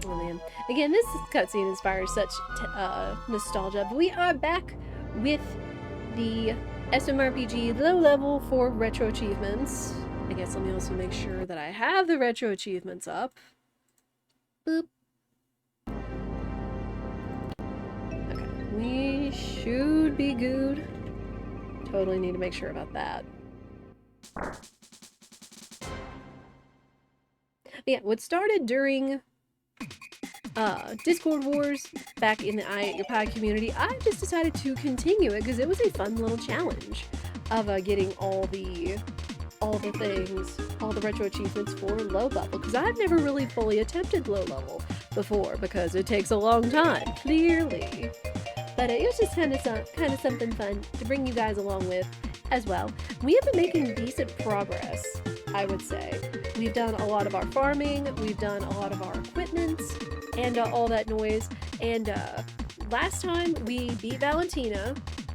Oh man. Again, this cutscene inspires such nostalgia. But we are back with the SMRPG low level for retro achievements. I guess let me also make sure that I have the retro achievements up. Boop. Okay, we should be good. Totally need to make sure about that. But yeah, what started during Discord wars back in the I At Your Pie community, I just decided to continue it because it was a fun little challenge of getting all the things, all the retro achievements for low level, because I've never really fully attempted low level before because it takes a long time, clearly. But it was just kind of something fun to bring you guys along with as well. We have been making decent progress, I would say. We've done a lot of our farming, we've done a lot of our equipment, and all that noise. And last time we beat Valentina,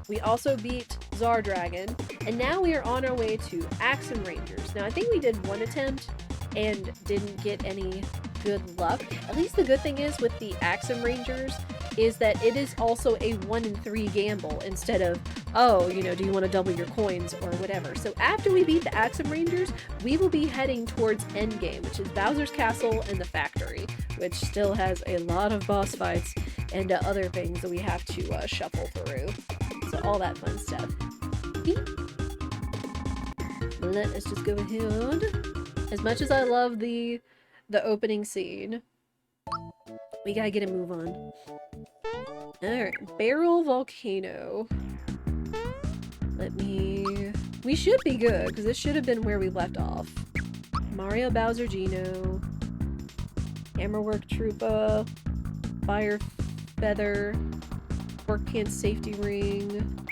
we also beat Zardragon, and now we are on our way to Axum Rangers. Now I think we did one attempt and didn't get any good luck. At least the good thing is with the Axum Rangers is that it is also a 1 in 3 gamble instead of, oh, you know, do you want to double your coins or whatever. So after we beat the Axum Rangers, we will be heading towards endgame, which is Bowser's Castle and the factory, which still has a lot of boss fights and other things that we have to shuffle through. So all that fun stuff. Let us just go ahead. As much as I love the opening scene, we gotta get a move on. Alright, Barrel Volcano. We should be good, because this should have been where we left off. Mario Bowser Geno. Hammerwork Troopa. Fire Feather. Work Pants Safety Ring.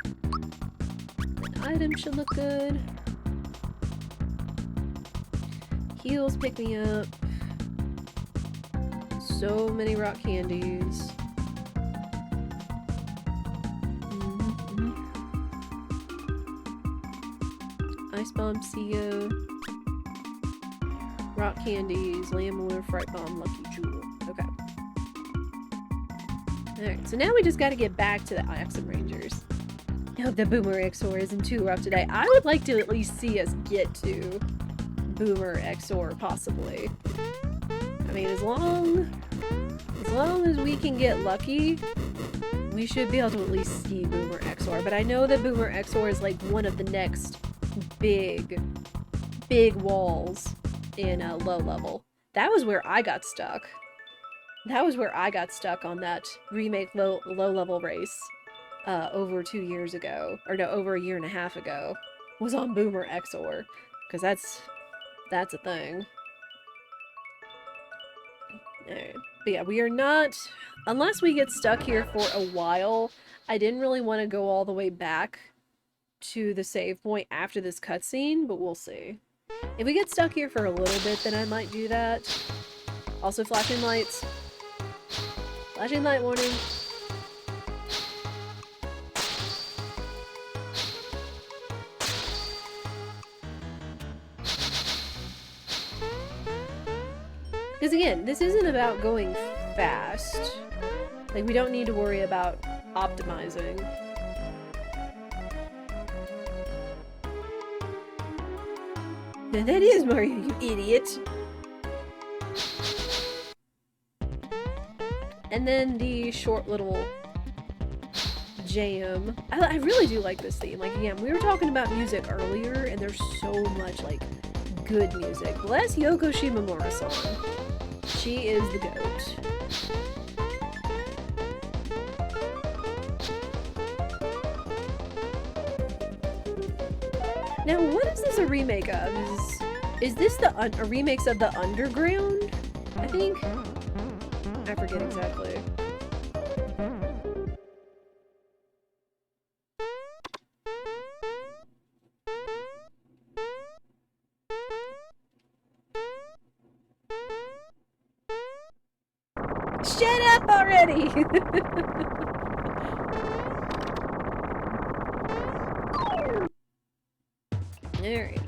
An item should look good. Heals pick me up. So many rock candies. Ice Bomb, CEO. Rock candies, Lamor, Fright Bomb, Lucky Jewel. Okay. Alright, so now we just gotta get back to the Axum Rangers. I hope the Boomer XOR isn't too rough today. I would like to at least see us get to Boomer XOR, possibly. I mean, as long as we can get lucky, we should be able to at least see Boomer XOR. But I know that Boomer XOR is like one of the next big walls in low level. That was where I got stuck. That was where I got stuck on that remake low level race over 2 years ago, or no, over a year and a half ago. Was on Boomer XOR, because that's a thing. Alright. But yeah, we are not, unless we get stuck here for a while. I didn't really want to go all the way back to the save point after this cutscene, but we'll see. If we get stuck here for a little bit, then I might do that. Also, flashing lights. Flashing light warning. Because again, this isn't about going fast. Like, we don't need to worry about optimizing. Now that is Mario, you idiot! And then the short little jam. I really do like this theme. Like, again, we were talking about music earlier, and there's so much, like, good music. Bless Yoko Shimomura-san. She is the goat. Now, what is this a remake of? Is this a remix of the Underground? I think? I forget exactly. Shut up already! Alright.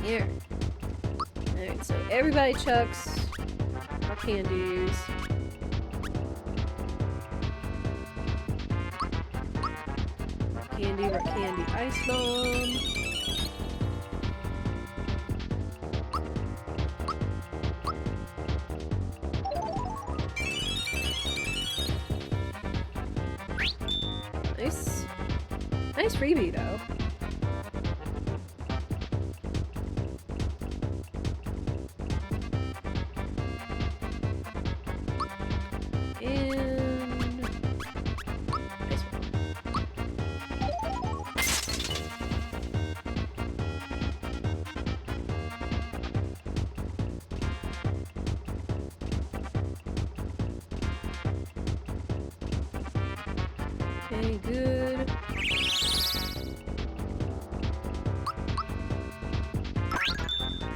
Here. Alright, so everybody chucks our candies. Rock candy, ice bomb. Nice. Nice freebie, though. And... nice one. Okay, good.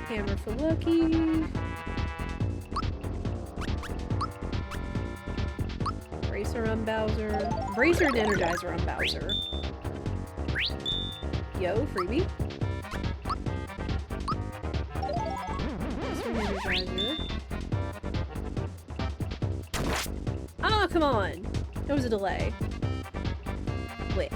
Hammer for Lucky. Bracer on Bowser. Bracer and Energizer on Bowser. Yo, freebie. Bracer and Energizer. Oh, come on! There was a delay. Wick.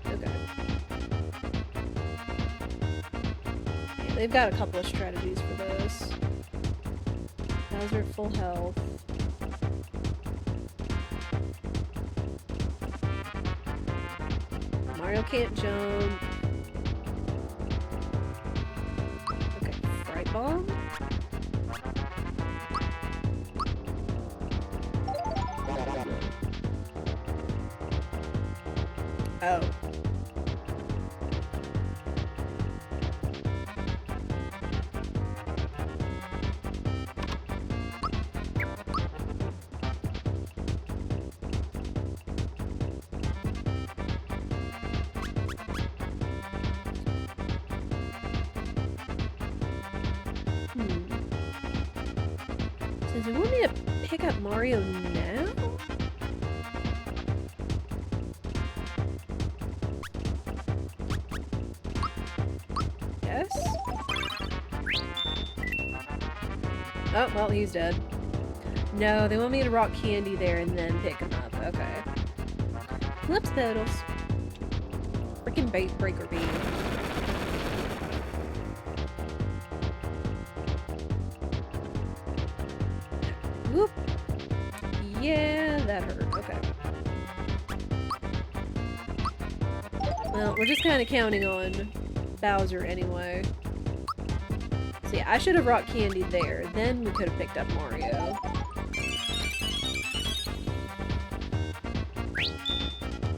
Okay. Yeah, they've got a couple of strategies for this. Bowser at full health. Mario can't jump. Okay, Fright Bomb. Oh. So do you want me to pick up Mario now? Yes? Oh, well, he's dead. No, they want me to rock candy there and then pick him up. Okay. Flips pedals. Freaking bait breaker beam. Whoop. Yeah, that hurt. Okay. Well, we're just kind of counting on Bowser anyway. So yeah, I should have rock candy there. Then we could have picked up Mario.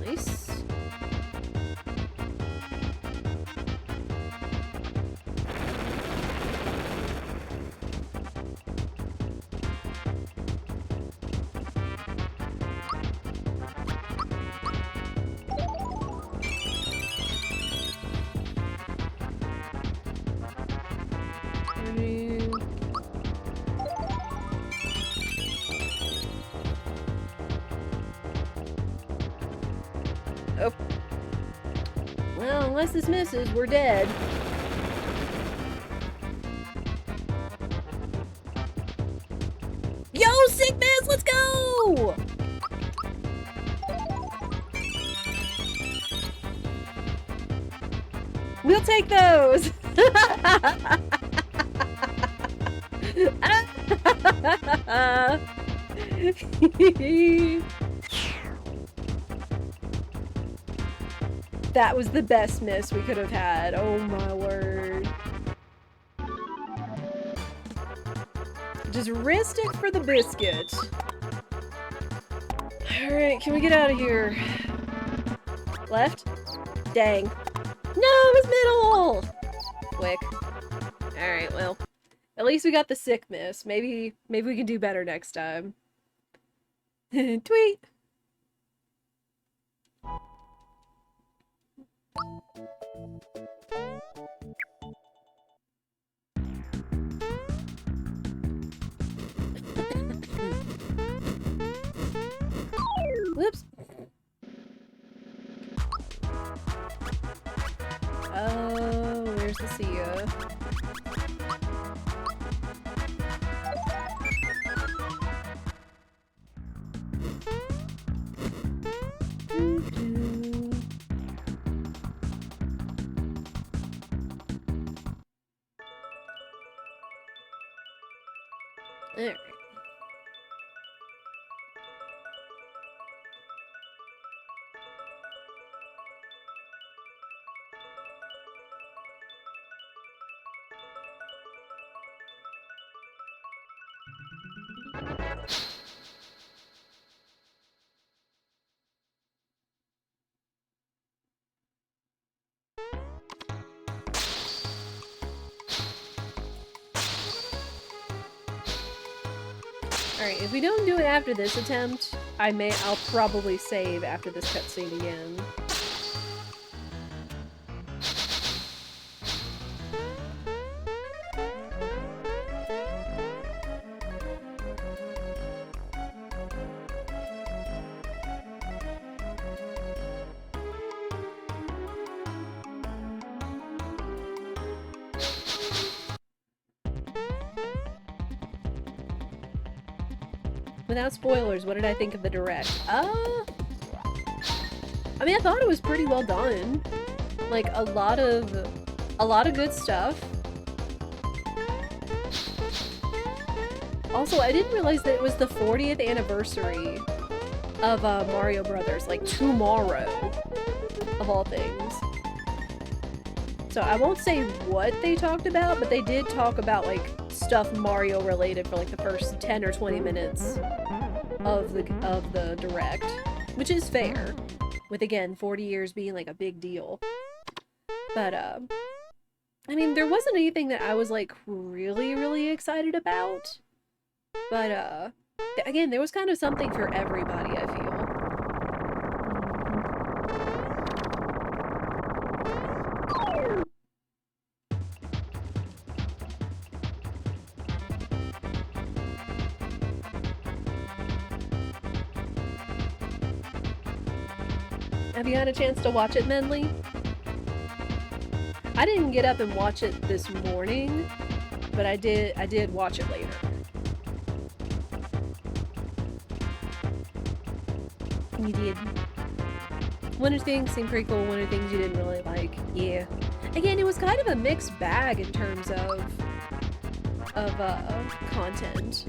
Nice. Oh. Well, unless this misses, we're dead. Yo, sick miss, let's go! We'll take those! That was the best miss we could have had. Oh my word. Just risked it for the biscuit. Alright, can we get out of here? Left? Dang. No, it was middle! Quick. Alright, well. At least we got the sick miss. Maybe we can do better next time. Tweet! Whoops. Let's see. Alright. Alright, if we don't do it after this attempt, I'll probably save after this cutscene again. Without spoilers, what did I think of the direct? I mean, I thought it was pretty well done. Like, a lot of good stuff. Also, I didn't realize that it was the 40th anniversary of Mario Brothers, like tomorrow, of all things. So I won't say what they talked about, but they did talk about, like, stuff Mario related for like the first 10 or 20 minutes of the direct, which is fair, with again 40 years being like a big deal. But I mean, there wasn't anything that I was like really excited about, but again, there was kind of something for everybody, I feel. Have you had a chance to watch it, Menly? I didn't get up and watch it this morning, but I did watch it later. You did. One of the things seemed pretty cool, one of the things you didn't really like. Yeah. Again, it was kind of a mixed bag in terms of content.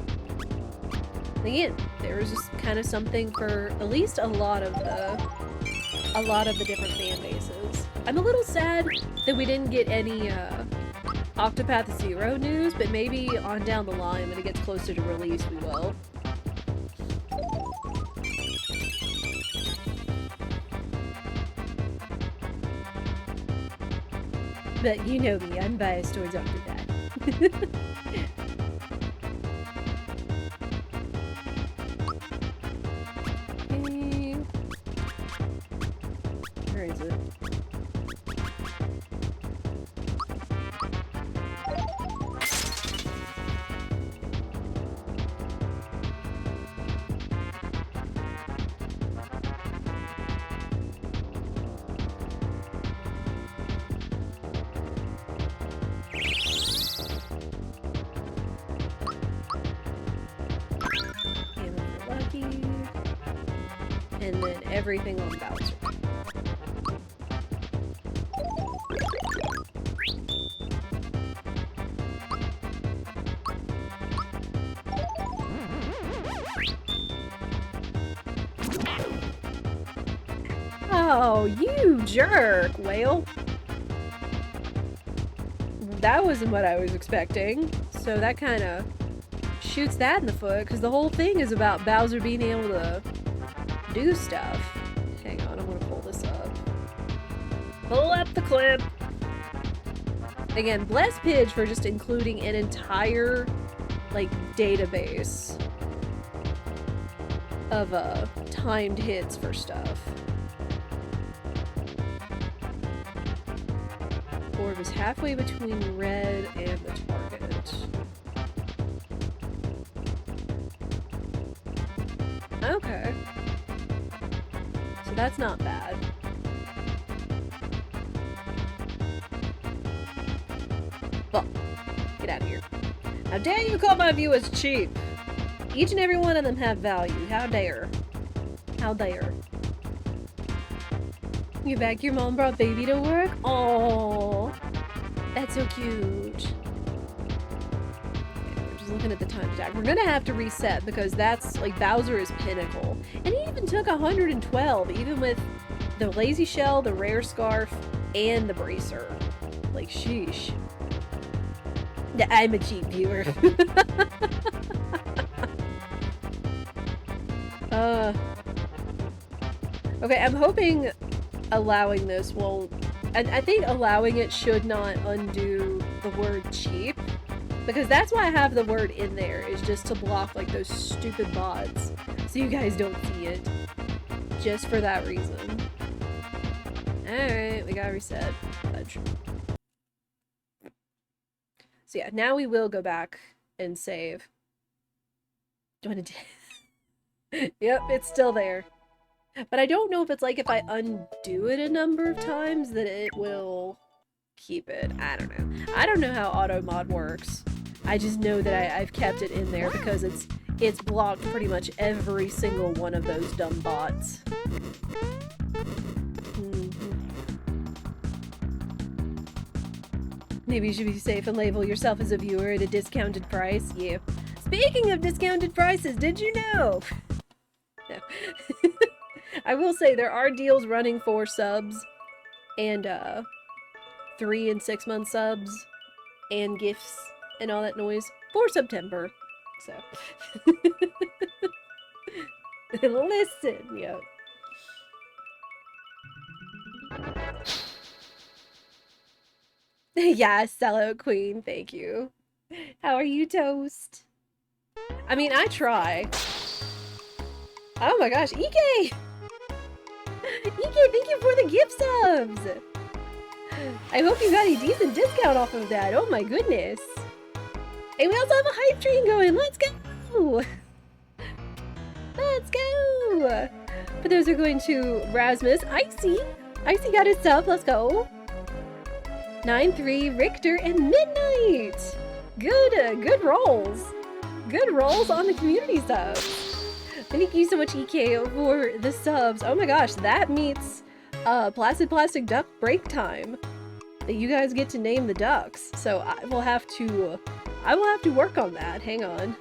Again, there was just kind of something for at least a lot of the different fan bases. I'm a little sad that we didn't get any Octopath Zero news, but maybe on down the line when it gets closer to release we will. But you know me, I'm biased towards Octopath. Where is it? And then everything on Bowser. Oh, you jerk, Whale. That wasn't what I was expecting. So that kind of shoots that in the foot, because the whole thing is about Bowser being able to do stuff. Hang on, I'm gonna pull this up. Pull up the clip! Again, bless Pidge for just including an entire, like, database of, timed hits for stuff. Orb is halfway between red and the target. Okay. So that's not bad. Fuck. Get out of here. How dare you call my viewers cheap? Each and every one of them have value. How dare. How dare. You're back. Your mom brought baby to work? Aww. That's so cute. We're just looking at the time tag. We're gonna have to reset because that's, like, Bowser is pinnacle. And he even took 112, even with the lazy shell, the rare scarf, and the bracer. Like, sheesh. I'm a cheap viewer. Okay, I'm hoping allowing this will... I think allowing it should not undo the word cheap. Because that's why I have the word in there, is just to block, like, those stupid bots. So you guys don't see it. Just for that reason. Alright, we gotta reset. Fudge. So yeah, now we will go back and save. Do you want to... Yep, it's still there. But I don't know if it's like if I undo it a number of times that it will keep it. I don't know. I don't know how auto mod works. I just know that I've kept it in there because it's blocked pretty much every single one of those dumb bots. Maybe you should be safe and label yourself as a viewer at a discounted price. Yeah. Speaking of discounted prices, did you know? No. I will say there are deals running for subs and 3 and 6 month subs and gifts and all that noise for September. So listen, yep. Yes, sellout queen, thank you. How are you, Toast? I mean, I try. Oh my gosh, Ike! Ike, thank you for the gift subs! I hope you got a decent discount off of that, oh my goodness. And we also have a hype train going, let's go! Let's go! For those who are going to Rasmus, Icy got his sub, let's go! 9-3, Richter, and Midnight! Good rolls. Good rolls on the community subs. Thank you so much, EK, for the subs. Oh my gosh, that meets Placid Plastic Duck break time. That you guys get to name the ducks. So I will have to work on that. Hang on.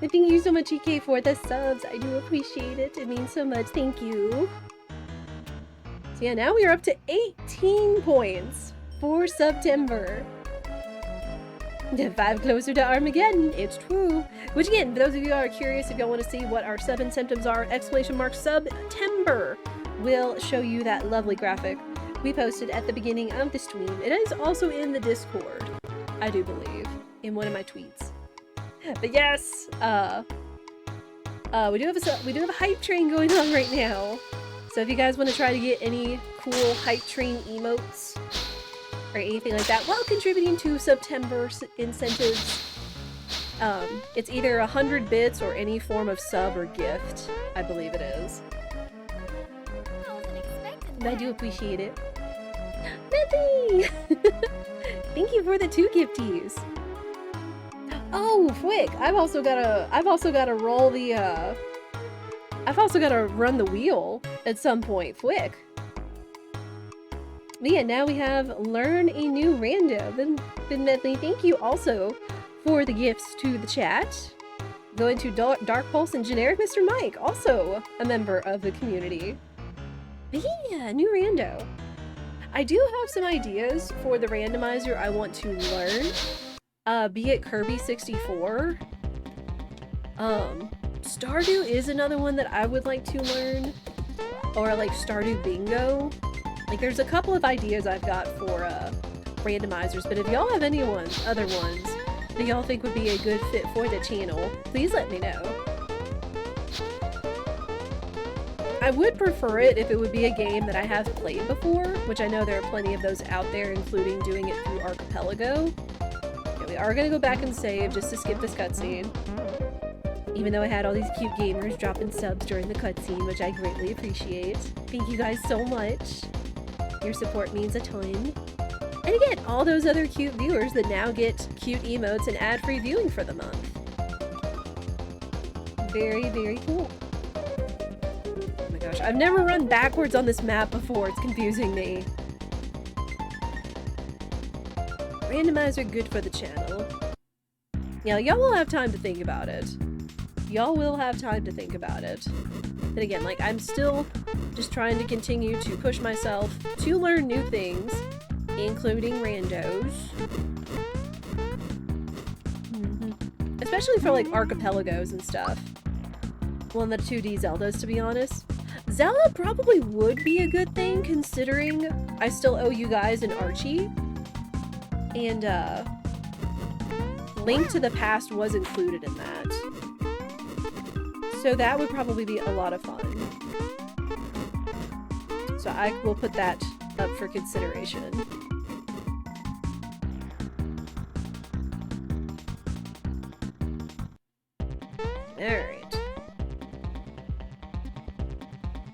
And thank you so much, EK, for the subs. I do appreciate it. It means so much. Thank you. So yeah, now we are up to 18 points for September. 5 closer to Armageddon, it's true. Which again, for those of you who are curious, if y'all want to see what our 7 symptoms are, ! September will show you that lovely graphic we posted at the beginning of the stream. It is also in the Discord, I do believe, in one of my tweets. But yes, we do have a hype train going on right now. So if you guys want to try to get any cool hype train emotes or anything like that while contributing to September incentives, it's either 100 bits or any form of sub or gift, I believe it is. And I do appreciate it. Nothing! Thank you for the 2 gifties. Oh, Fwick! I've also gotta roll the I've also gotta run the wheel at some point. Fwick. But yeah, now we have learn a new random. And Medley, thank you also for the gifts to the chat. Going to Dark Pulse and Generic Mr. Mike, also a member of the community. But yeah, new rando. I do have some ideas for the randomizer I want to learn. Be it Kirby 64. Stardew is another one that I would like to learn. Or like Stardew Bingo. Like there's a couple of ideas I've got for randomizers, but if y'all have other ones that y'all think would be a good fit for the channel, please let me know. I would prefer it if it would be a game that I have played before, which I know there are plenty of those out there, including doing it through Archipelago. Okay, we are gonna go back and save just to skip this cutscene. Even though I had all these cute gamers dropping subs during the cutscene, which I greatly appreciate. Thank you guys so much. Your support means a ton. And again, all those other cute viewers that now get cute emotes and ad-free viewing for the month. Very, very cool. Oh my gosh, I've never run backwards on this map before. It's confusing me. Randomizer good for the channel. Yeah, y'all will have time to think about it. Y'all will have time to think about it. And again, like, I'm still just trying to continue to push myself to learn new things, including randos. Especially for, like, archipelagos and stuff. Well, and the 2D Zeldas, to be honest. Zelda probably would be a good thing, considering I still owe you guys an Archie. And, Link to the Past was included in that. So that would probably be a lot of fun. So I will put that up for consideration. Alright.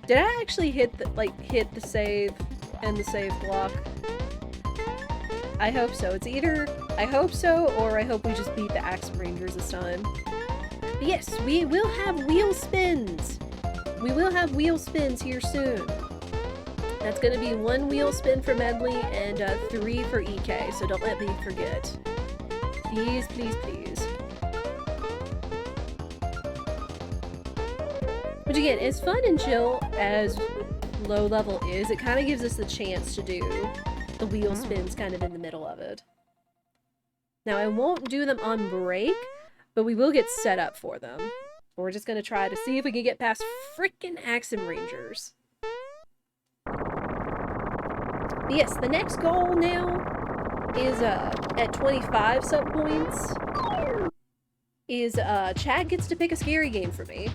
Did I actually hit the save and the save block? I hope so. It's either I hope so, or I hope we just beat the Axe Rangers this time. But yes, we will have wheel spins! We will have wheel spins here soon. That's gonna be 1 wheel spin for Medley and 3 for EK, so don't let me forget. Please, please, please. Which again, as fun and chill as low level is, it kind of gives us the chance to do the wheel spins kind of in the middle of it. Now, I won't do them on break, but we will get set up for them. We're just gonna try to see if we can get past frickin' Axe Rangers. But yes, the next goal now is, at 25 sub points, is, Chad gets to pick a scary game for me.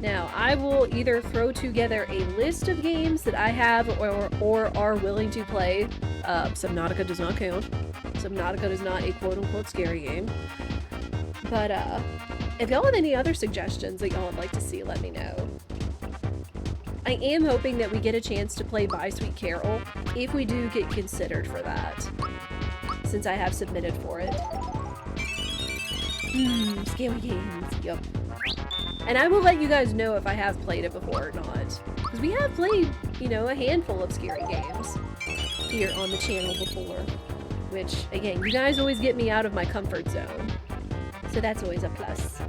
Now, I will either throw together a list of games that I have or are willing to play. Subnautica does not count. Subnautica is not a quote-unquote scary game. But, if y'all have any other suggestions that y'all would like to see, let me know. I am hoping that we get a chance to play Bye Sweet Carol, if we do get considered for that, since I have submitted for it. Scary games, yup. And I will let you guys know if I have played it before or not. Because we have played, you know, a handful of scary games here on the channel before. Which, again, you guys always get me out of my comfort zone. So that's always a plus.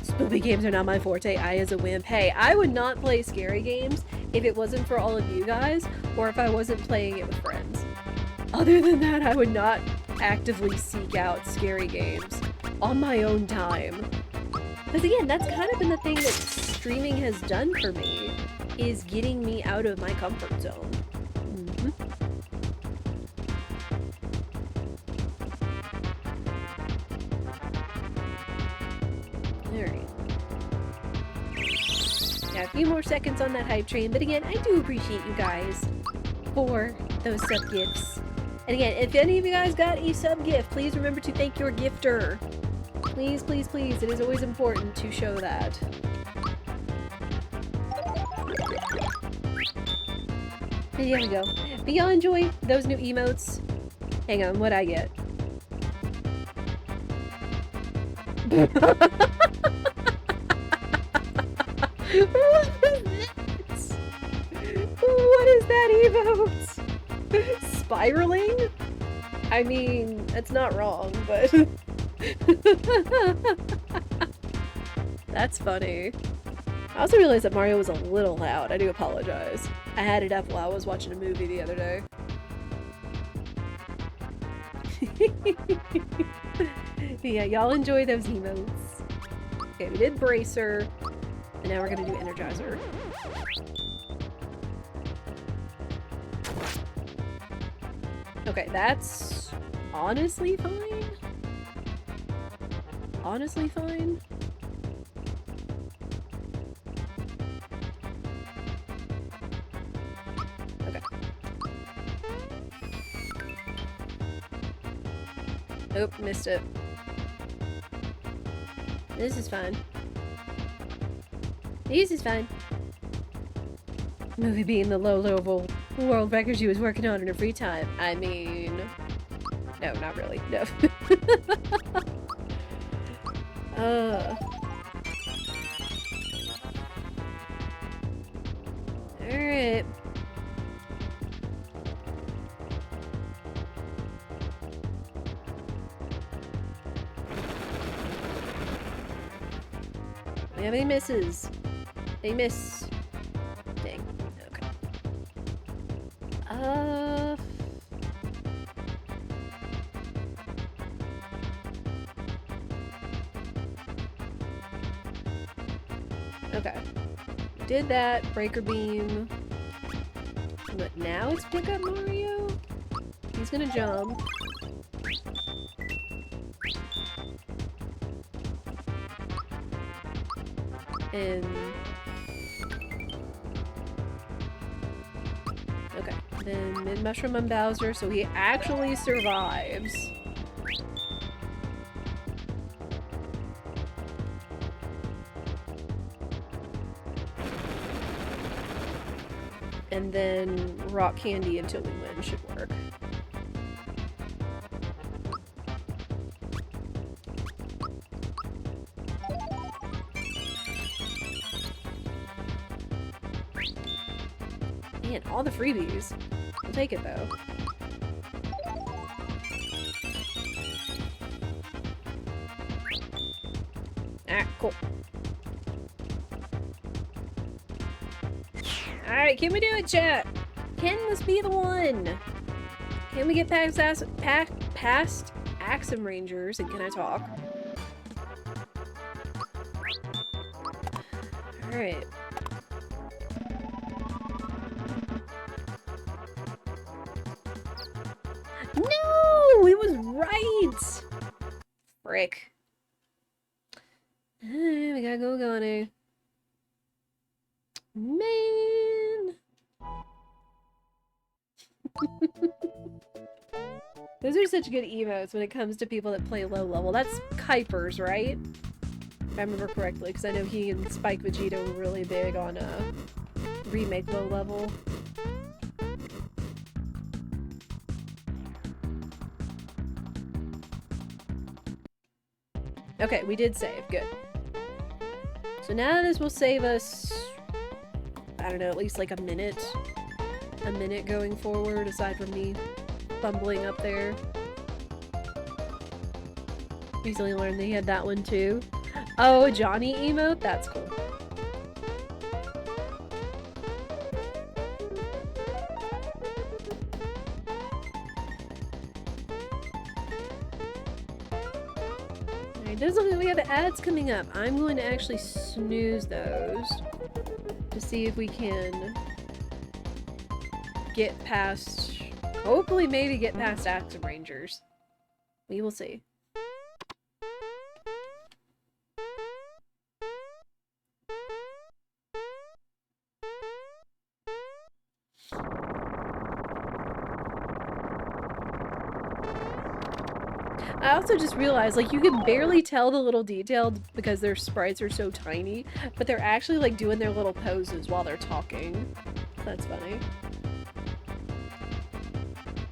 Spoopy games are not my forte. I as a wimp. Hey, I would not play scary games if it wasn't for all of you guys, or if I wasn't playing it with friends. Other than that, I would not actively seek out scary games on my own time. Because again, that's kind of been the thing that streaming has done for me, is getting me out of my comfort zone. Alright. Got a few more seconds on that hype train, but again, I do appreciate you guys for those sub gifts. And again, if any of you guys got a sub gift, please remember to thank your gifter. Please, please, please. It is always important to show that. And here we go. But y'all enjoy those new emotes. Hang on, what'd I get? What is this? What is that emote? Spiraling? I mean, it's not wrong, but... That's funny. I also realized that Mario was a little loud. I do apologize. I had it up while I was watching a movie the other day. Yeah, y'all enjoy those emotes. Okay, we did Bracer, and now we're gonna do Energizer. Okay, that's honestly fine. Honestly fine. Okay. Nope, missed it. This is fine. This is fine. Movie being the low-level world record she was working on in her free time. I mean... No, not really. No. Alright. We have any misses? They miss. Dang. Okay. Okay. Did that. Breaker beam. But now it's pick up Mario? He's gonna jump. And... Okay. Then mid-mushroom on Bowser, so he actually survives. And then rock candy until we win should work. Man, all the freebies. I'll take it though. Ah, cool. Alright, can we do it, chat? Can this be the one? Can we get past Axum Rangers and can I talk? Alright. No! It was right! Frick. We gotta go, Gunny. Man! Those are such good emotes when it comes to people that play low level. That's Kuiper's, right? If I remember correctly, because I know he and Spike Vegeta were really big on remake low level. Okay, we did save. Good. So now this will save us, I don't know, at least like a minute. A minute going forward, aside from me fumbling up there. Recently learned that he had that one too. Oh, Johnny emote? That's cool. It doesn't look like we have ads coming up. I'm going to actually snooze those to see if we can get past, hopefully maybe get past Axum Rangers. We will see. I also just realized, like, you can barely tell the little details because their sprites are so tiny, but they're actually, like, doing their little poses while they're talking. That's funny.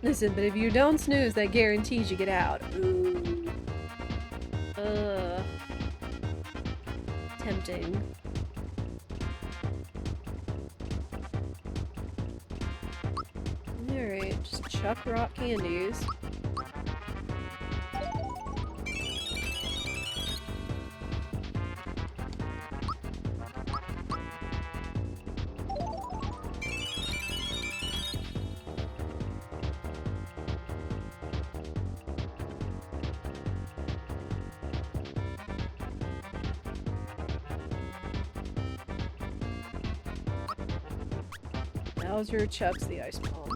Listen, but if you don't snooze, that guarantees you get out. Ooh. Tempting. Alright, just chuck rock candies. Bowser chucks the ice bomb.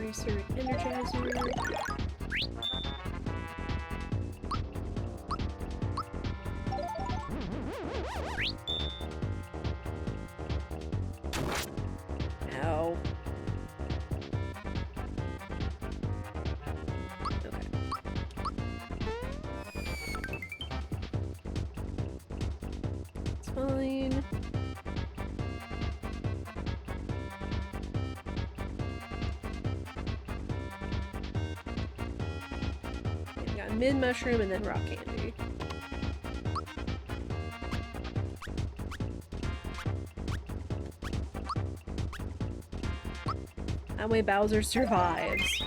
Eraser and Energizer. Ow. Okay. It's fine. Mid mushroom and then rock candy. That way Bowser survives.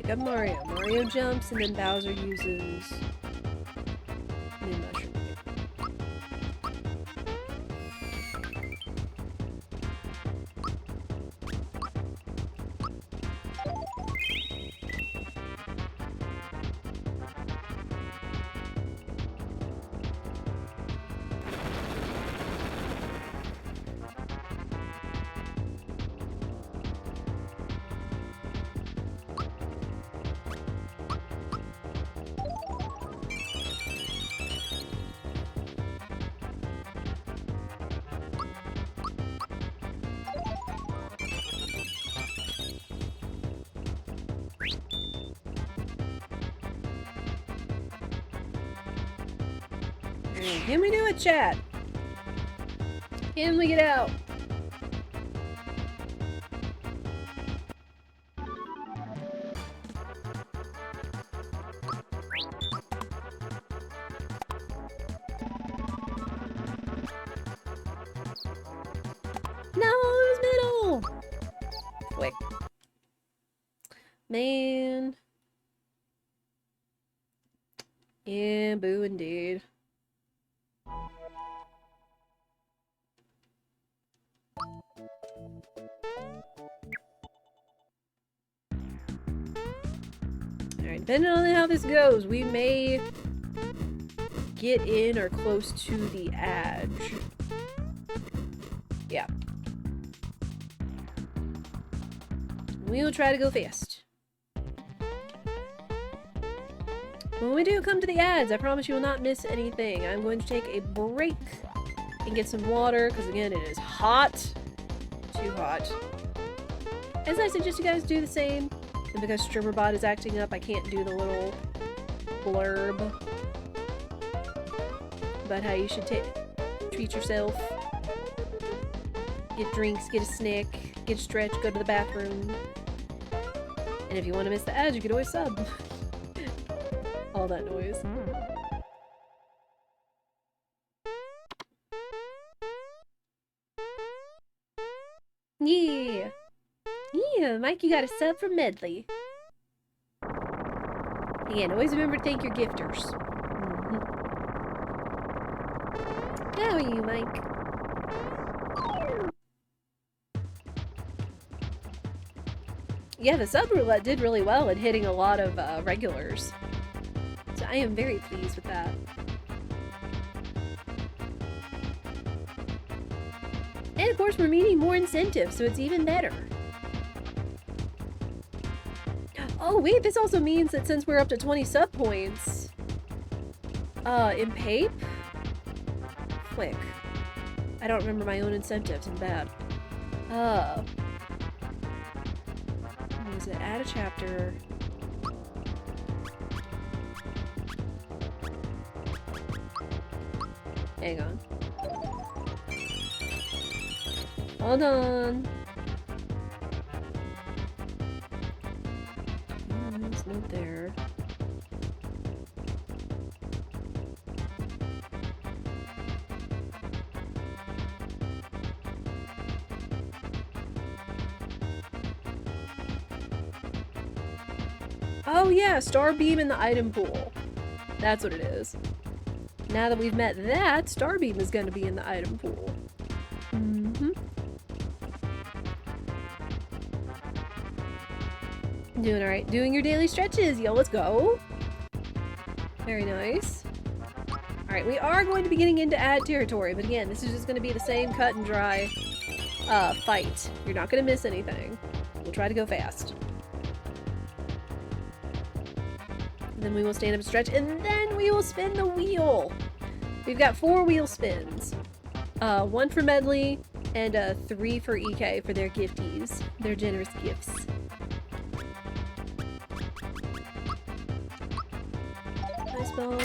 Pick up Mario. Mario jumps and then Bowser uses mid mushroom. Can we do it, chat? Can we get out? No, it was middle! Quick. Man. Yeah, boo indeed. Alright, depending on how this goes, we may get in or close to the edge. Yeah. We'll try to go fast. When we do come to the ads, I promise you will not miss anything. I'm going to take a break and get some water, because again, it is hot. Too hot. As I suggest you guys do the same. And because StreamerBot is acting up, I can't do the little blurb about how you should treat yourself. Get drinks, get a snack, get a stretch, go to the bathroom. And if you want to miss the ads, you can always sub. All that noise. Yeah! Yeah, Mike, you got a sub from Medley. Again, always remember to thank your gifters. How are you, Mike? Yeah, the sub roulette did really well at hitting a lot of regulars. So I am very pleased with that. And of course, we're meeting more incentives, so it's even better. Oh wait, this also means that since we're up to 20 sub points, in PAPE? Quick. I don't remember my own incentives, I'm bad. What is it? Add a chapter. Hang on. Hold on. It's not there. Oh yeah, star beam in the item pool. That's what it is. Now that we've met that, star beam is going to be in the item pool. Doing alright. Doing your daily stretches. Yo, let's go. Very nice. Alright, we are going to be getting into ad territory, but again, this is just going to be the same cut and dry fight. You're not going to miss anything. We'll try to go fast. And then we will stand up and stretch, and then we will spin the wheel. We've got 4 wheel spins. 1 for Medley, and 3 for EK for their gifties. Their generous gifts. Nice bomb.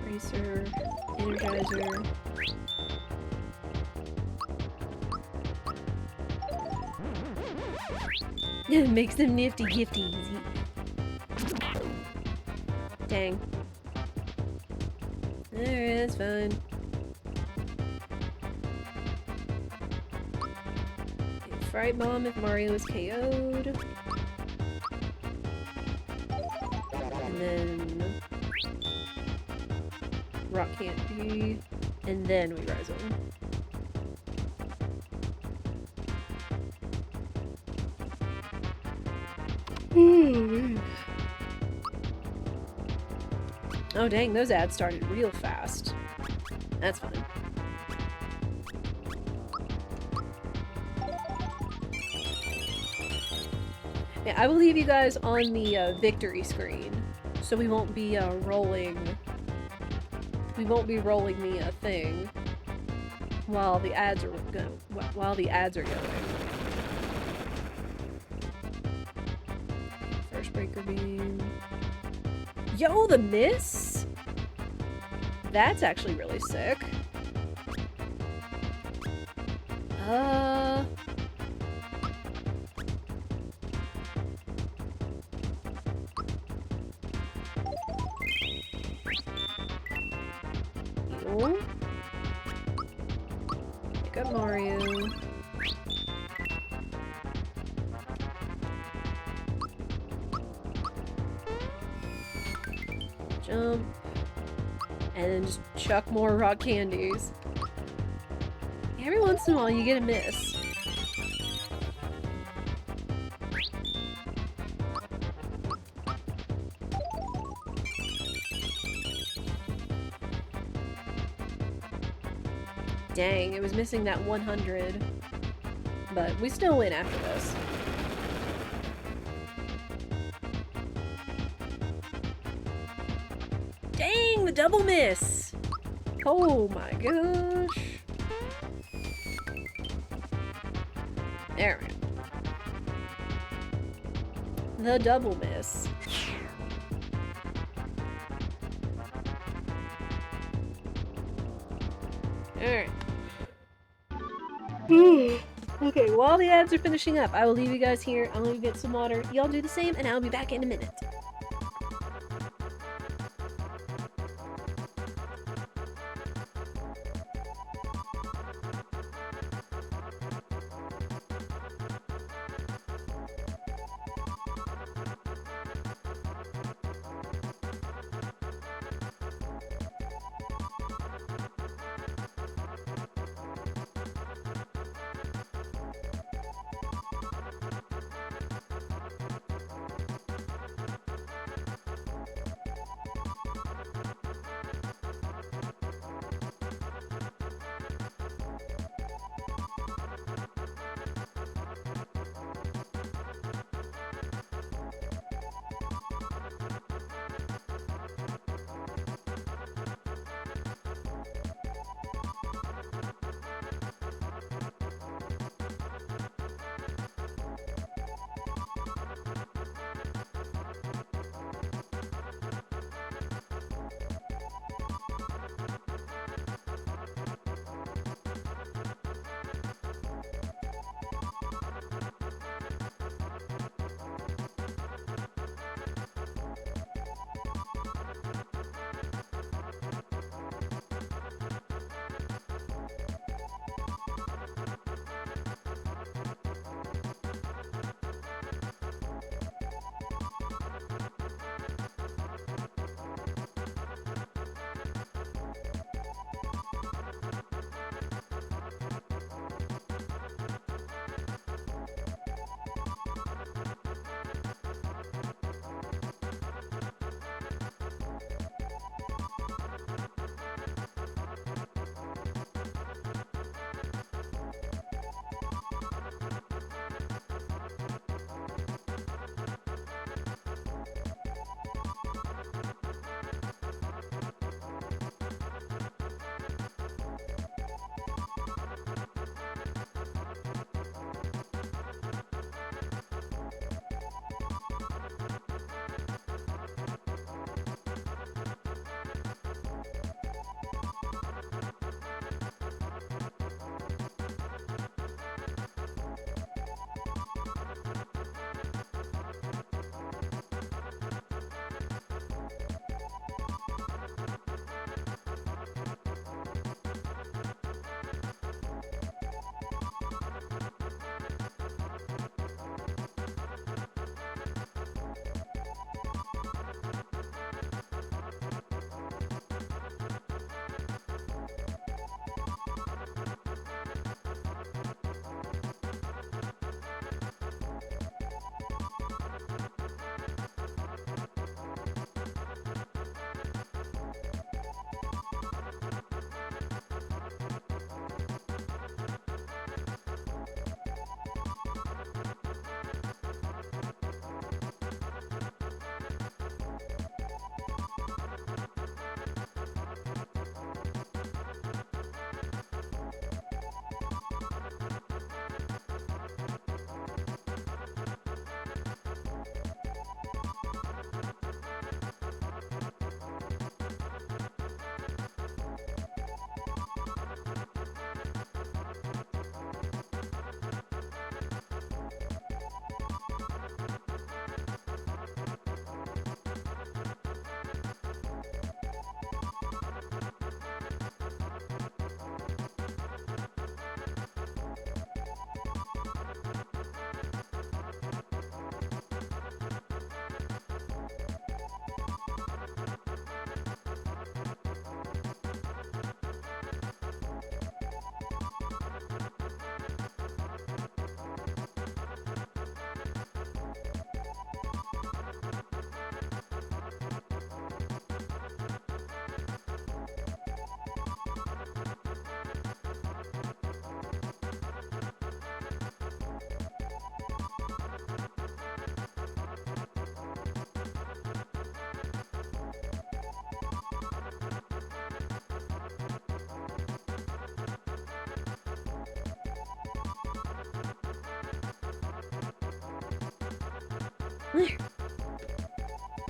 Racer, Energizer. Makes them nifty gifties. Dang. Alright, that's fine. Fright Bomb if Mario is KO'd. And then Rock Candy. And then we rise on. Oh dang, those ads started real fast. That's fine. Yeah, I will leave you guys on the victory screen, so we won't be rolling. We won't be rolling the thing while the ads are going. First breaker beam. Yo, the miss? That's actually really sick. Yo. Pick up Mario. Jump. And then just chuck more rock candies. Every once in a while you get a miss. Dang, it was missing that 100. But we still win after this. Dang, the double miss! Oh my gosh. There we go. The double miss. Alright. Okay, while the ads are finishing up, I will leave you guys here. I'm gonna get some water. Y'all do the same, and I'll be back in a minute.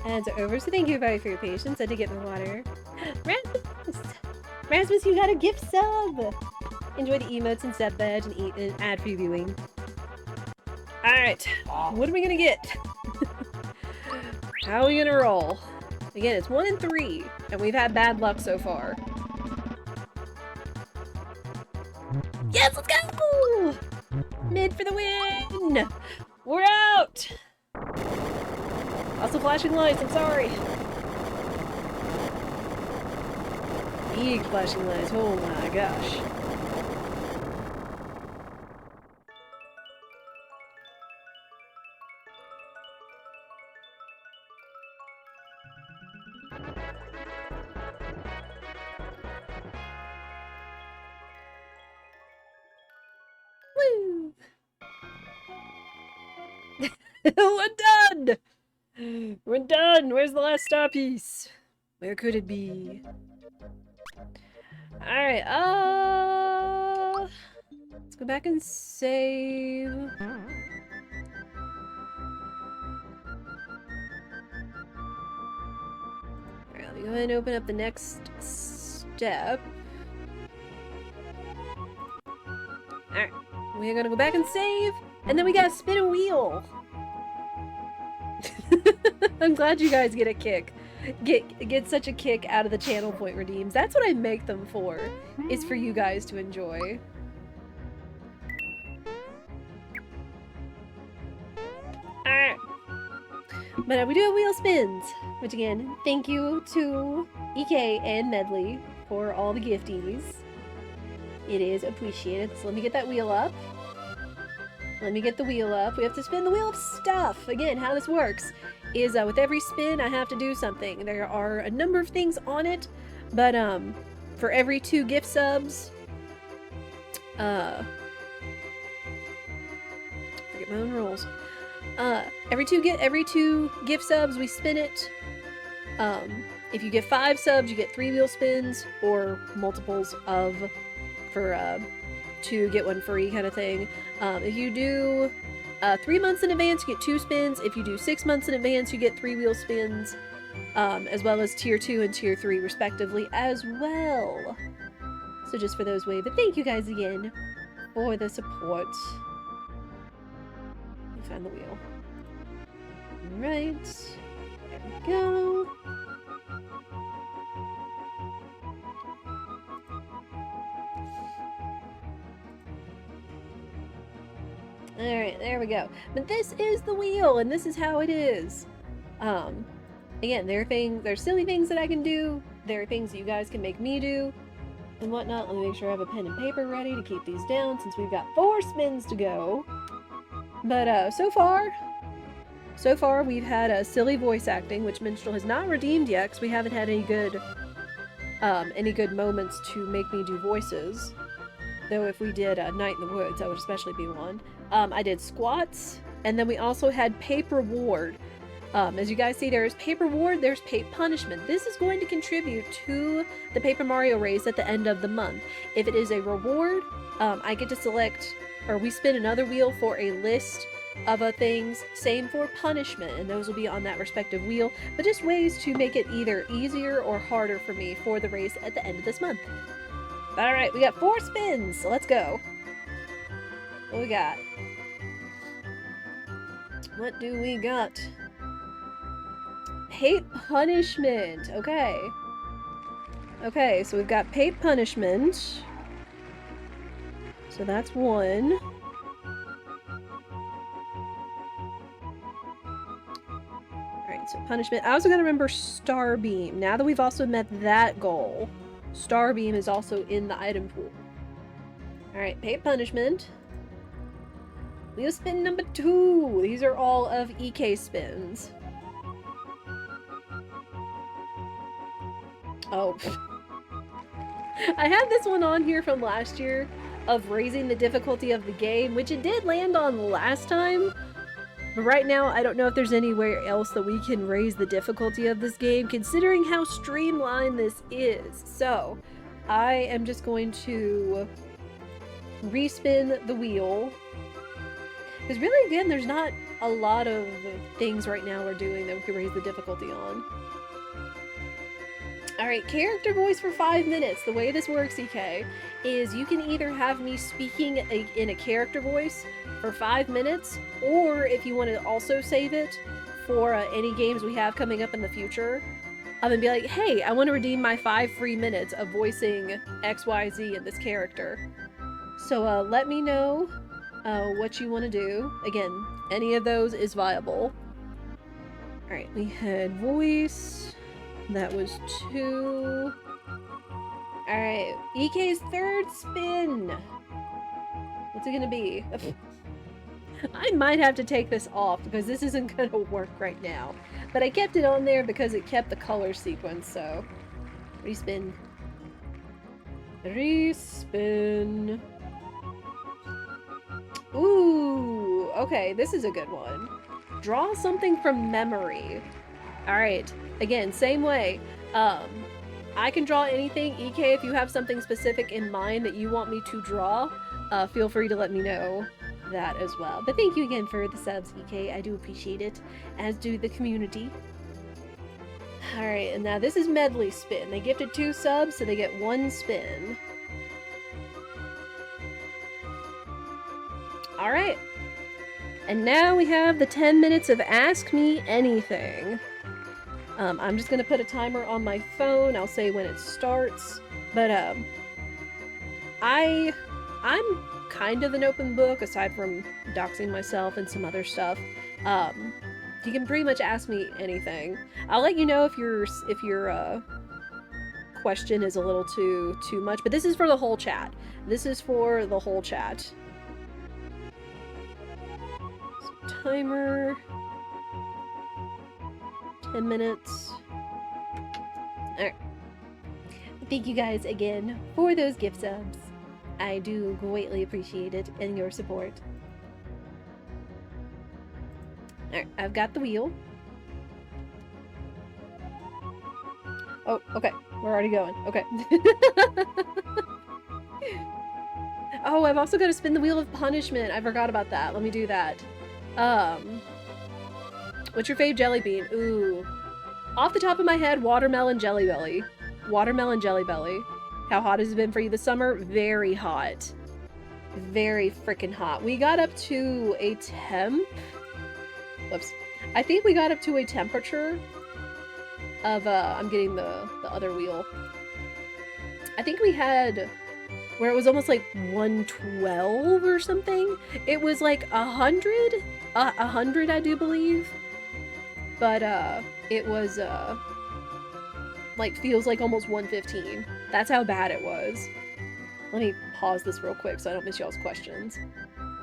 Ads are over, so thank you everybody for your patience. I did get my water. Rasmus! Rasmus, you got a gift sub! Enjoy the emotes and sub badge and ad previewing. Alright, what are we gonna get? How are we gonna roll? Again, it's 1 and 3, and we've had bad luck so far. Yes, let's go! Mid for the win! We're out! Also flashing lights, I'm sorry. Big flashing lights, oh my gosh. Woo! We're done! We're done! Where's the last star piece? Where could it be? Alright, let's go back and save. Alright, let me go ahead and open up the next step. Alright, we're gonna go back and save, and then we gotta spin a wheel! I'm glad you guys get a kick. Get such a kick out of the channel point redeems. That's what I make them for, is for you guys to enjoy. Alright. But we do have wheel spins, which again, thank you to EK and Medley for all the gifties. It is appreciated. So let me get that wheel up. Let me get the wheel up. We have to spin the wheel of stuff. Again, how this works is with every spin I have to do something. There are a number of things on it, but for every 2 gift subs, forget my own rules. Every two gift subs we spin it. If you get 5 subs, you get 3 wheel spins, or multiples of for 2 get 1 free kind of thing. If you do 3 months in advance, you get 2 spins. If you do 6 months in advance, you get 3 wheel spins, as well as tier 2 and tier 3 respectively as well. So just for those way, but thank you guys again for the support. Let me find the wheel. Right, there we go. Alright, there we go. But this is the wheel, and this is how it is. Again, there's silly things that I can do. There are things that you guys can make me do, and whatnot. Let me make sure I have a pen and paper ready to keep these down, since we've got 4 spins to go. But, so far we've had a silly voice acting, which Minstrel has not redeemed yet, because we haven't had any good moments to make me do voices. Though if we did Night in the Woods, that would especially be one. I did squats, and then we also had paper ward. As you guys see, there's paper ward, there's paper punishment. This is going to contribute to the Paper Mario race at the end of the month. If it is a reward, I get to select, or we spin another wheel for a list of things. Same for punishment, and those will be on that respective wheel. But just ways to make it either easier or harder for me for the race at the end of this month. Alright, we got 4 spins, so let's go. What we got? What do we got? Pape punishment. Okay. Okay, so we've got pape punishment. So that's 1. Alright, so punishment. I also gotta remember Starbeam. Now that we've also met that goal, Starbeam is also in the item pool. Alright, pape punishment. Wheel spin number 2. These are all of EK spins. Oh. I had this one on here from last year of raising the difficulty of the game, which it did land on last time. But right now, I don't know if there's anywhere else that we can raise the difficulty of this game, considering how streamlined this is. So, I am just going to respin the wheel. Because really, again, there's not a lot of things right now we're doing that we could raise the difficulty on. Alright, character voice for 5 minutes. The way this works, EK, is you can either have me speaking in a character voice for 5 minutes, or if you want to also save it for any games we have coming up in the future, and be like, hey, I want to redeem my 5 free minutes of voicing XYZ in this character. So let me know what you want to do. Again, any of those is viable. Alright, we had voice. That was 2. Alright, EK's third spin. What's it gonna be? I might have to take this off because this isn't gonna work right now. But I kept it on there because it kept the color sequence, so... Respin. Respin. Ooh, okay, this is a good one. Draw something from memory. Alright, again, same way. I can draw anything. EK, if you have something specific in mind that you want me to draw, feel free to let me know that as well. But thank you again for the subs, EK. I do appreciate it, as do the community. Alright, and now this is Medley Spin. They gifted 2 subs, so they get 1 spin. Alright. And now we have the 10 minutes of Ask Me Anything. I'm just gonna put a timer on my phone. I'll say when it starts. But, I'm kind of an open book, aside from doxing myself and some other stuff. You can pretty much ask me anything. I'll let you know if your question is a little too much, but this is for the whole chat. This is for the whole chat. So, timer. 10 minutes. Alright. Thank you guys again for those gift subs. I do greatly appreciate it and your support. Alright, I've got the wheel. Oh, okay. We're already going. Okay. Oh, I've also got to spin the wheel of punishment. I forgot about that. Let me do that. What's your fave jelly bean? Ooh. Off the top of my head, watermelon jelly belly. Watermelon jelly belly. How hot has it been for you this summer? Very hot. Very freaking hot. We got up to a temp... Whoops. I think we got up to a temperature of, I'm getting the other wheel. I think we had... where it was almost like 112 or something. It was like 100? 100, I do believe. But, it was, like, feels like almost 115. That's how bad it was. Let me pause this real quick so I don't miss y'all's questions.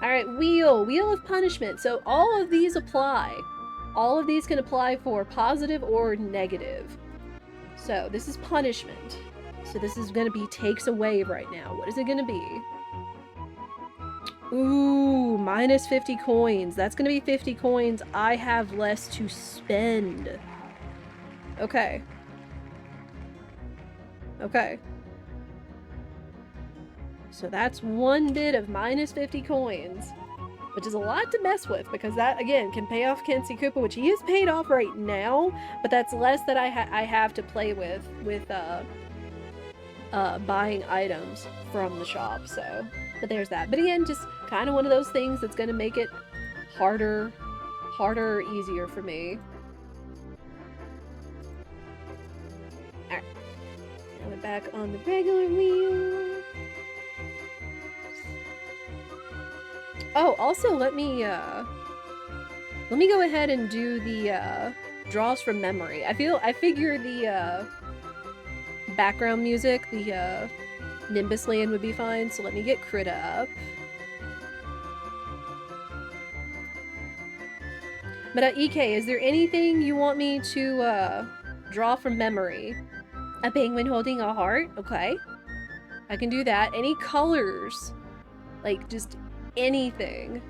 Alright, wheel. Wheel of punishment. So all of these apply. All of these can apply for positive or negative. So this is punishment. So this is going to be takes away right now. What is it going to be? Ooh, minus 50 coins. That's going to be 50 coins. I have less to spend. Okay. Okay. So that's one bit of minus 50 coins, which is a lot to mess with, because that, again, can pay off Kenzie Koopa, which he is paid off right now, but that's less that I have to play with buying items from the shop, so... But there's that. But again, just kind of one of those things that's going to make it harder or easier for me. Alright. Now we're back on the regular wheel. Oh, also let me go ahead and do the draws from memory. I figure the background music, the Nimbus Land would be fine, so let me get Krita up. But EK, is there anything you want me to draw from memory? A penguin holding a heart? Okay. I can do that. Any colors? Like, just anything.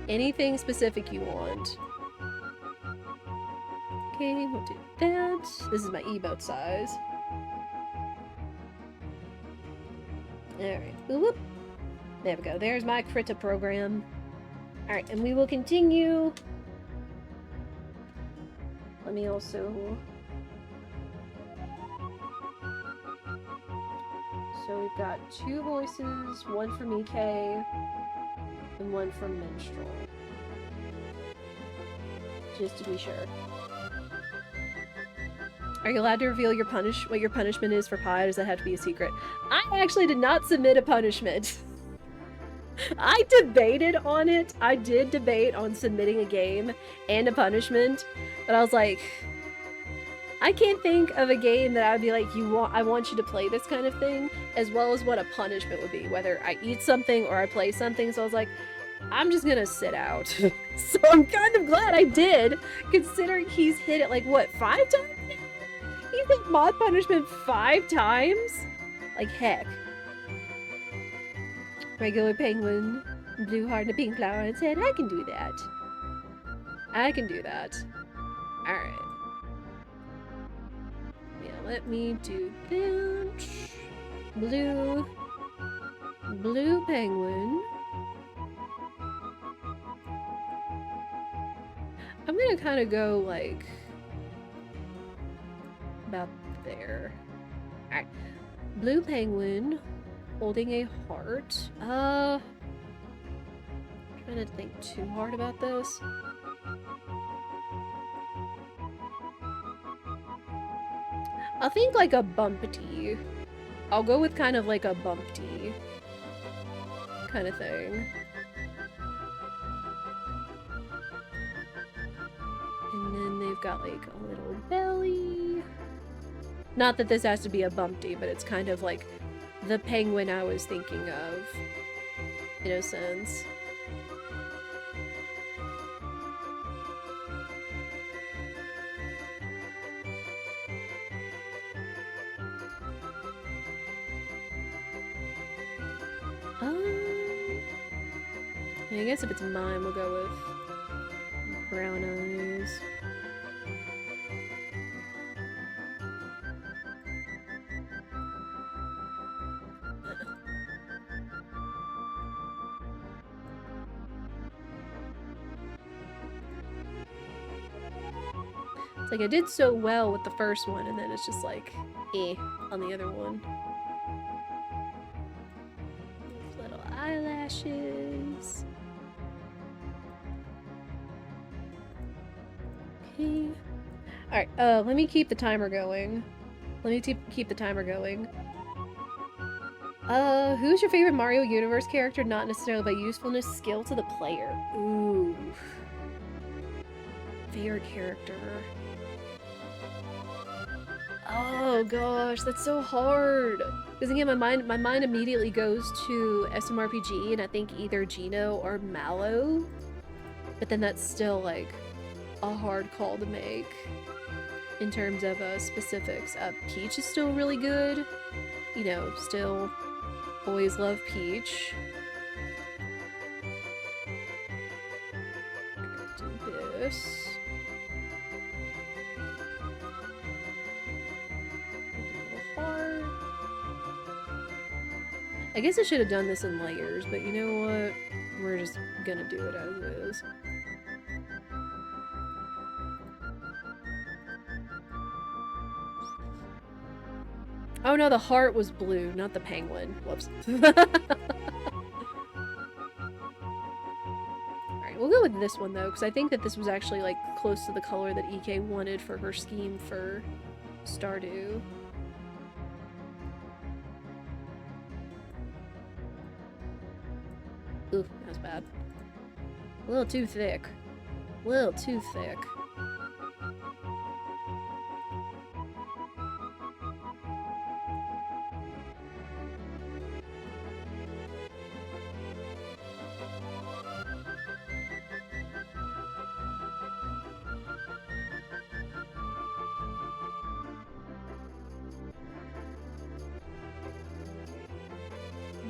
Anything specific you want. Okay, we'll do that. This is my emote size. Alright, whoop. There we go. There's my Krita program. Alright, and we will continue. Let me also... So we've got 2 voices, one from EK, and one from Minstrel. Just to be sure. Are you allowed to reveal your what your punishment is for pie, or does that have to be a secret? I actually did not submit a punishment. I debated on it. I did debate on submitting a game and a punishment, but I was like, I can't think of a game that I'd be like, I want you to play this kind of thing, as well as what a punishment would be, whether I eat something or I play something. So I was like, I'm just gonna sit out. So I'm kind of glad I did, considering he's hit it like, what, 5 times now? He's hit mod punishment 5 times? Like, heck. Regular penguin, blue heart and a pink flower on its head. I can do that. I can do that. Alright. Yeah, let me do that. Blue penguin. I'm gonna kind of go, like, about there. Alright. Blue penguin holding a heart. Trying to think too hard about this. I'll think like a bumpty. I'll go with kind of like a bumpty kind of thing. And then they've got like a little belly. Not that this has to be a bumpty, but it's kind of like the penguin I was thinking of, in a sense. I guess if it's mine, we'll go with brown eyes. It's like I did so well with the first one, and then it's just like, on the other one. Little eyelashes. Okay. Alright, let me keep the timer going. Keep the timer going. Who's your favorite Mario Universe character? Not necessarily by usefulness, skill to the player. Ooh. Favorite character. Oh gosh, that's so hard. Because again, my mind immediately goes to SMRPG, and I think either Gino or Mallow. But then that's still like a hard call to make in terms of specifics. Peach is still really good. You know, still always love Peach. Do this. I guess I should have done this in layers, but you know what? We're just gonna do it as is. Oh no, the heart was blue, not the penguin. Whoops. Alright, we'll go with this one though, because I think that this was actually like close to the color that EK wanted for her scheme for Stardew. Ooh, that was bad. A little too thick. A little too thick.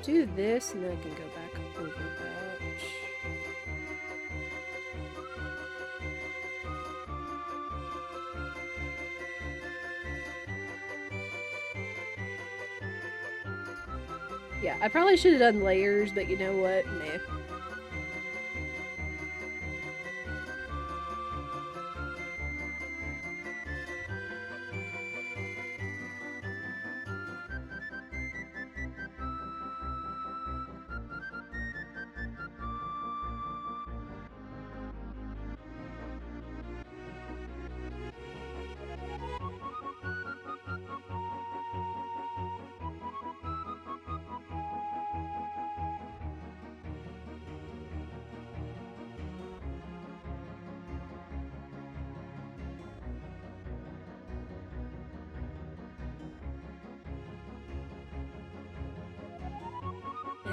Do this, and then I can go back over that. Yeah, I probably should have done layers, but you know what? Nah.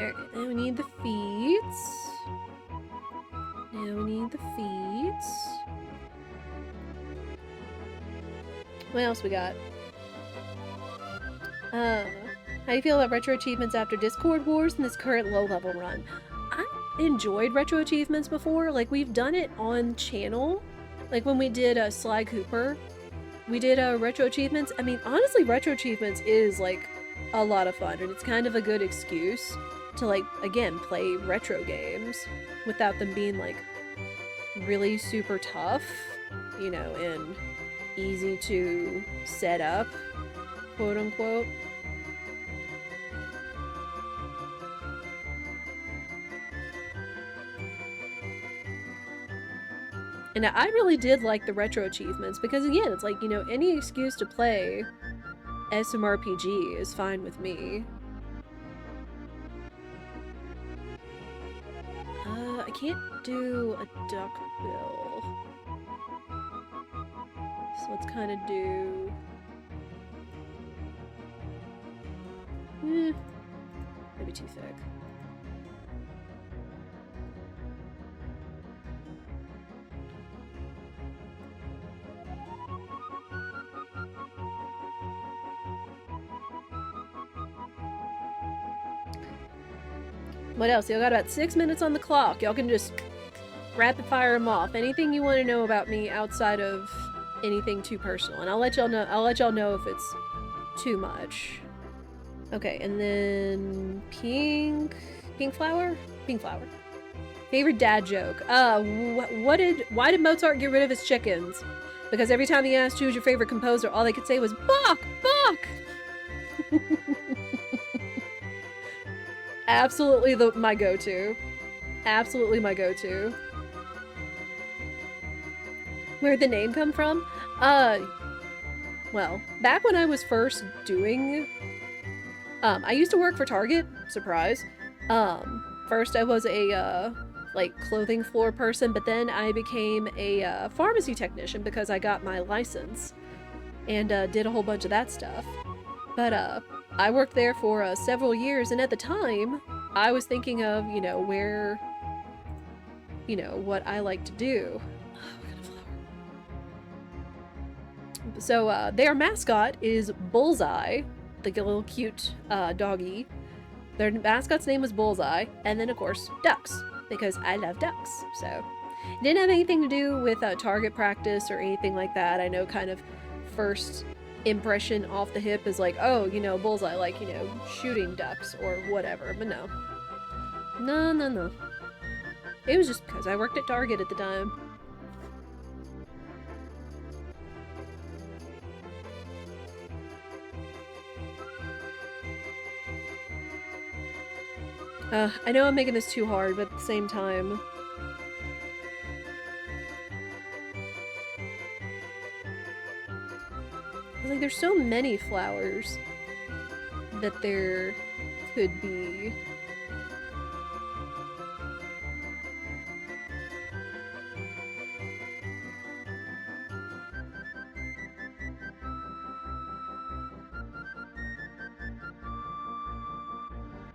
Alright, now we need the feats. Now we need the feats. What else we got? How do you feel about retro achievements after Discord Wars in this current low-level run? I enjoyed retro achievements before. Like, we've done it on channel. Like, when we did Sly Cooper, we did retro achievements. I mean, honestly, retro achievements is, like, a lot of fun. And it's kind of a good excuse to, like, again, play retro games without them being, like, really super tough, you know, and easy to set up, quote unquote. And I really did like the retro achievements because, again, it's like, you know, any excuse to play SMRPG is fine with me. I can't do a duckbill. So let's kind of do... maybe too thick. What else? Y'all got about 6 minutes on the clock. Y'all can just rapid fire them off. Anything you want to know about me outside of anything too personal, and I'll let y'all know. I'll let y'all know if it's too much. Okay, and then pink flower. Favorite dad joke. Why did Mozart get rid of his chickens? Because every time he asked who's your favorite composer, all they could say was Bach. Absolutely my go-to. Absolutely my go-to. Where'd the name come from? Well, back when I was first doing... I used to work for Target. Surprise. First I was a, like, clothing floor person, but then I became a, pharmacy technician because I got my license. And, did a whole bunch of that stuff. But, I worked there for several years, and at the time, I was thinking of, you know, where, you know, what I like to do. Oh, what kind of flower? So, their mascot is Bullseye, like a little cute doggy. Their mascot's name was Bullseye, and then, of course, ducks, because I love ducks, so. It didn't have anything to do with target practice or anything like that. I know kind of first impression off the hip is like, oh, you know, Bullseye, like, you know, shooting ducks or whatever, but no. No. It was just because I worked at Target at the time. I know I'm making this too hard, but at the same time... like, there's so many flowers that there could be.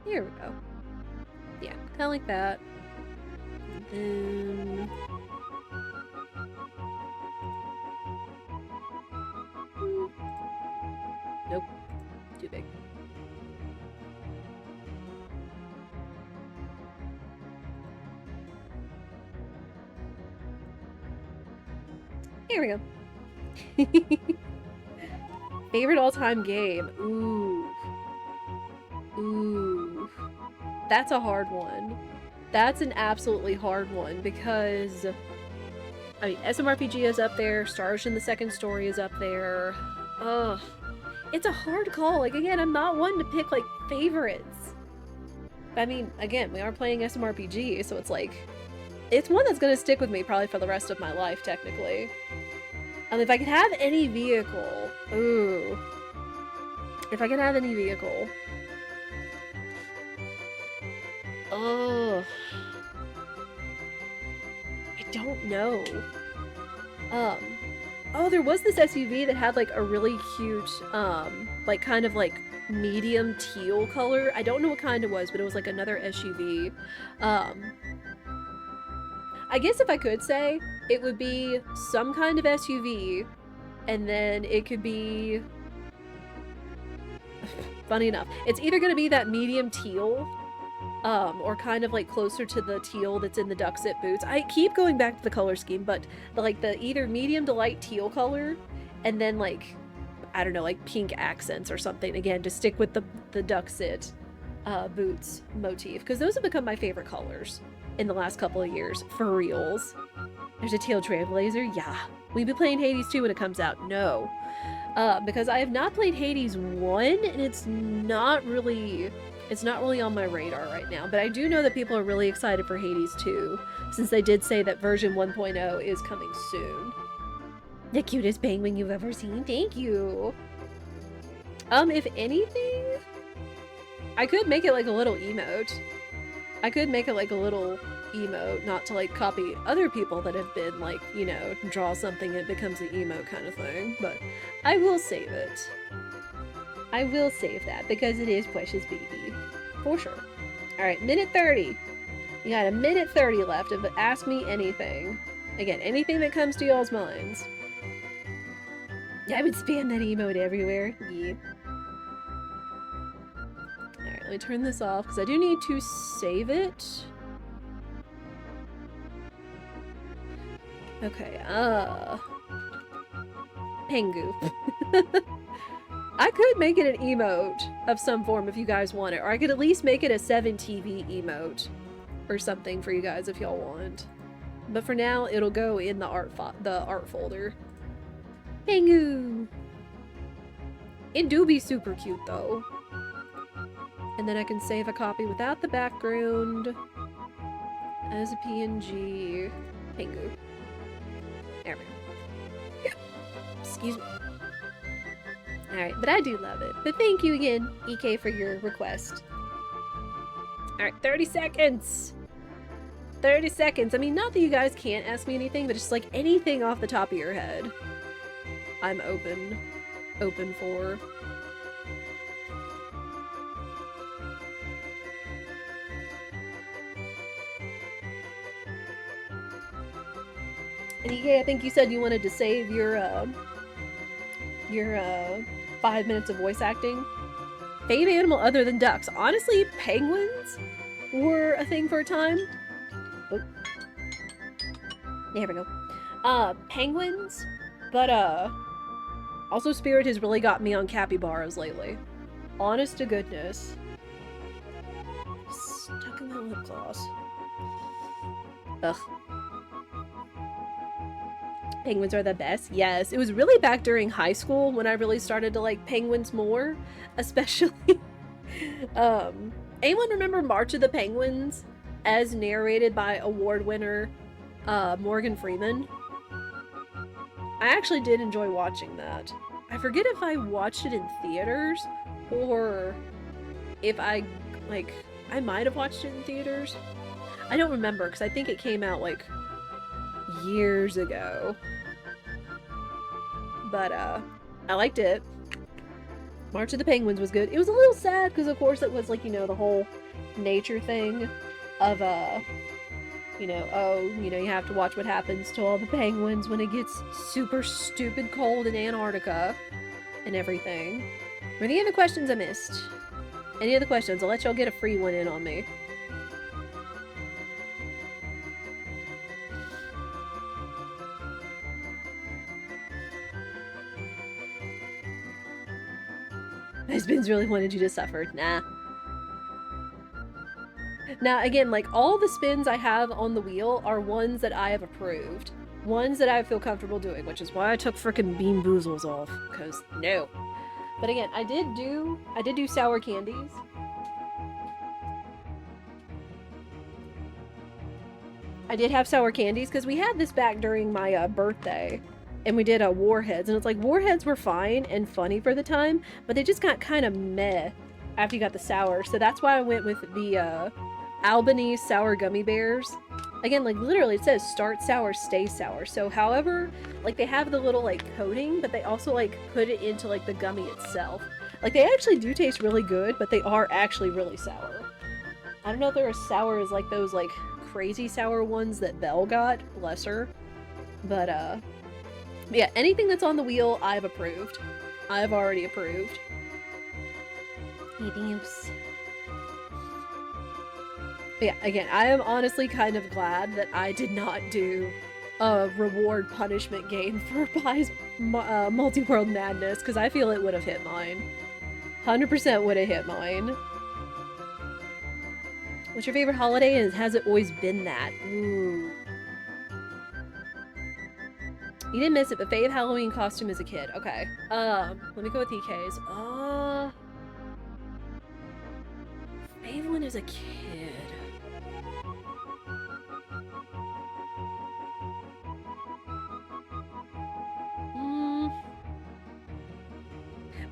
Here we go. Yeah, kind of like that. And then... nope. Too big. Here we go. Favorite all-time game? Ooh. That's a hard one. That's an absolutely hard one because... I mean, SMRPG is up there, Star Ocean the Second Story is up there. Ugh. It's a hard call. Like, again, I'm not one to pick, like, favorites. I mean, again, we are playing SMRPG, so it's like... it's one that's gonna stick with me probably for the rest of my life, technically. If I could have any vehicle... ooh. If I could have any vehicle... oh. I don't know. Oh, there was this SUV that had, like, a really cute, like, kind of, like, medium teal color. I don't know what kind it was, but it was like another SUV. I guess if I could say, it would be some kind of SUV, and then it could be... Funny enough, it's either going to be that medium teal, or kind of like closer to the teal that's in the duck-sit boots. I keep going back to the color scheme, but the either medium to light teal color, and then like, I don't know, like pink accents or something, again, to stick with the duck-sit boots motif, because those have become my favorite colors in the last couple of years, for reals. There's a teal Trailblazer, yeah. Will you be playing Hades 2 when it comes out? No. Because I have not played Hades 1, and it's not really on my radar right now, but I do know that people are really excited for Hades 2, since they did say that version 1.0 is coming soon. The cutest penguin you've ever seen, thank you! If anything, I could make it like a little emote. I could make it like a little emote, not to like copy other people that have been like, you know, draw something and it becomes an emote kind of thing, but I will save it. I will save that because it is Precious Baby. For sure. Alright, minute 30. You got a minute 30 left of Ask Me Anything. Again, anything that comes to y'all's minds. I would spam that emote everywhere. Yeah. Alright, let me turn this off because I do need to save it. Okay, Pengu. I could make it an emote of some form if you guys want it, or I could at least make it a 7TV emote or something for you guys if y'all want. But for now, it'll go in the art folder. Pengu! It do be super cute though. And then I can save a copy without the background as a PNG. Pengu. There we go. Excuse me. Alright, but I do love it. But thank you again, EK, for your request. Alright, 30 seconds! 30 seconds. I mean, not that you guys can't ask me anything, but just like anything off the top of your head. I'm open for. And EK, I think you said you wanted to save your 5 minutes of voice acting. Fave animal other than ducks. Honestly, penguins were a thing for a time. Oh. There we go. Penguins, but also Spirit has really got me on capybaras lately. Honest to goodness. Stuck in my lip gloss. Ugh. Penguins are the best. Yes, it was really back during high school when I really started to like penguins more, especially. Anyone remember March of the Penguins as narrated by award winner Morgan Freeman? I actually did enjoy watching that. I forget if I watched it in theaters or if I might have watched it in theaters. I don't remember because I think it came out like years ago. But I liked it. March of the Penguins was good. It was a little sad because of course it was like, you know, the whole nature thing of you know, oh, you know, you have to watch what happens to all the penguins when it gets super stupid cold in Antarctica and everything. Were there any other questions I missed? Any other questions? I'll let y'all get a free one in on me. My spins really wanted you to suffer. Nah. Now, again, like, all the spins I have on the wheel are ones that I have approved. Ones that I feel comfortable doing, which is why I took frickin' Bean Boozles off. Because, no. But again, I did do sour candies. I did have sour candies, because we had this back during my birthday. And we did Warheads, and it's like, Warheads were fine and funny for the time, but they just got kind of meh after you got the sour. So that's why I went with the Albany sour gummy bears. Again, like, literally it says start sour, stay sour. So however, like, they have the little like coating, but they also like put it into like the gummy itself. Like, they actually do taste really good, but they are actually really sour. I don't know if they're as sour as, like, those, like, crazy sour ones that Belle got. Bless her. But, yeah, anything that's on the wheel, I've approved. I've already approved. But yeah, again, I am honestly kind of glad that I did not do a reward punishment game for Pie's multi-world madness, because I feel it would have hit mine. 100% would have hit mine. What's your favorite holiday, and has it always been that? Ooh. You didn't miss it, but fave Halloween costume as a kid. Okay. Let me go with EK's. Fave one as a kid.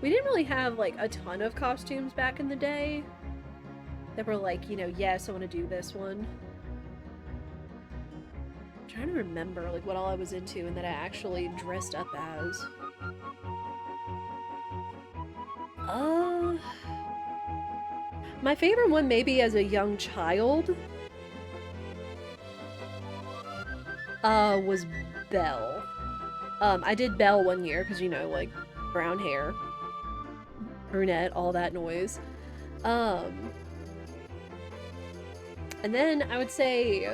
We didn't really have, like, a ton of costumes back in the day that were like, you know, yes, I want to do this one. I'm trying to remember, like, what all I was into and that I actually dressed up as. My favorite one, maybe as a young child, was Belle. I did Belle one year, because, you know, like, brown hair, brunette, all that noise. And then I would say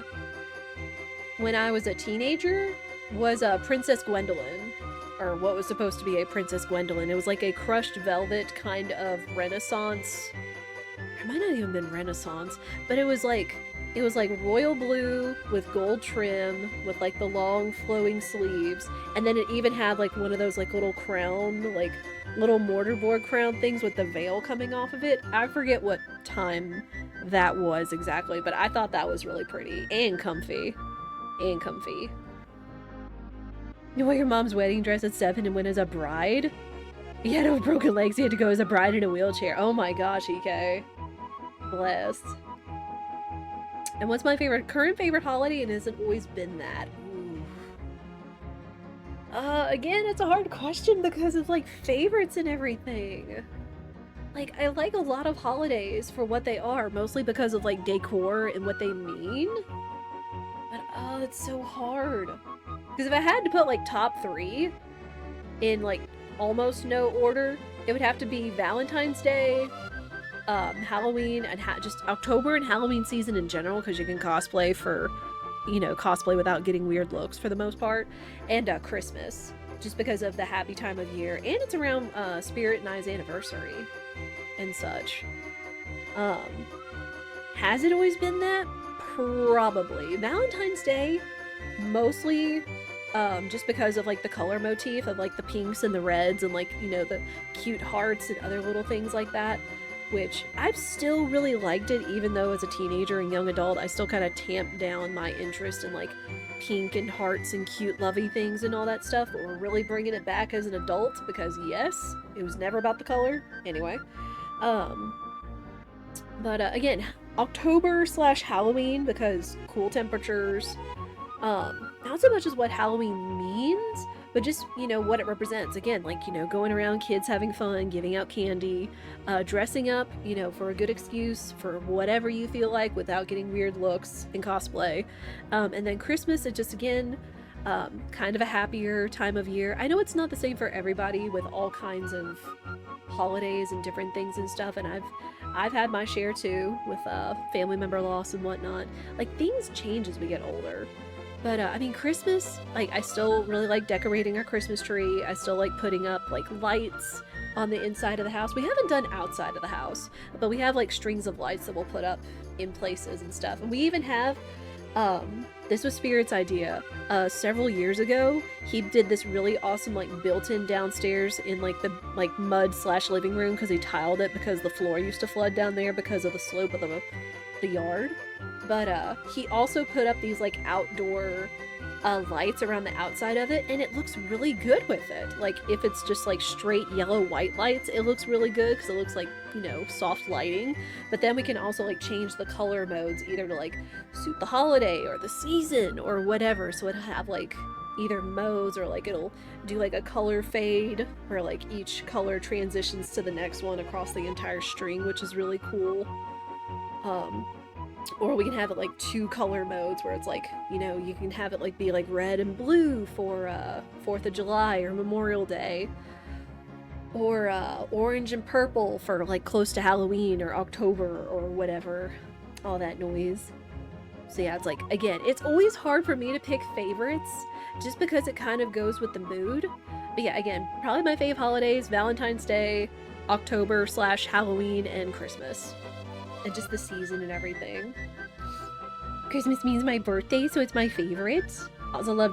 when I was a teenager was Princess Gwendolyn, or what was supposed to be a Princess Gwendolyn. It was like a crushed velvet kind of Renaissance. It might not even been Renaissance, but it was like royal blue with gold trim with like the long flowing sleeves, and then it even had like one of those like little crown, like little mortarboard crown things with the veil coming off of it. I forget what time that was exactly, but I thought that was really pretty and comfy. And comfy. You wear your mom's wedding dress at 7 and went as a bride? You had broken legs, you had to go as a bride in a wheelchair. Oh my gosh, EK. Bless. And what's my current favorite holiday, and hasn't always been that? Ooh. Again, it's a hard question because of, like, favorites and everything. Like, I like a lot of holidays for what they are, mostly because of, like, decor and what they mean. But, oh, it's so hard. Because if I had to put, like, top 3 in, like, almost no order, it would have to be Valentine's Day, Halloween, and just October and Halloween season in general, because you can cosplay for, you know, cosplay without getting weird looks for the most part, and Christmas, just because of the happy time of year, and it's around Spirit and I's anniversary and such. Has it always been that? Probably. Valentine's Day, mostly just because of like the color motif of like the pinks and the reds and like, you know, the cute hearts and other little things like that, which I've still really liked it, even though as a teenager and young adult I still kind of tamped down my interest in like pink and hearts and cute lovey things and all that stuff, but we're really bringing it back as an adult because yes, it was never about the color anyway. But again, October/Halloween, because cool temperatures, not so much as what Halloween means, but just, you know, what it represents. Again, like, you know, going around, kids having fun, giving out candy, dressing up, you know, for a good excuse, for whatever you feel like without getting weird looks in cosplay. And then Christmas, it just, again, kind of a happier time of year. I know it's not the same for everybody with all kinds of holidays and different things and stuff, and I've had my share too with family member loss and whatnot. Like, things change as we get older. But, I mean, Christmas, like, I still really like decorating our Christmas tree. I still like putting up, like, lights on the inside of the house. We haven't done outside of the house, but we have, like, strings of lights that we'll put up in places and stuff. And we even have, this was Spirit's idea. Several years ago, he did this really awesome, like, built-in downstairs in, like, the, like, mud/living room, because he tiled it because the floor used to flood down there because of the slope of the yard. But he also put up these like outdoor lights around the outside of it, and it looks really good with it. Like, if it's just like straight yellow white lights, it looks really good because it looks like, you know, soft lighting. But then we can also like change the color modes either to like suit the holiday or the season or whatever, so it'll have like either modes or like it'll do like a color fade where like each color transitions to the next one across the entire string, which is really cool. Or we can have it like 2-color modes where it's like, you know, you can have it like be like red and blue for 4th of July or Memorial Day, or orange and purple for like close to Halloween or October or whatever, all that noise. So yeah, it's like, again, it's always hard for me to pick favorites just because it kind of goes with the mood. But yeah, again, probably my fave holidays: Valentine's Day, October/Halloween, and Christmas. And just the season and everything. Christmas means my birthday, so it's my favorite. Also love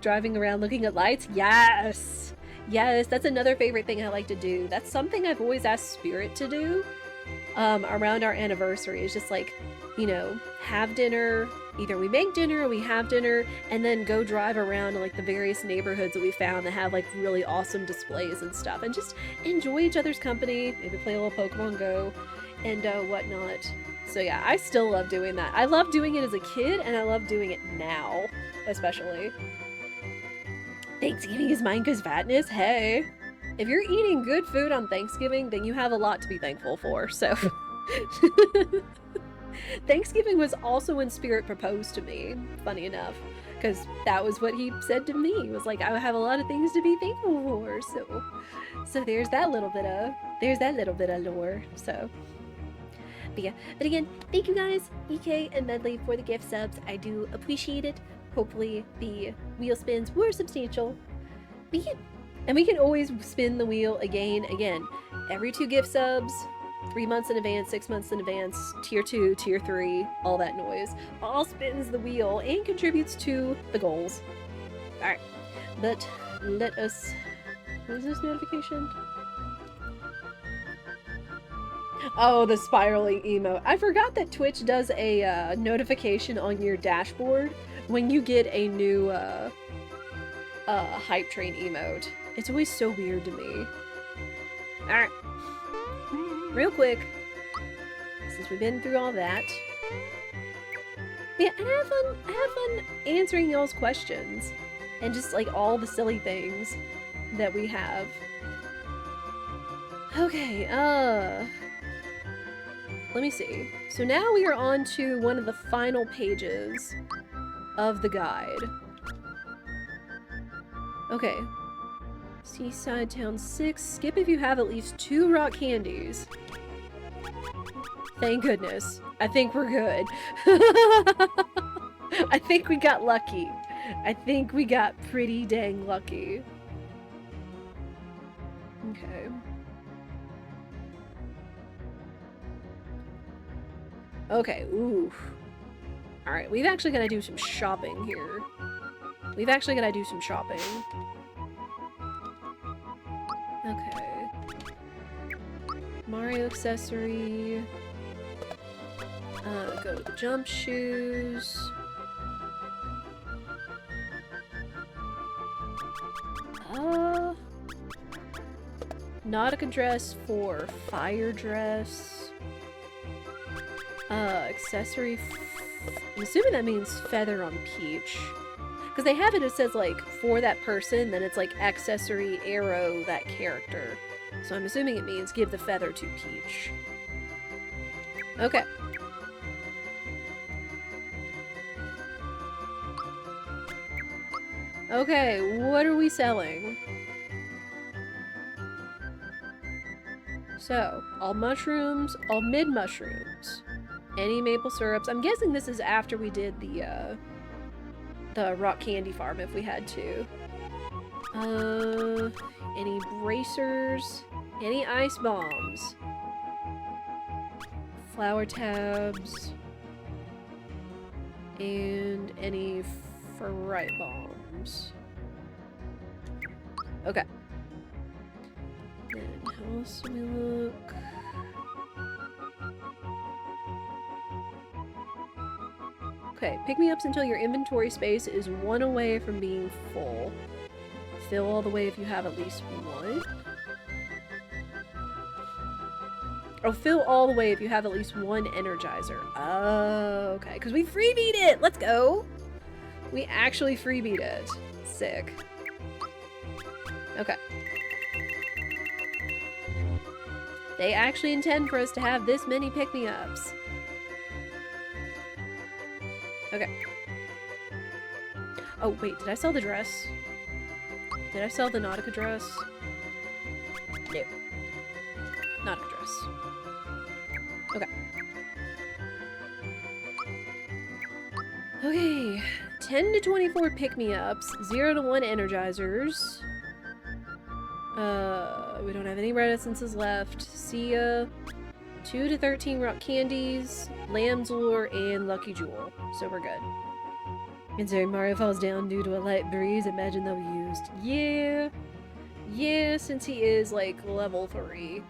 driving around looking at lights. Yes! Yes, that's another favorite thing I like to do. That's something I've always asked Spirit to do around our anniversary. Is just like, you know, have dinner. Either we make dinner or we have dinner, and then go drive around to like the various neighborhoods that we found that have like really awesome displays and stuff, and just enjoy each other's company. Maybe play a little Pokemon Go and whatnot. So yeah, I still love doing that. I love doing it as a kid, and I love doing it now, especially. Thanksgiving is Minecraft's fatness. Hey, if you're eating good food on Thanksgiving, then you have a lot to be thankful for. So Thanksgiving was also when Spirit proposed to me, funny enough, because that was what he said to me. He was like, I have a lot of things to be thankful for. So there's that little bit of lore. So but yeah, but again, thank you guys, EK and Medley, for the gift subs. I do appreciate it. Hopefully the wheel spins were substantial. And we can always spin the wheel again, every 2 gift subs, 3 months in advance, 6 months in advance, tier 2, tier 3, all that noise. All spins the wheel and contributes to the goals. Alright, but let us... What is this notification? Oh, the spiraling emote. I forgot that Twitch does a notification on your dashboard when you get a new hype train emote. It's always so weird to me. Alright. Real quick, since we've been through all that. Yeah, and I have fun answering y'all's questions. And just like all the silly things that we have. Okay, let me see. So now we are on to one of the final pages of the guide. Okay. Seaside Town 6. Skip if you have at least 2 rock candies. Thank goodness. I think we're good. I think we got lucky. I think we got pretty dang lucky. Okay. Okay, ooh. Alright, we've actually gotta do some shopping here. Okay. Mario accessory. Go to the jump shoes. Nautica dress for fire dress. Accessory. I'm assuming that means feather on Peach. Because they have it, it says like for that person, then it's like accessory arrow that character. So I'm assuming it means give the feather to Peach. Okay. Okay, what are we selling? So, all mushrooms, all mid mushrooms. Any maple syrups. I'm guessing this is after we did the rock candy farm if we had to. Any bracers, any ice bombs, flower tabs, and any fright bombs. Okay. And how else do we look? Okay, pick-me-ups until your inventory space is 1 away from being full. Fill all the way if you have at least 1. Oh, fill all the way if you have at least 1 energizer. Oh, okay, because we freebied it! Let's go! We actually freebied it. Sick. Okay. They actually intend for us to have this many pick-me-ups. Okay. Oh, wait, did I sell the dress? Did I sell the Nautica dress? No. Nautica dress. Okay. Okay. 10 to 24 pick-me-ups. 0 to 1 energizers. We don't have any red essences left. See ya. 2 to 13 rock candies, Lamb's Lure, and Lucky Jewel. So we're good. Considering Mario falls down due to a light breeze, imagine they'll be used. Yeah. Yeah, since he is, like, level 3.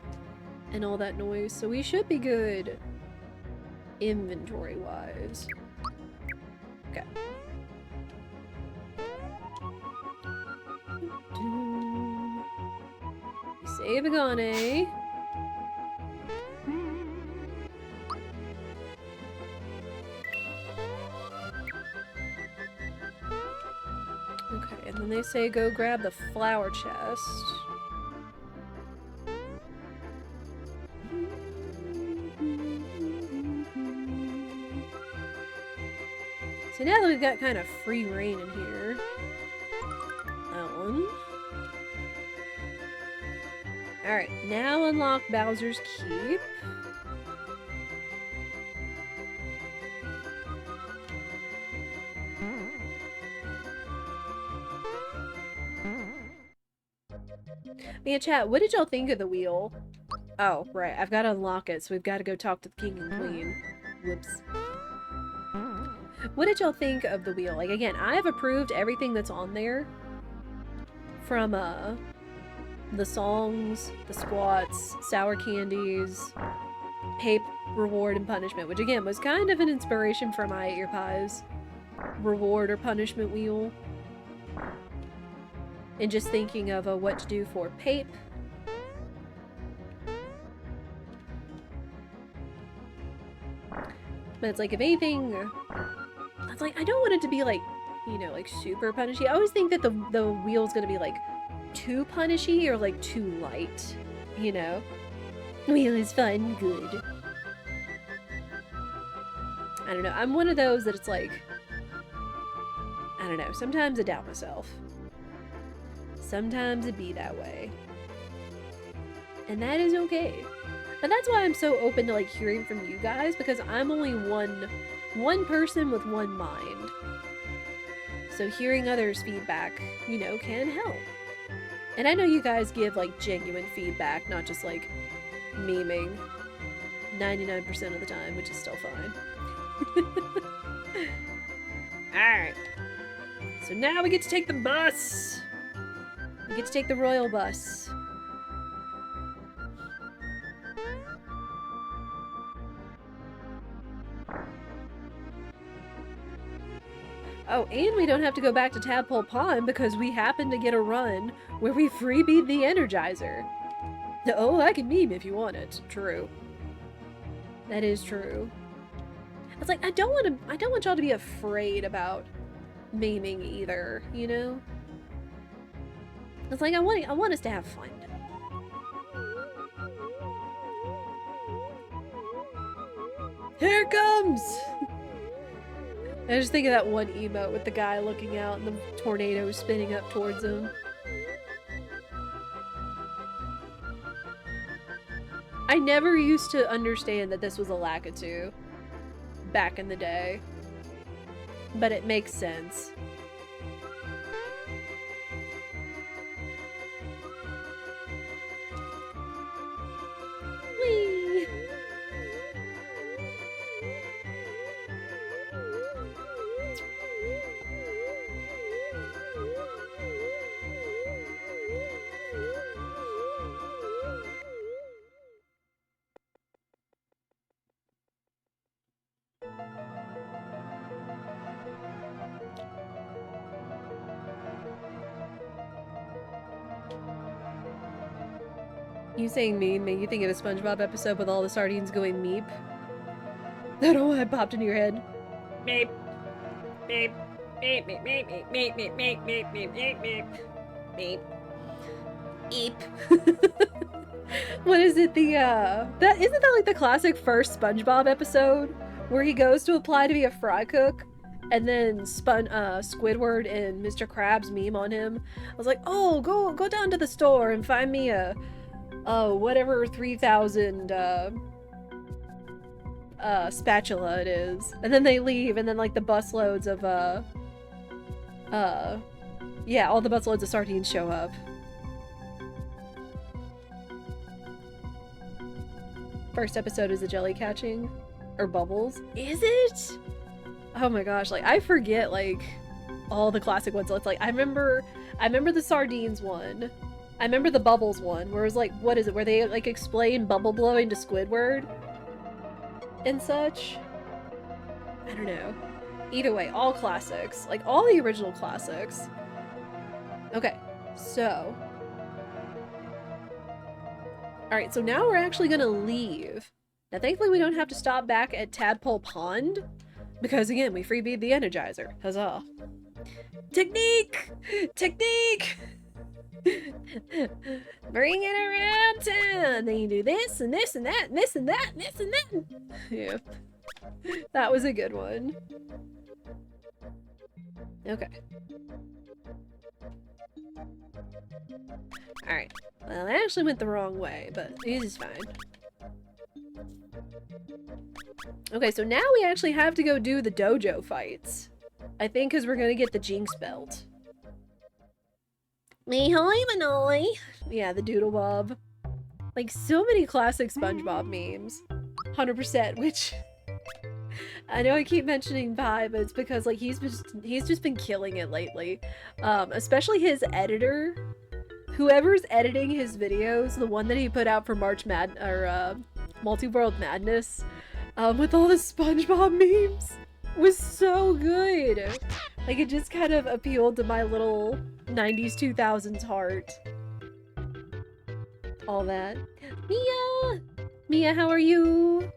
And all that noise. So we should be good. Inventory-wise. Okay. Save Agane. Okay, and then they say go grab the flower chest. So now that we've got kind of free reign in here. That one. Alright, now unlock Bowser's Keep. Man, chat, what did y'all think of the wheel? Oh, right, I've got to unlock it, so we've got to go talk to the king and queen. Whoops. What did y'all think of the wheel? Like, again, I have approved everything that's on there. From, the songs, the squats, sour candies, Pape, reward, and punishment, which again was kind of an inspiration for my Eat Your Pies reward or punishment wheel. And just thinking of what to do for Pape. But it's like, if anything, it's like, I don't want it to be like, you know, like super punishy. I always think that the wheel's gonna be like too punishy or like too light, you know? Wheel is fun, good. I don't know, I'm one of those that it's like, I don't know, sometimes I doubt myself. Sometimes it be that way. And that is okay. And that's why I'm so open to like hearing from you guys, because I'm only one person with one mind. So hearing others' feedback, you know, can help. And I know you guys give like genuine feedback, not just like memeing 99% of the time, which is still fine. Alright. So now we get to take the bus. We get to take the royal bus. Oh, and we don't have to go back to Tadpole Pond because we happen to get a run where we freebied the Energizer. Oh, I can meme if you want it. True. That is true. It's like, I don't want y'all to be afraid about memeing either, you know? It's like, I want us to have fun. Here it comes! I just think of that one emote with the guy looking out and the tornado spinning up towards him. I never used to understand that this was a Lakitu back in the day, but it makes sense. Whee! You saying mean made you think of a SpongeBob episode with all the sardines going meep? I don't know why it popped into your head. Meep. Meep. Beep, beep, beep, beep, beep, beep, beep, beep, beep, beep, beep. Beep. Eep. What is it? That isn't that like the classic first SpongeBob episode where he goes to apply to be a fry cook, and then Squidward and Mr. Krabs meme on him. I was like, oh, go down to the store and find me a whatever 3,000 spatula it is, and then they leave, and then like the busloads of yeah, all the busloads of sardines show up. First episode is the jelly catching, or Bubbles. Is it? Oh my gosh, like I forget like all the classic ones. So it's like I remember the sardines one. I remember the Bubbles one, where it was like, what is it, where they like explain bubble blowing to Squidward and such. I don't know. Either way, all classics, like all the original classics. Okay, so alright, so now we're actually gonna leave. Now thankfully we don't have to stop back at Tadpole Pond, because again, we freebied the Energizer. Huzzah. Technique! Technique! Bring it around town! Then you do this, and this, and that, and this, and that, and this, and that! Yeah. That was a good one. Okay. Alright. Well, I actually went the wrong way, but this is fine. Okay, so now we actually have to go do the dojo fights. I think because we're gonna get the Jinx belt. Me hi, Manoli! Yeah, the Doodle Bob. Like, so many classic SpongeBob memes. 100%, which... I know I keep mentioning Pi, but it's because, like, he's just been killing it lately. Especially his editor. Whoever's editing his videos, the one that he put out for Multi-World Madness, with all the SpongeBob memes, was so good. Like, it just kind of appealed to my little 90s, 2000s heart. All that. Mia! Mia, how are you?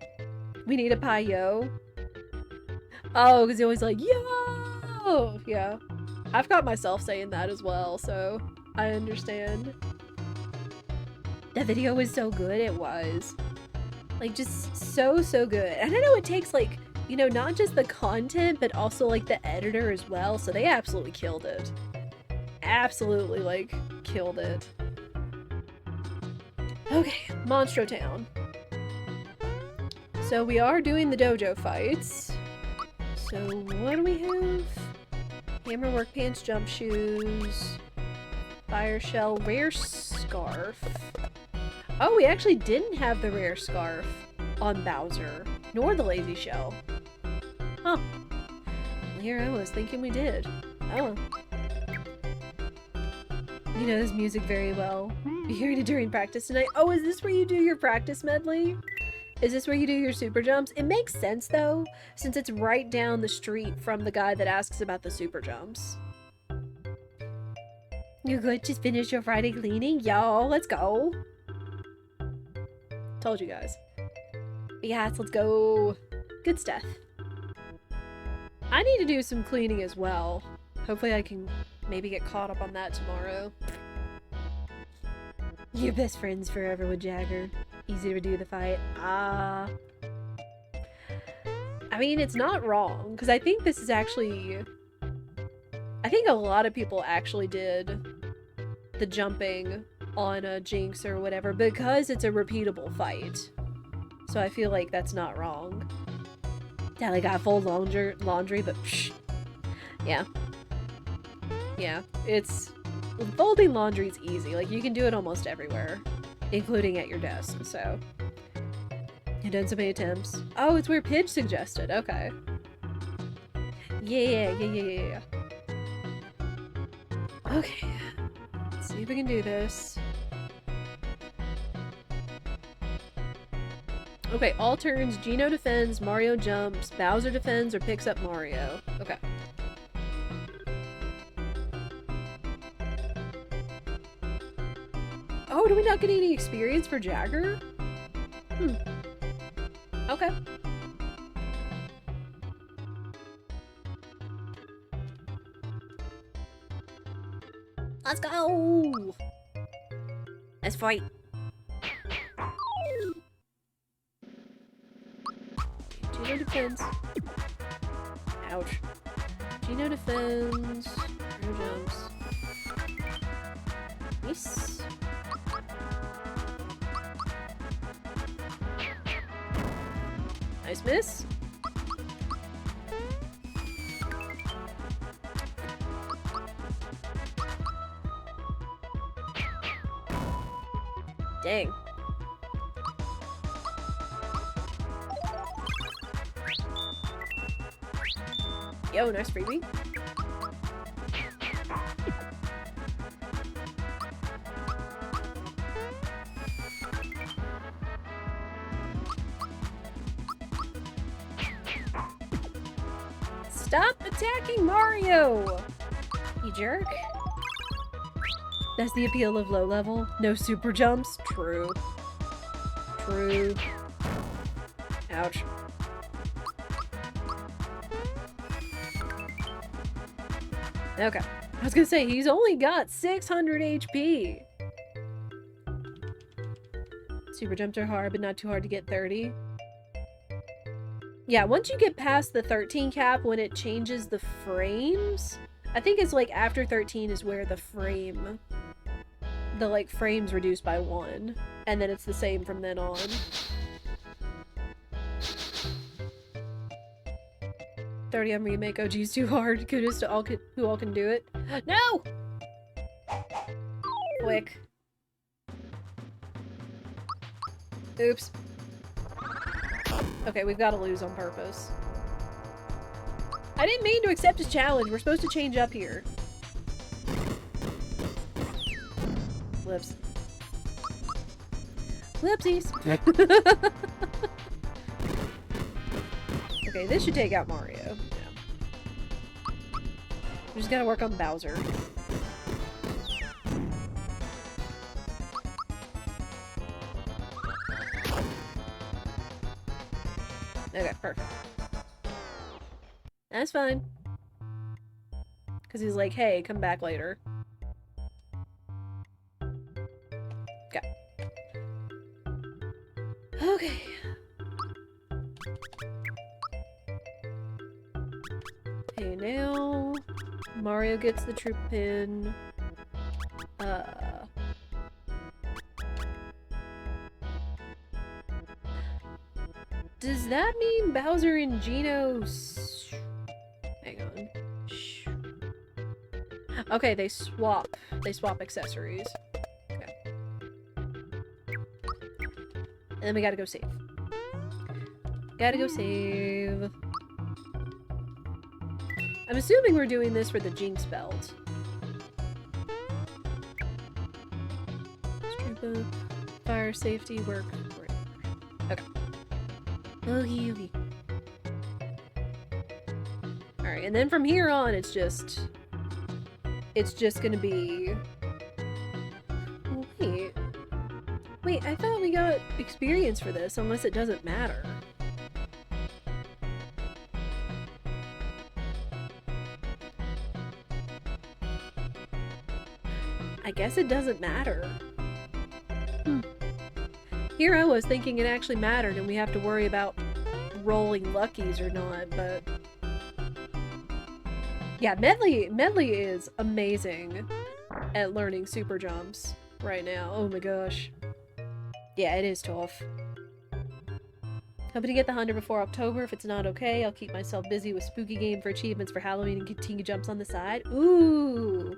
We need a pie-yo. Oh, because he always like, yo! Yeah. I've got myself saying that as well, so I understand. That video was so good, it was. Like, just so good. And I know it takes, like, you know, not just the content, but also, like, the editor as well, so they absolutely killed it. Absolutely, like, killed it. Okay, Monstro Town. So we are doing the dojo fights. So what do we have? Hammer work pants, jump shoes, fire shell, rare scarf. Oh, we actually didn't have the rare scarf on Bowser, nor the lazy shell. Huh. Well, here I was thinking we did. Oh. You know this music very well. You hearing it during practice tonight? Oh, is this where you do your practice medley? Is this where you do your super jumps? It makes sense though, since it's right down the street from the guy that asks about the super jumps. You're good? Just finish your Friday cleaning? Yo, let's go. Told you guys. Yes, let's go. Good stuff. I need to do some cleaning as well. Hopefully I can maybe get caught up on that tomorrow. You're best friends forever with Jagger. Easy to do the fight. I mean, it's not wrong, because I think this is actually... I think a lot of people actually did the jumping on a Jinx or whatever, because it's a repeatable fight. So I feel like that's not wrong. Yeah, they got full laundry, but psh. Yeah. Yeah, it's... Folding laundry is easy. Like, you can do it almost everywhere. Including at your desk, so. You've done so many attempts. Oh, it's where Pidge suggested. Okay. Yeah. Okay. Let's see if we can do this. Okay, all turns. Geno defends, Mario jumps, Bowser defends or picks up Mario. Okay. Oh, do we not get any experience for Jagger? Okay. Let's go! Let's fight. Gino defends. Ouch. Gino defends. No jumps. Nice. Nice miss. Dang. Yo, nice freebie. Stop attacking Mario! You jerk. That's the appeal of low level. No super jumps. True. True. Ouch. Okay. I was gonna say, he's only got 600 HP. Super jumps are hard, but not too hard to get 30. Yeah, once you get past the 13 cap, when it changes the frames, I think it's like after 13 is where the frame, like frames reduced by 1, and then it's the same from then on. $30 on remake. OG's too hard. Kudos to all who all can do it. No! Quick. Oops. Okay, we've got to lose on purpose. I didn't mean to accept his challenge. We're supposed to change up here. Whoops. Whoopsies. Okay, this should take out Mario. Yeah. We just gotta work on Bowser. Okay, perfect. That's fine. Because he's like, hey, come back later. Okay. Okay. Okay, now Mario gets the troop pin. Does that mean Bowser and Geno... Hang on. Okay, they swap. They swap accessories. Okay. And then we gotta go save. Gotta go save. I'm assuming we're doing this for the Jinx belt. Fire safety work. Okay. Okay. Alright, and then from here on, it's just gonna be... Wait, I thought we got experience for this, unless it doesn't matter. I guess it doesn't matter. Here I was thinking it actually mattered and we have to worry about rolling luckies or not, but... Yeah, Medley is amazing at learning super jumps right now. Oh my gosh. Yeah, it is tough. Hoping to get the 100 before October. If it's not okay, I'll keep myself busy with Spooky Game for achievements for Halloween and continue jumps on the side. Ooh!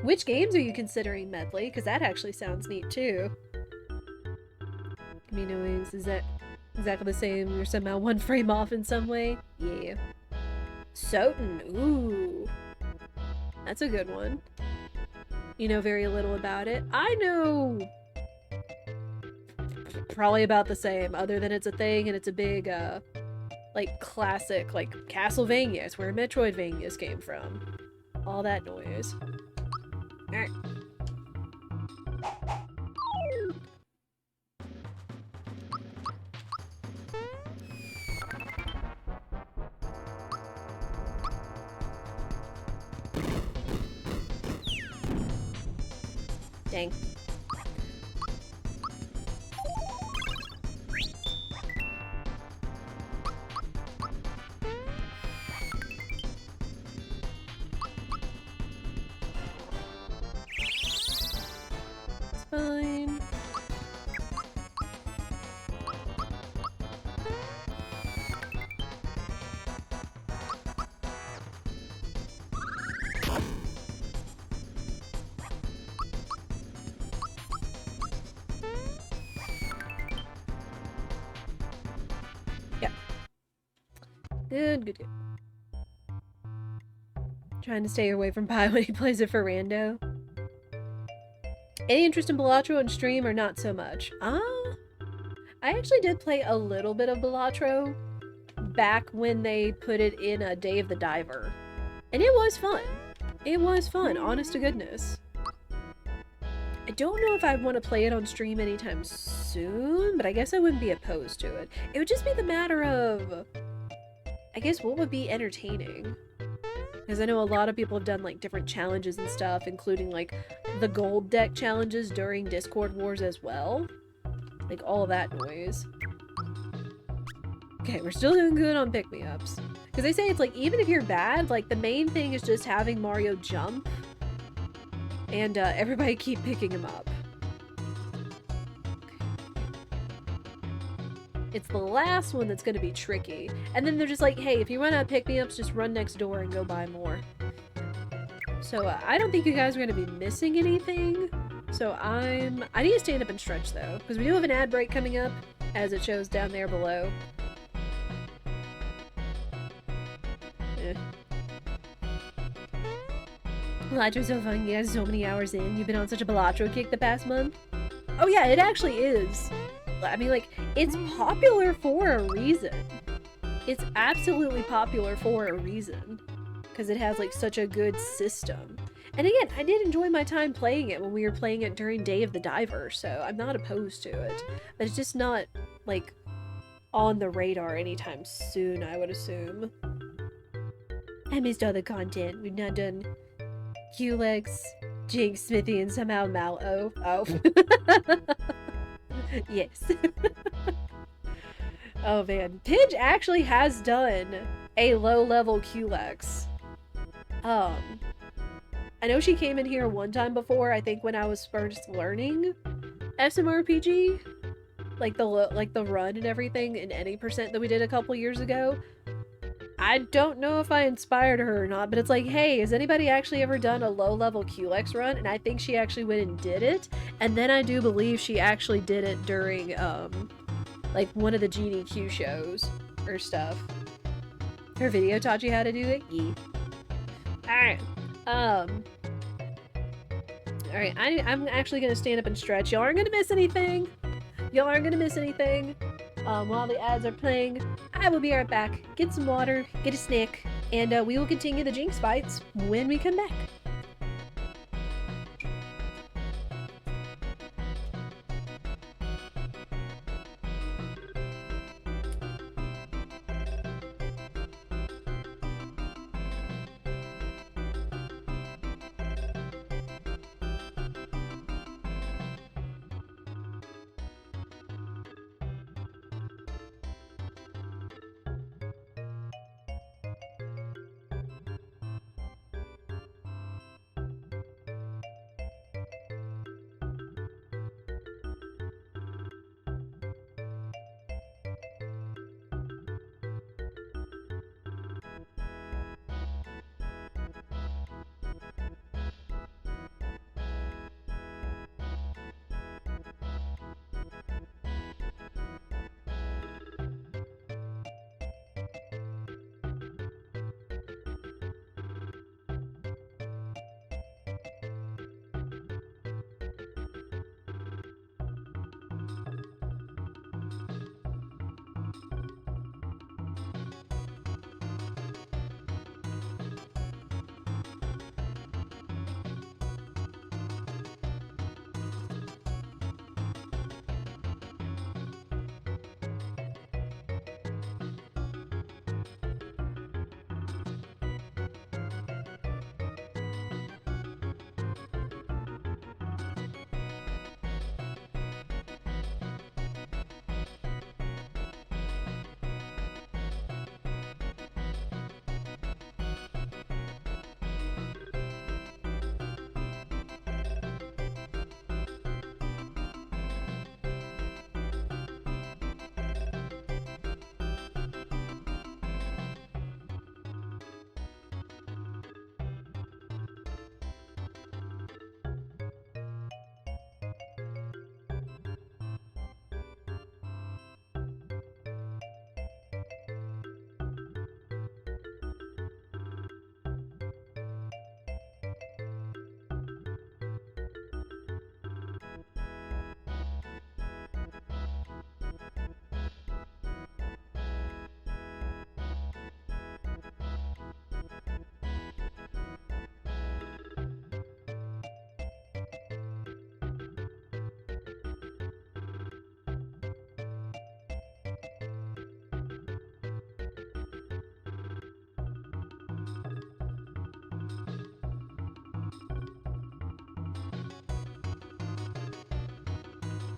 Which games are you considering, Medley? Because that actually sounds neat too. Give me no wings. Is that exactly the same? You're somehow one frame off in some way? Yeah. Soten. Ooh. That's a good one. You know very little about it. I know probably about the same, other than it's a thing and it's a big, like, classic, like, Castlevania. It's where Metroidvanias came from. All that noise. Alright. Dang. It's fine. Good, good, good. Trying to stay away from Pi when he plays it for rando. Any interest in Balatro on stream or not so much? I actually did play a little bit of Balatro back when they put it in a Day of the Diver. And it was fun. It was fun, honest to goodness. I don't know if I want to play it on stream anytime soon, but I guess I wouldn't be opposed to it. It would just be the matter of, I guess, what would be entertaining? Because I know a lot of people have done, like, different challenges and stuff, including, like, the gold deck challenges during Discord Wars as well. Like, all that noise. Okay, we're still doing good on pick-me-ups. Because they say it's, like, even if you're bad, like, the main thing is just having Mario jump. And, everybody keep picking him up. It's the last one that's going to be tricky. And then they're just like, hey, if you run out of pick-me-ups, just run next door and go buy more. So I don't think you guys are going to be missing anything. So I need to stand up and stretch, though. Because we do have an ad break coming up, as it shows down there below. Balattro's so fun. You guys so many hours in. You've been on such a Balatro kick the past month. Oh yeah, it actually is. I mean, like, it's popular for a reason. It's absolutely popular for a reason. Because it has, like, such a good system. And again, I did enjoy my time playing it when we were playing it during Day of the Diver, so I'm not opposed to it. But it's just not, like, on the radar anytime soon, I would assume. I missed all the content. We've not done Culex, Jinx, Smithy, and somehow Mal-O. Oh. Yes. Oh man. Pidge actually has done a low-level Culex. I know she came in here one time before, I think when I was first learning SMRPG. Like the run and everything in any percent that we did a couple years ago. I don't know if I inspired her or not, but it's like, hey, has anybody actually ever done a low-level Culex run? And I think she actually went and did it. And then I do believe she actually did it during, like, one of the GDQ shows or stuff. Her video taught you how to do it? Yeah. Alright. Alright, I'm actually gonna stand up and stretch. Y'all aren't gonna miss anything. Y'all aren't gonna miss anything. While the ads are playing, I will be right back. Get some water, get a snack, and we will continue the Jinx fights when we come back.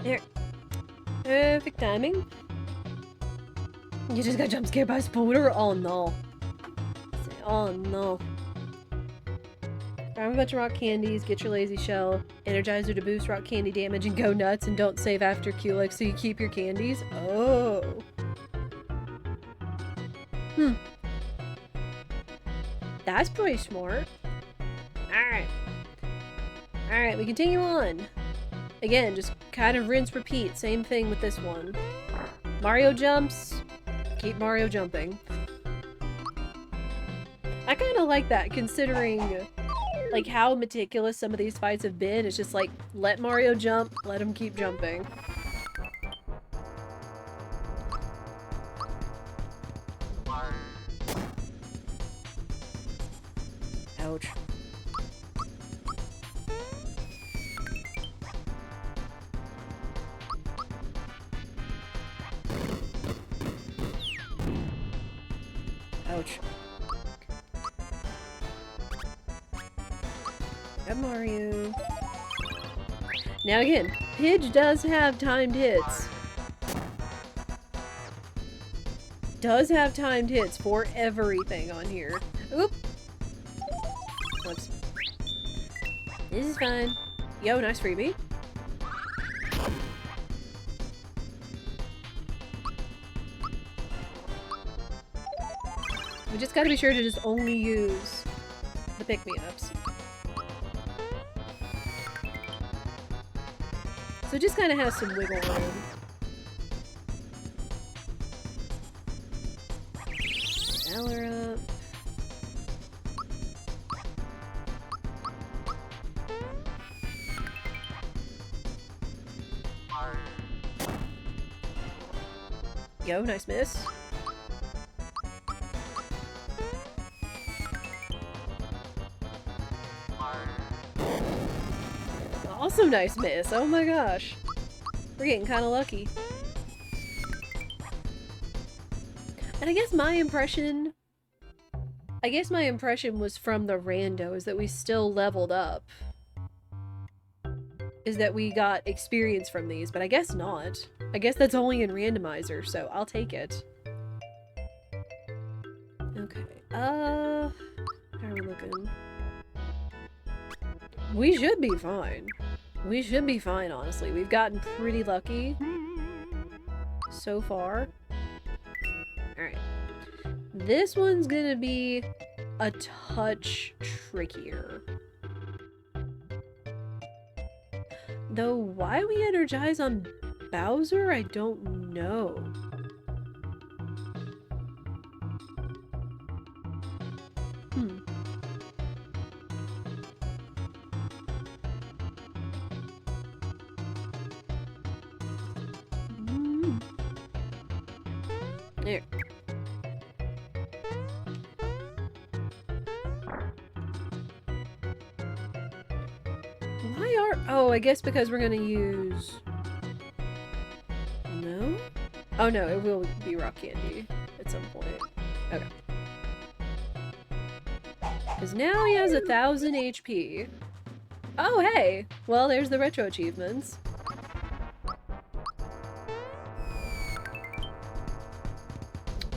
There. Perfect timing. You just got jump scared by a spoiler? Oh no. Oh no. Grab a bunch of rock candies, get your lazy shell, energizer to boost rock candy damage, and go nuts, and don't save after Culex so you keep your candies? Oh. Hmm. That's pretty smart. Alright. Alright, we continue on. Again, just kind of rinse, repeat. Same thing with this one. Mario jumps. Keep Mario jumping. I kind of like that, considering like how meticulous some of these fights have been. It's just like, let Mario jump, let him keep jumping. Ouch. Ouch. Got Mario. Now again, Pidge does have timed hits. Does have timed hits for everything on here. Oop! Whoops. This is fine. Yo, nice freebie. We just gotta be sure to just only use the pick-me-ups. So it just kind of has some wiggle room. Valor up. Yo, nice miss. Also nice miss. Oh my gosh. We're getting kind of lucky. And I guess my impression was from the randos that we still leveled up. Is that we got experience from these, but I guess not. I guess that's only in randomizer, so I'll take it. Okay, how are we looking? We should be fine. We should be fine, honestly. We've gotten pretty lucky so far. Alright. This one's gonna be a touch trickier. Though why we energize on Bowser, I don't know. There. Why are... Oh, I guess because we're gonna use... No? Oh no, it will be rock candy at some point. Okay. Because now he has 1,000 HP. Oh, hey! Well, there's the retro achievements.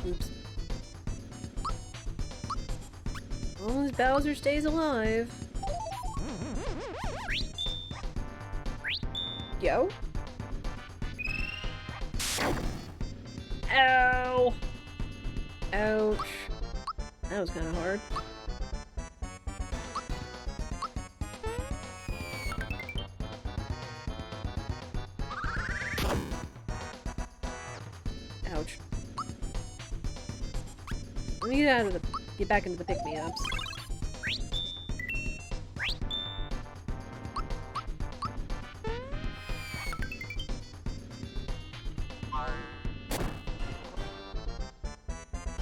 Oops. As long as Bowser stays alive. Yo. Ow! Ouch. That was kind of hard. Ouch. Let me get back into the pick-me-ups.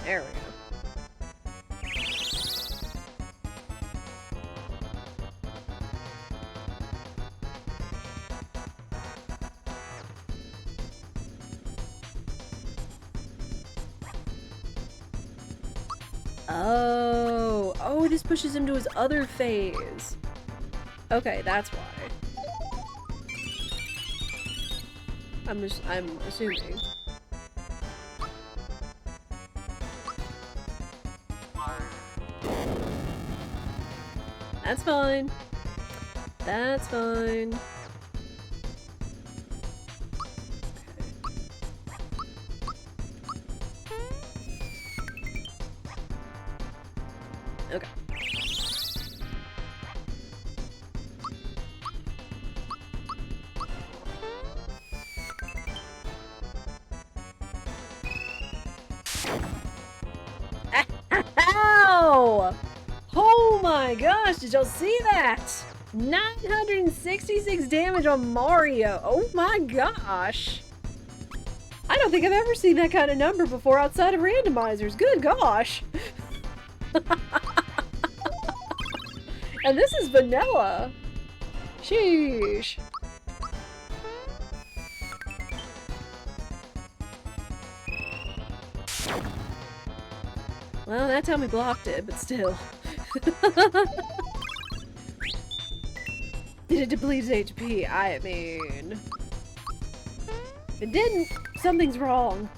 There we go. Oh. Oh, this pushes him to his other phase. Okay, that's why. I'm assuming. That's fine. That's fine. Okay. Ow! Oh my gosh, did y'all see that? 966 damage on Mario. Oh my gosh. I don't think I've ever seen that kind of number before outside of randomizers. Good gosh. And this is vanilla. Sheesh. Well, that time we blocked it, but still. Did it deplete his HP? I mean... If it didn't, something's wrong.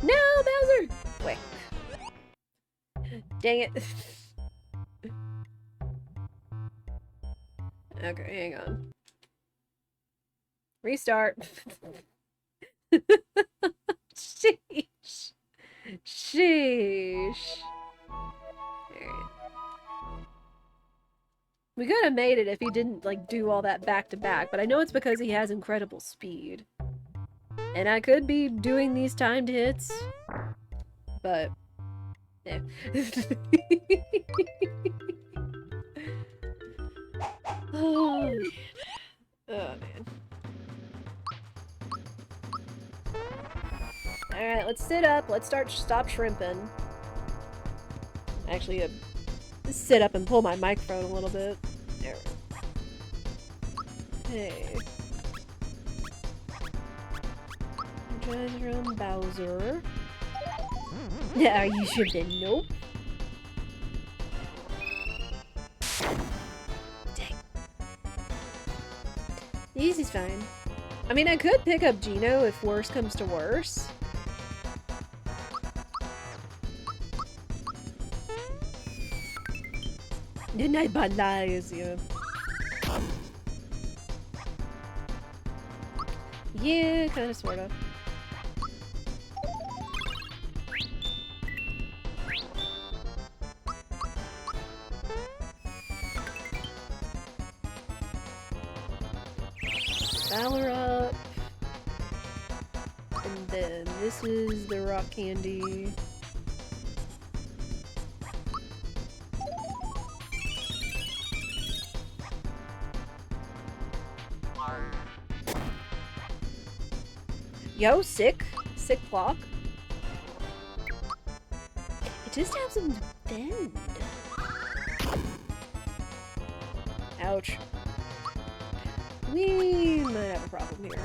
No, Bowser! Wait. Dang it. Okay, hang on. Restart. Sheesh. Sheesh. Alright. We could have made it if he didn't, like, do all that back-to-back, but I know it's because he has incredible speed. And I could be doing these timed hits, but... yeah. Oh, man. Oh, man. Alright, let's sit up. Let's stop shrimping. Actually, sit up and pull my microphone a little bit. There we go. Hey. Treasure from Bowser. Yeah, you should have been. Nope. Dang. Easy's fine. I mean, I could pick up Gino if worse comes to worse. Didn't I banalize you? Yeah, kinda sorta. Valor up. And then this is the rock candy. Yo, sick. Sick clock. It just has some to bend. Ouch. We might have a problem here.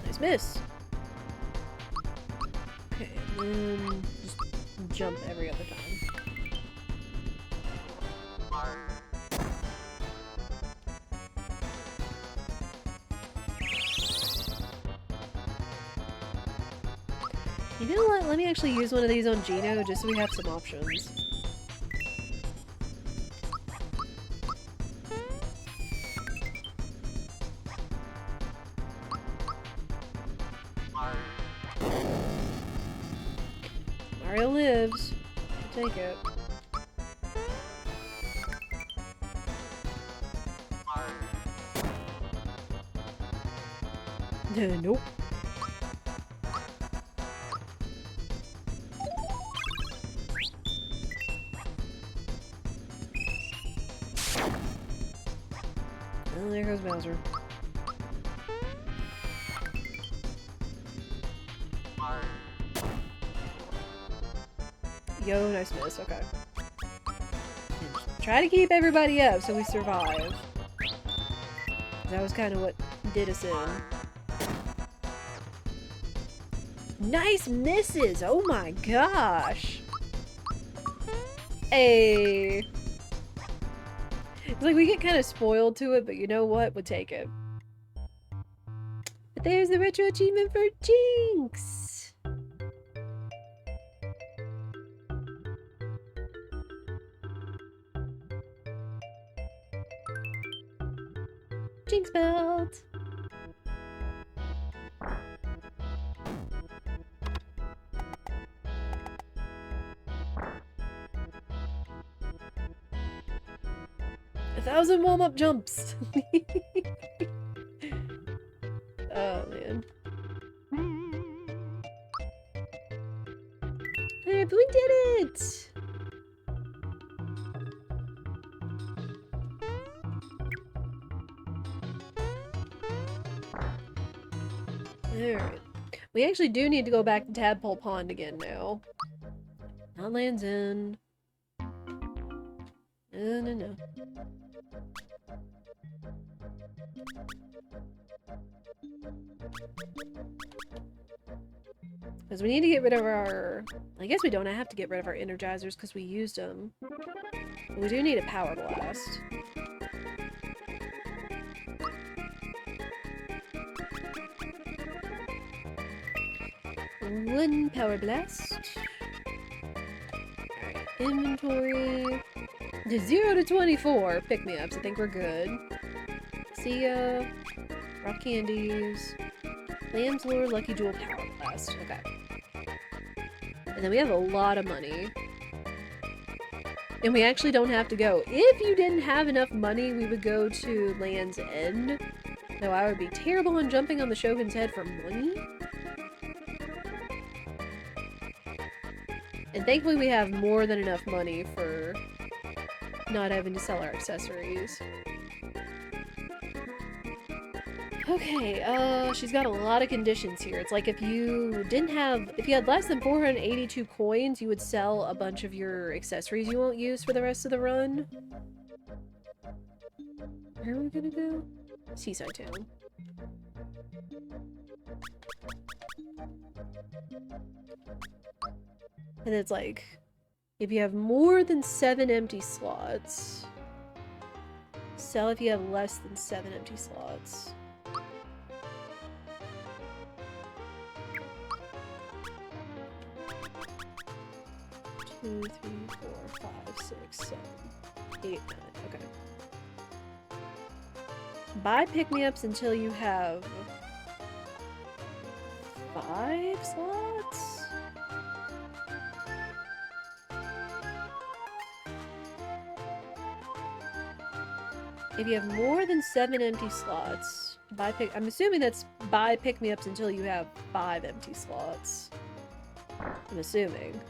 Nice miss. Okay, and then just jump every other time. You know what? Let me actually use one of these on Gino just so we have some options. Mario lives. I'll take it. Nope. Oh, there goes Bowser. Yo, nice miss. Okay. Try to keep everybody up so we survive. That was kind of what did us in. Nice misses! Oh my gosh! Hey! It's like we get kind of spoiled to it, but you know what? We'll take it. But there's the retro achievement for Jinx! Jinx belt! A 1,000 warm-up jumps! Oh, man. Hey, we did it! Alright. We actually do need to go back to Tadpole Pond again now. Not Land's End. No. Because we need to get rid of our... I guess we don't have to get rid of our energizers because we used them. But we do need a power blast. One power blast. Alright, inventory. The 0 to 24 pick-me-ups. I think we're good. See ya. Rock candies. Lamb's Lure, Lucky Jewel, Power Blast. Okay. And then we have a lot of money. And we actually don't have to go. If you didn't have enough money, we would go to Land's End. Though I would be terrible on jumping on the Shogun's head for money. And thankfully we have more than enough money for not having to sell our accessories. Okay, she's got a lot of conditions here. It's like if you had less than 482 coins, you would sell a bunch of your accessories you won't use for the rest of the run. Where are we gonna go? Seaside Town. And it's like, if you have more than 7 empty slots, sell if you have less than 7 empty slots. Two, 3, 4, 5, 6, 7, 8, 9. Okay. Buy pick-me-ups until you have 5 slots? If you have more than 7 empty slots, I'm assuming that's buy pick-me-ups until you have 5 empty slots. I'm assuming.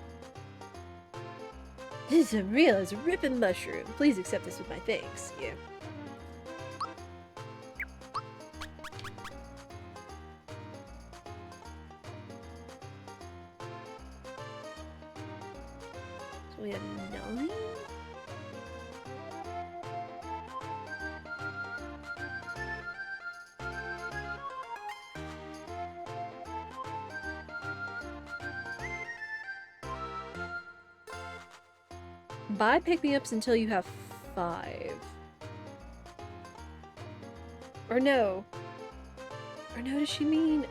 This is real as a ripping mushroom. Please accept this with my thanks. Yeah. So we have 9? Buy pick-me-ups until you have 5. Or no. Or no, does she mean?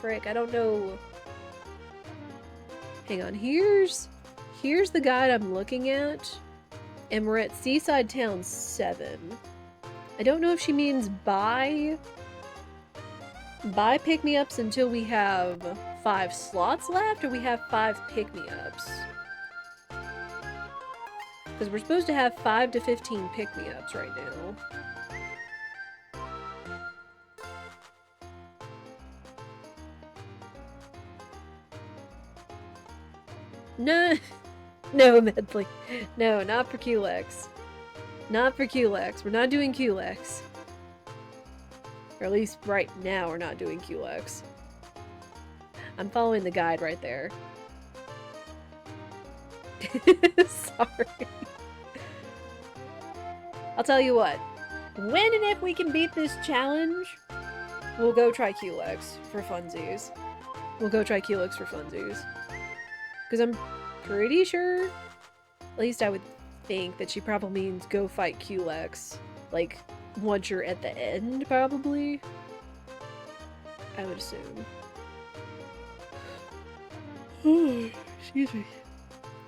Frick, I don't know. Hang on, here's the guide I'm looking at. And we're at Seaside Town 7. I don't know if she means buy pick-me-ups until we have 5 slots left, or we have 5 pick-me-ups. Because we're supposed to have 5 to 15 pick-me-ups right now. No, no, Medley. No, not for QLEX. Not for QLEX. We're not doing QLEX. Or at least right now we're not doing QLEX. I'm following the guide right there. Sorry. I'll tell you what. When and if we can beat this challenge, We'll go try Culex for funsies. We'll go try Culex for funsies. Because I'm pretty sure, at least I would think, that she probably means go fight Culex. Like, once you're at the end, probably. I would assume. Excuse me.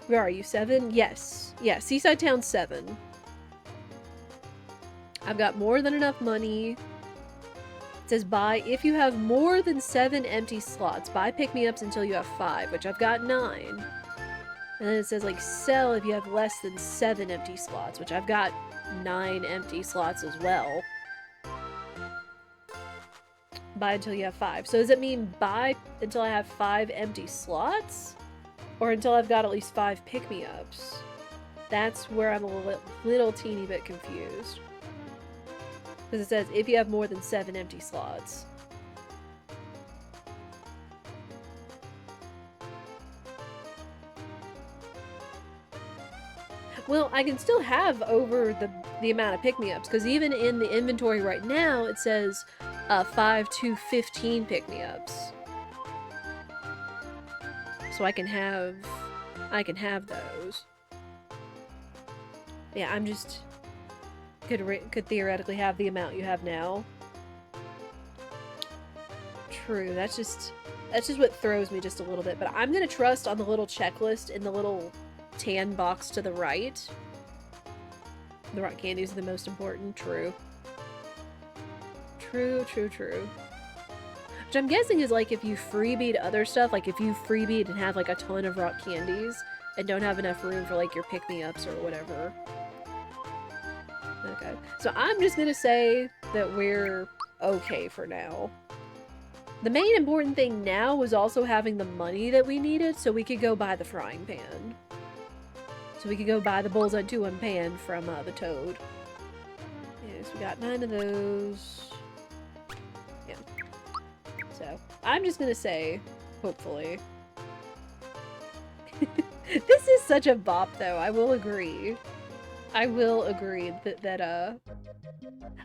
Where are you? 7? Yes. Yeah, Seaside Town 7. I've got more than enough money. It says buy if you have more than 7 empty slots. Buy pick-me-ups until you have 5, which I've got 9. And then it says like sell if you have less than 7 empty slots, which I've got 9 empty slots as well. Buy until you have 5. So does it mean buy until I have 5 empty slots? Or until I've got at least 5 pick-me-ups? That's where I'm a little teeny bit confused. Because it says, if you have more than 7 empty slots. Well, I can still have over the amount of pick-me-ups, because even in the inventory right now, it says 5 to 15 pick-me-ups. So I can have those. Yeah, I'm just... Could theoretically have the amount you have now. True, that's just what throws me just a little bit. But I'm gonna trust on the little checklist in the little tan box to the right. The rock candies are the most important. True. True. Which I'm guessing is like if you freebie other stuff, like if you freebie and have like a ton of rock candies and don't have enough room for like your pick-me-ups or whatever. Okay, so I'm just gonna say that we're okay for now. The main important thing now was also having the money that we needed so we could go buy the frying pan. So we could go buy the bullseye 2-in pan from the Toad. Yes, we got 9 of those. Yeah. So, I'm just gonna say, hopefully. This is such a bop though, I will agree. I will agree that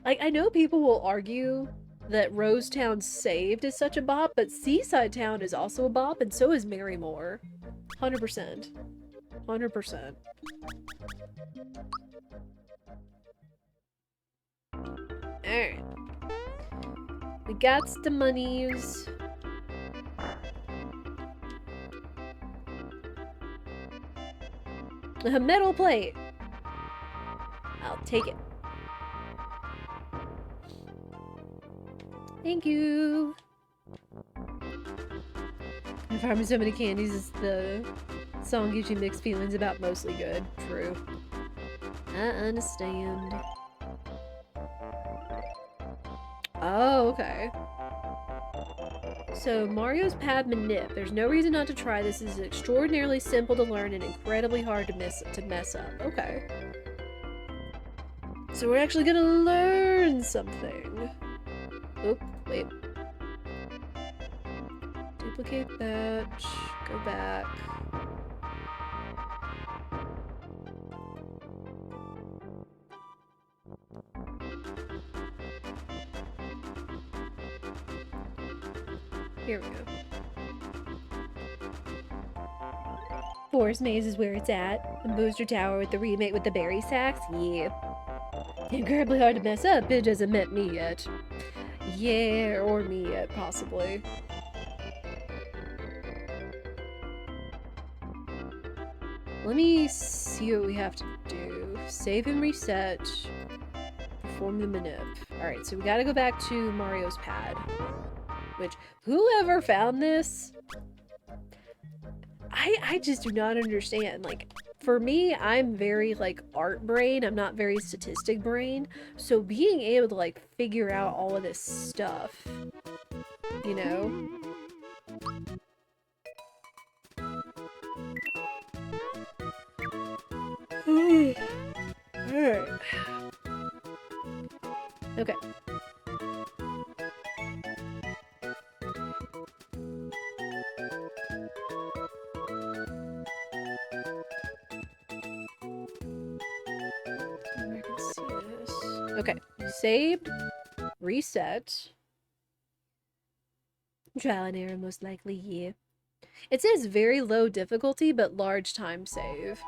like, I know people will argue that Rosetown Saved is such a bop, but Seaside Town is also a bop, and so is Marymore. 100%. 100%. Alright. We got the monies. A metal plate! I'll take it. Thank you. And farming so many candies is the song gives you mixed feelings about mostly good. True. I understand. Oh, okay. So, Mario's Pad Manip. There's no reason not to try this. This is extraordinarily simple to learn and incredibly hard to mess up. Okay. So we're actually gonna learn something. Oop, wait. Duplicate that. Go back. Here we go. Forest Maze is where it's at. And Booster Tower with the remake with the berry sacks? Yeah. Incredibly hard to mess up. It hasn't met me yet. Yeah, or me yet, possibly. Let me see what we have to do. Save and reset. Perform the manip. Alright, so we gotta go back to Mario's pad. Which, whoever found this... I just do not understand. Like, for me, I'm very, like, art brain. I'm not very statistic brain. So being able to, like, figure out all of this stuff, you know? Alright. Okay. Okay, saved, reset. Trial and error, most likely, yeah. It says very low difficulty, but large time save.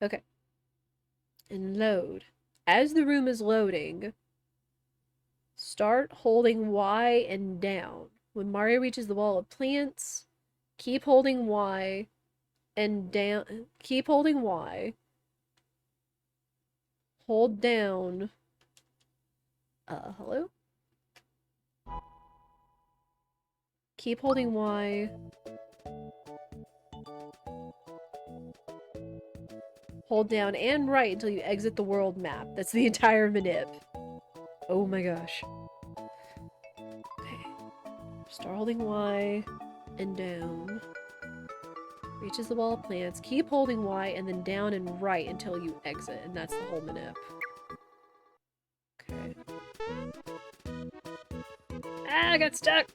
Okay. And load. As the room is loading, start holding Y and down. When Mario reaches the wall of plants, keep holding Y and down. Keep holding Y. Hold down. Hello? Keep holding Y. Hold down and right until you exit the world map. That's the entire manip. Oh my gosh. Okay. Start holding Y and down. Reaches the wall of plants. Keep holding Y and then down and right until you exit, and that's the whole manip. Okay. Ah, I got stuck!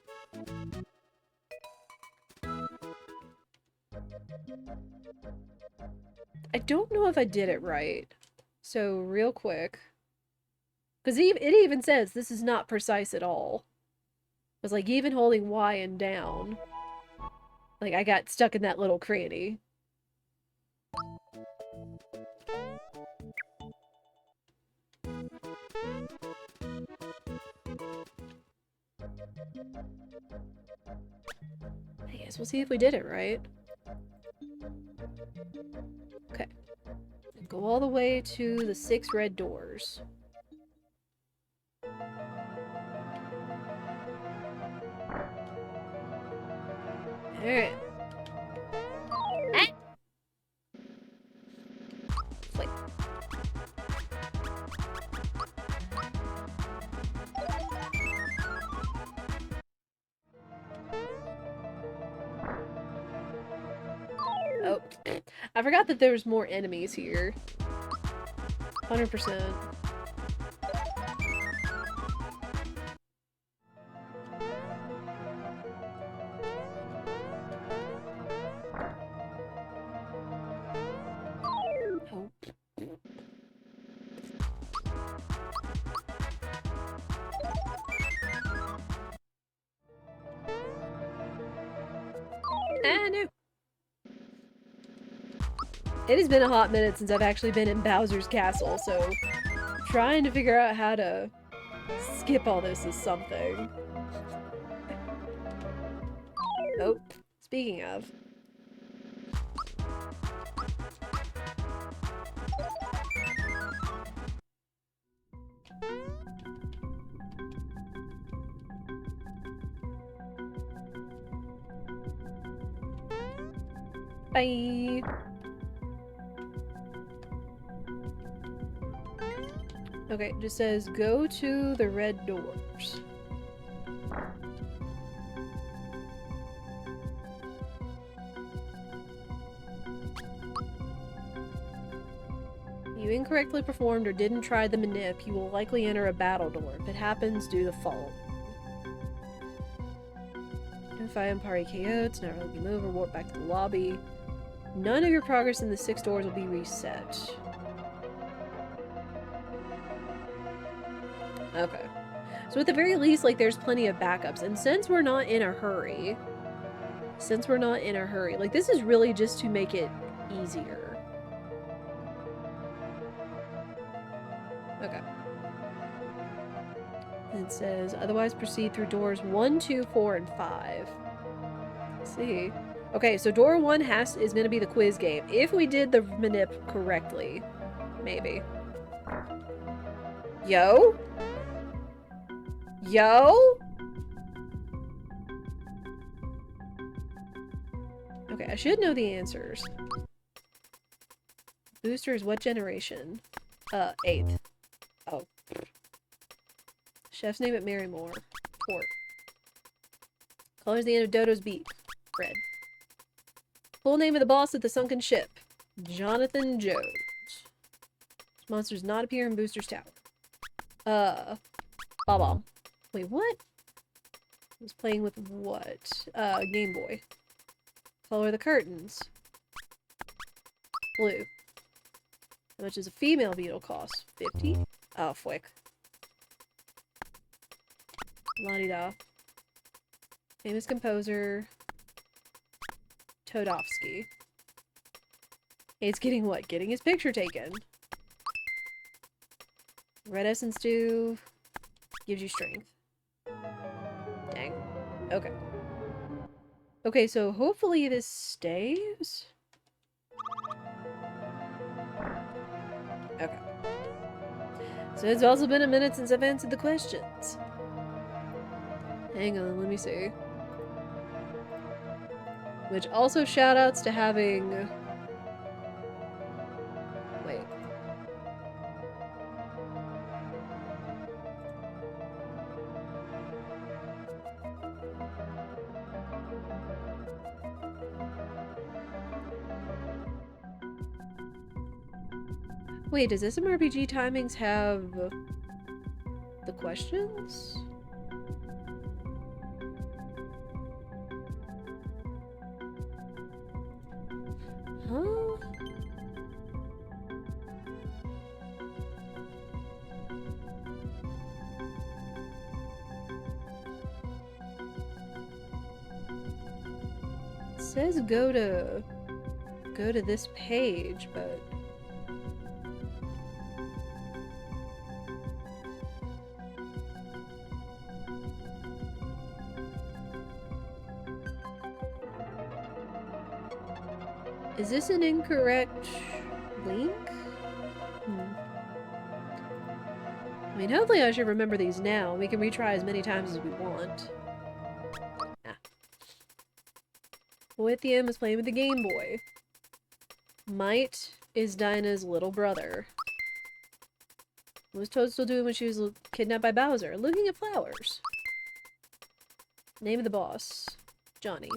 I don't know if I did it right. So, real quick. Because it even says this is not precise at all. It's like, even holding Y and down. Like, I got stuck in that little cranny. I guess we'll see if we did it right. Okay. Go all the way to the 6 red doors. Alright. Ah! Flip. Oh. I forgot that there was more enemies here. 100%. Oh. Ah, no. It has been a hot minute since I've actually been in Bowser's Castle, so trying to figure out how to skip all this is something. Oh, speaking of. Bye! Okay, it just says go to the red doors. You incorrectly performed or didn't try the manip, you will likely enter a battle door. If it happens, do the following. Notify Empire KO, it's not really game over, warp back to the lobby. None of your progress in the 6 doors will be reset. Okay. So at the very least, like, there's plenty of backups. And since we're not in a hurry, like, this is really just to make it easier. Okay. And it says, otherwise proceed through doors 1, 2, 4, and 5. Let's see. Okay, so door 1 is going to be the quiz game. If we did the manip correctly. Maybe. Yo? Yo? Okay, I should know the answers. Booster is what generation? 8th. Oh. Chef's name at Marymore. Port. Colors the end of Dodo's beat. Red. Full name of the boss at the sunken ship. Jonathan Jones. This monster does not appear in Booster's tower. Bob-omb. Wait, what? I was playing with what? Game Boy. Color the curtains. Blue. How much does a female beetle cost? 50? Oh, fwick. La-di-da. Famous composer. Todovsky. It's getting what? Getting his picture taken. Red essence stew gives you strength. Dang. Okay. Okay, so hopefully this stays. Okay. So it's also been a minute since I've answered the questions. Hang on, let me see. Which also shoutouts to having... Wait. Wait, does SMRPG timings have the questions? Huh? It says go to this page, but is this an incorrect link? I mean, hopefully I should remember these now. We can retry as many times as we want. Ah. Lithium is playing with the Game Boy. Might is Dinah's little brother. What was Toad still doing when she was kidnapped by Bowser? Looking at flowers. Name of the boss. Johnny.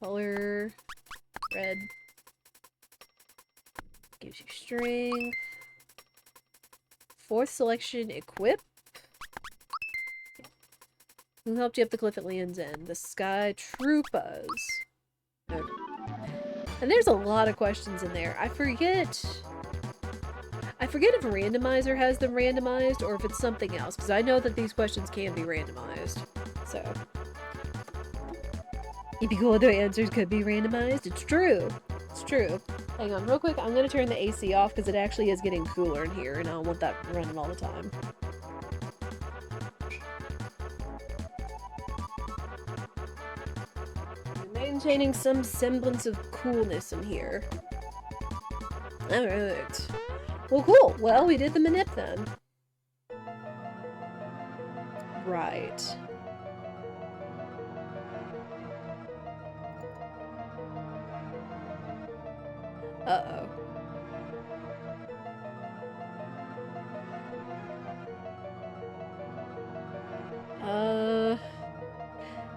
Color. Red. Gives you strength. Fourth selection, equip. Who helped you up the cliff at Land's End? The Sky Troopas. Okay. And there's a lot of questions in there. I forget if Randomizer has them randomized or if it's something else, because I know that these questions can be randomized. So. If you go, other answers could be randomized. It's true. It's true. Hang on real quick. I'm going to turn the AC off because it actually is getting cooler in here and I don't want that running all the time. Maintaining some semblance of coolness in here. Alright. Well, cool. Well, we did the manip then. Right. Uh-oh.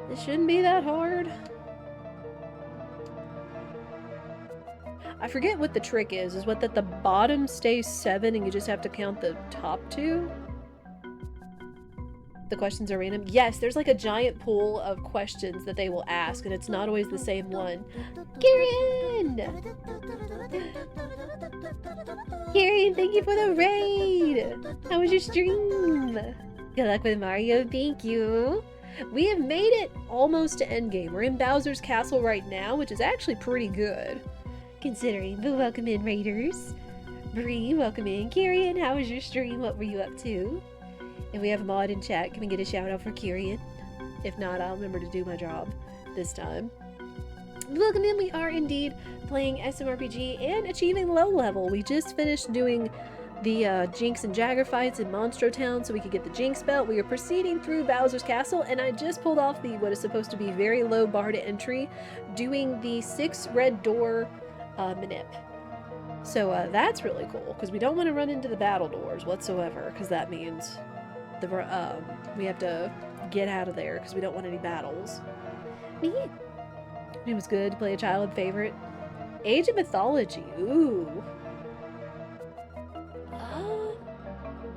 This shouldn't be that hard. I forget what the trick is what that the bottom stays 7 and you just have to count the top 2? The questions are random? Yes, there's like a giant pool of questions that they will ask and it's not always the same one. Kieran! Kieran, thank you for the raid! How was your stream? Good luck with Mario, thank you! We have made it almost to endgame. We're in Bowser's Castle right now, which is actually pretty good. Considering, but welcome in, raiders. Bree, welcome in. Kieran, how was your stream? What were you up to? If we have a mod in chat, can we get a shout out for Kieran? If not, I'll remember to do my job this time. Welcome in, we are indeed playing SMRPG and achieving low level. We just finished doing the Jinx and Jagger fights in Monstro Town so we could get the Jinx belt. We are proceeding through Bowser's Castle and I just pulled off the what is supposed to be very low bar to entry doing the 6 red door manip. So that's really cool because we don't want to run into the battle doors whatsoever because that means we have to get out of there because we don't want any battles. It was good to play a child favorite. Age of Mythology. Ooh.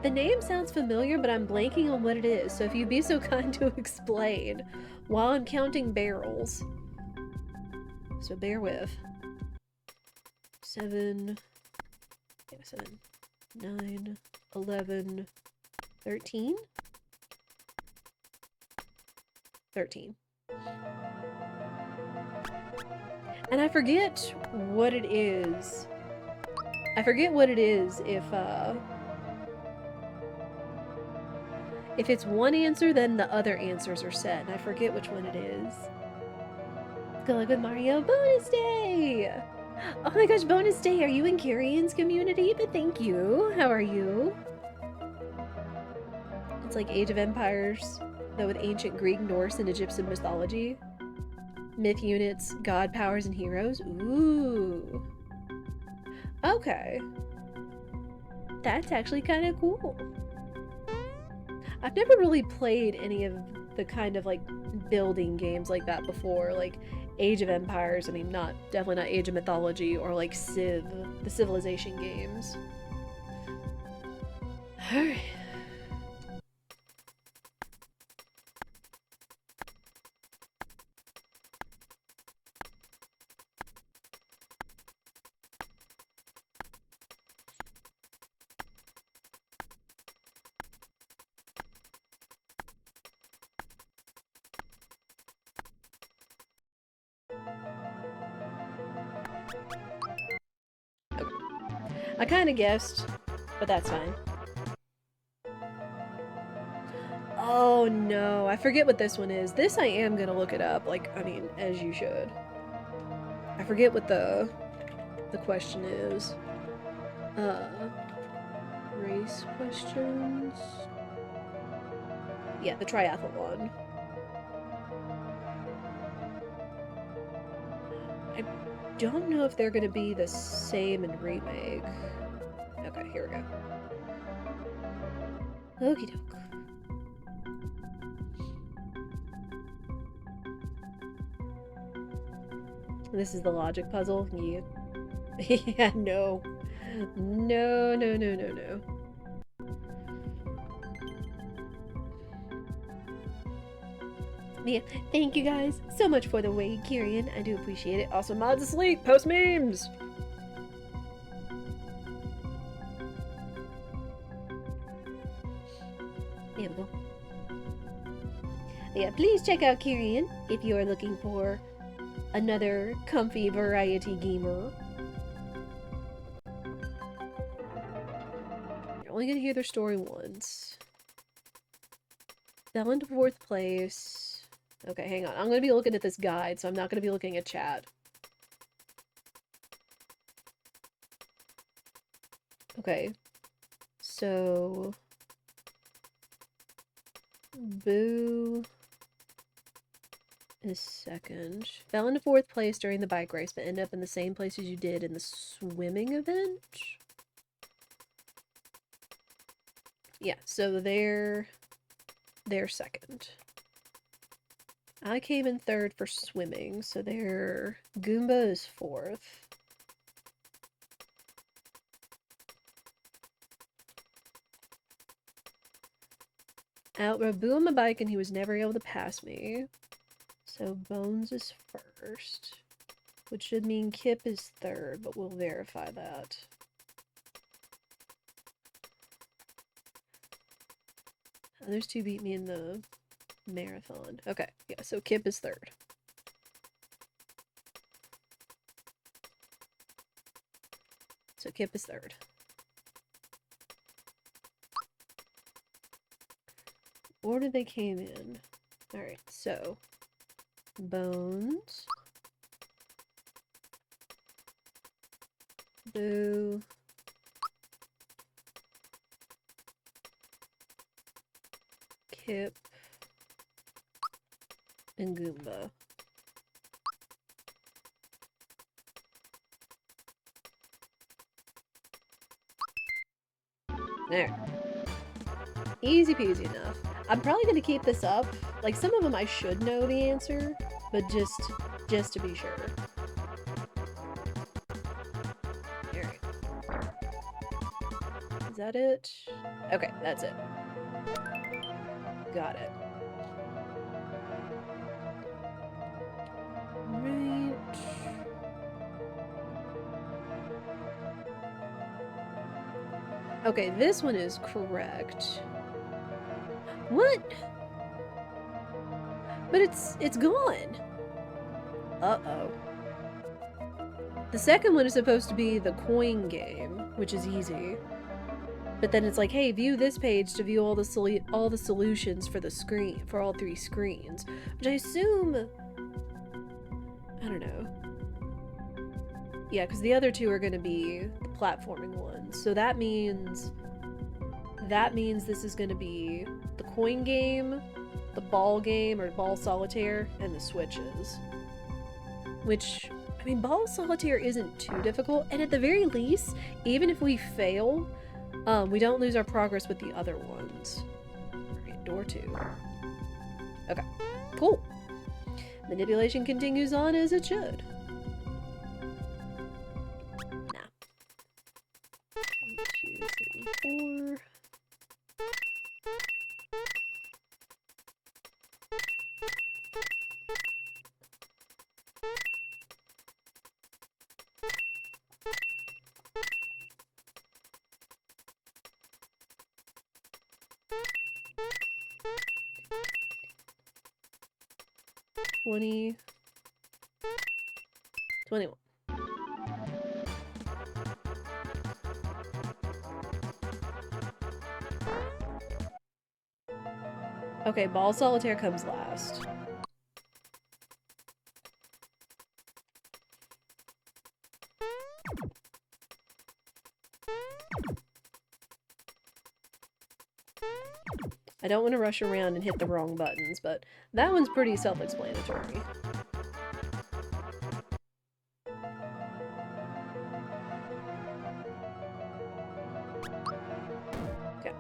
The name sounds familiar, but I'm blanking on what it is, so if you'd be so kind to explain while I'm counting barrels. So bear with. 7, 9, 11, 13? 13. And I forget what it is. I forget what it is if it's one answer, then the other answers are set, and I forget which one it is. Good luck with Mario bonus day! Oh my gosh, bonus day! Are you in Kyrian's community? But thank you. How are you? It's like Age of Empires, though with ancient Greek, Norse, and Egyptian mythology. Myth units, god powers, and heroes. Ooh. Okay. That's actually kind of cool. I've never really played any of the kind of like building games like that before, like Age of Empires. I mean, definitely not Age of Mythology or like Civ, the Civilization games. Alright. Okay. I kind of guessed, but that's fine. Oh no, I forget what this one is. This I am gonna look it up, like, I mean, as you should. I forget what the question is. Race questions? Yeah, the triathlon. I don't know if they're gonna be the same in remake. Okay, here we go. Okie doke. This is the logic puzzle? Yeah. Yeah, no. No, no, no, no, no. Yeah, thank you guys so much for the wait, Kyrian. I do appreciate it. Also, mods asleep, post memes! There we go. Yeah, please check out Kyrian if you're looking for another comfy variety gamer. You're only gonna hear their story once. Fell into 4th place. Okay, hang on. I'm gonna be looking at this guide, so I'm not gonna be looking at chat. Okay. So... Boo is 2nd. Fell into 4th place during the bike race, but ended up in the same place as you did in the swimming event? Yeah, so they're 2nd. I came in 3rd for swimming, so their Goomba is 4th. Outrode Boo on my bike and he was never able to pass me. So Bones is 1st. Which should mean Kip is 3rd, but we'll verify that. Others 2 beat me in the marathon. Okay, yeah, so Kip is 3rd. So Kip is 3rd. Order they came in. Alright, so Bones, Boo, Kip, and Goomba. There. Easy peasy enough. I'm probably going to keep this up. Like, some of them I should know the answer, but just to be sure. Alright. Is that it? Okay, that's it. Got it. Right. Okay, this one is correct. What? But it's gone. Uh-oh. The second one is supposed to be the coin game, which is easy. But then it's like, hey, view this page to view all the solutions for the screen, for all 3 screens. Which I assume... I don't know. Yeah, because the other 2 are going to be the platforming ones. So that means this is going to be the coin game, the ball game, or ball solitaire, and the switches. Which, I mean, ball solitaire isn't too difficult, and at the very least, even if we fail, we don't lose our progress with the other ones. Alright, door 2. Okay, cool. Manipulation continues on as it should. Nah. 1, 2, 3, 4. $20, $21. Okay, ball solitaire comes last. I don't want to rush around and hit the wrong buttons, but that one's pretty self-explanatory. Okay.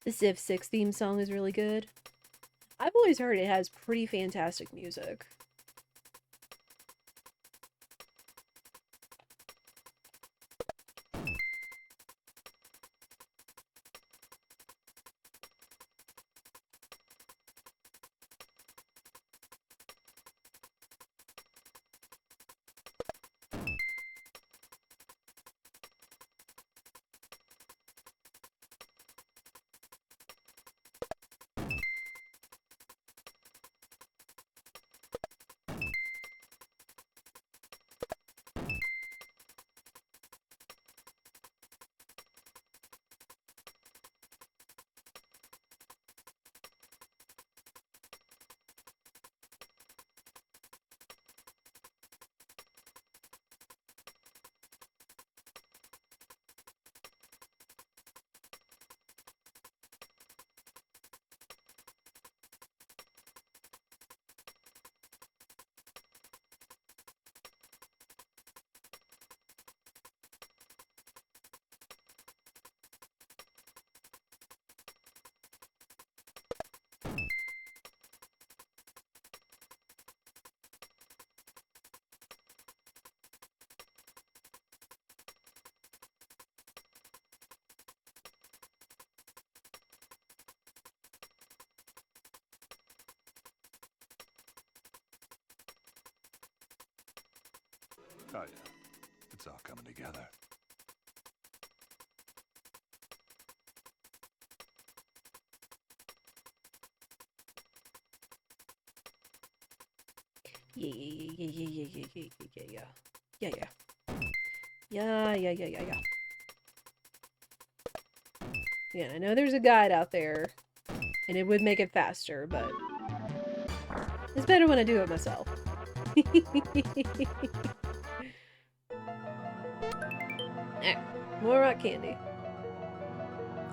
The Civ 6 theme song is really good. I've always heard it has pretty fantastic music. Oh yeah, it's all coming together. Yeah, I know there's a guide out there, and it would make it faster, but it's better when I do it myself. Alright, more rock candy.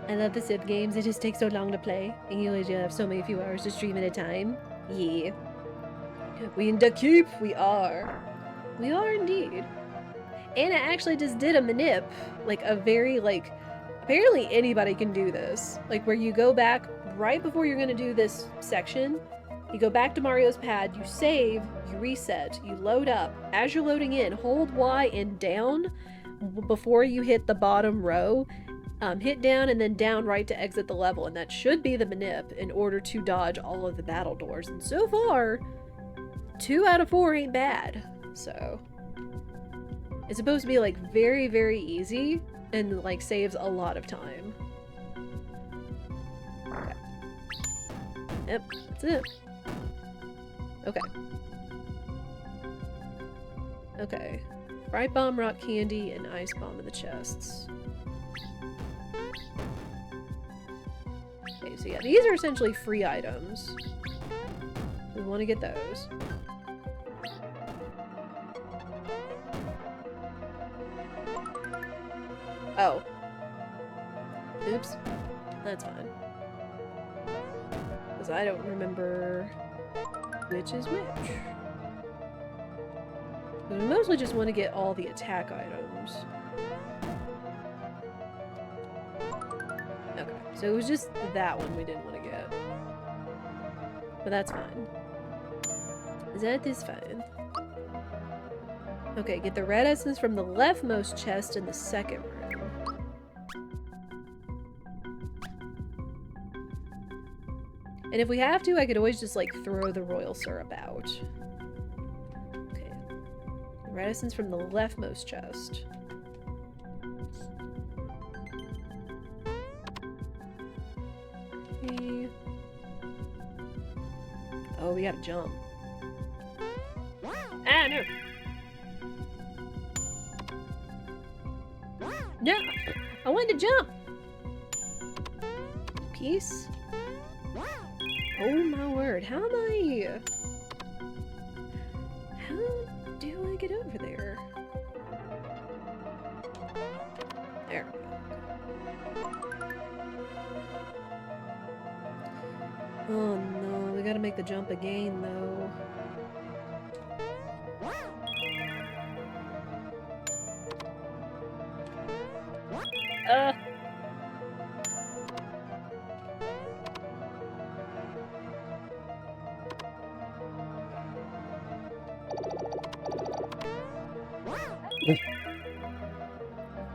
I love the Civ games, it just takes so long to play, and you only have so many few hours to stream at a time. Yeah. We in the keep, we are. We are indeed. And I actually just did a manip, like a very, like, apparently anybody can do this. Like where you go back right before you're gonna do this section, You go back to Mario's pad, you save, you reset, you load up. As you're loading in, hold Y and down before you hit the bottom row. Hit down and then down right to exit the level, and that should be the manip in order to dodge all of the battle doors. And so far, 2 out of 4 ain't bad. So it's supposed to be like very, very easy and like saves a lot of time. Okay. Yep, that's it. Okay. Okay. Fright bomb, rock candy, and ice bomb in the chests. Okay, so yeah, these are essentially free items. We want to get those. Oh. Oops. That's fine. Because I don't remember which is which. We mostly just want to get all the attack items. Okay, so it was just that one we didn't want to get. But that's fine. That is fine. Okay, get the red essence from the leftmost chest in the second room. And if we have to, I could always just, like, throw the royal syrup out. Okay. Red essence from the leftmost chest. Okay. Oh, we gotta jump. Ah, no! No! I wanted to jump! Peace? Oh my word, how am I... How do I get over there? There we go. Oh no, we gotta make the jump again though.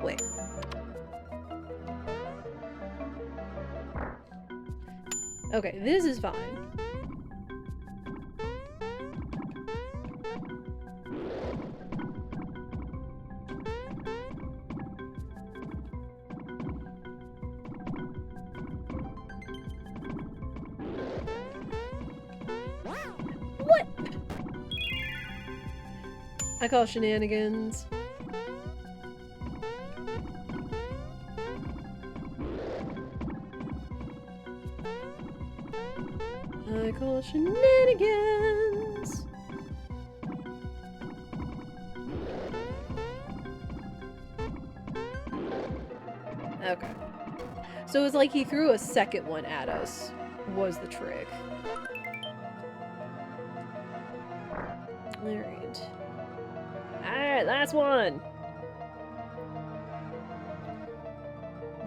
Wait. Okay, this is fine. What? I call shenanigans. I call shenanigans. Okay. So it was like he threw a second one at us, was the trick. Alright. Alright, last one.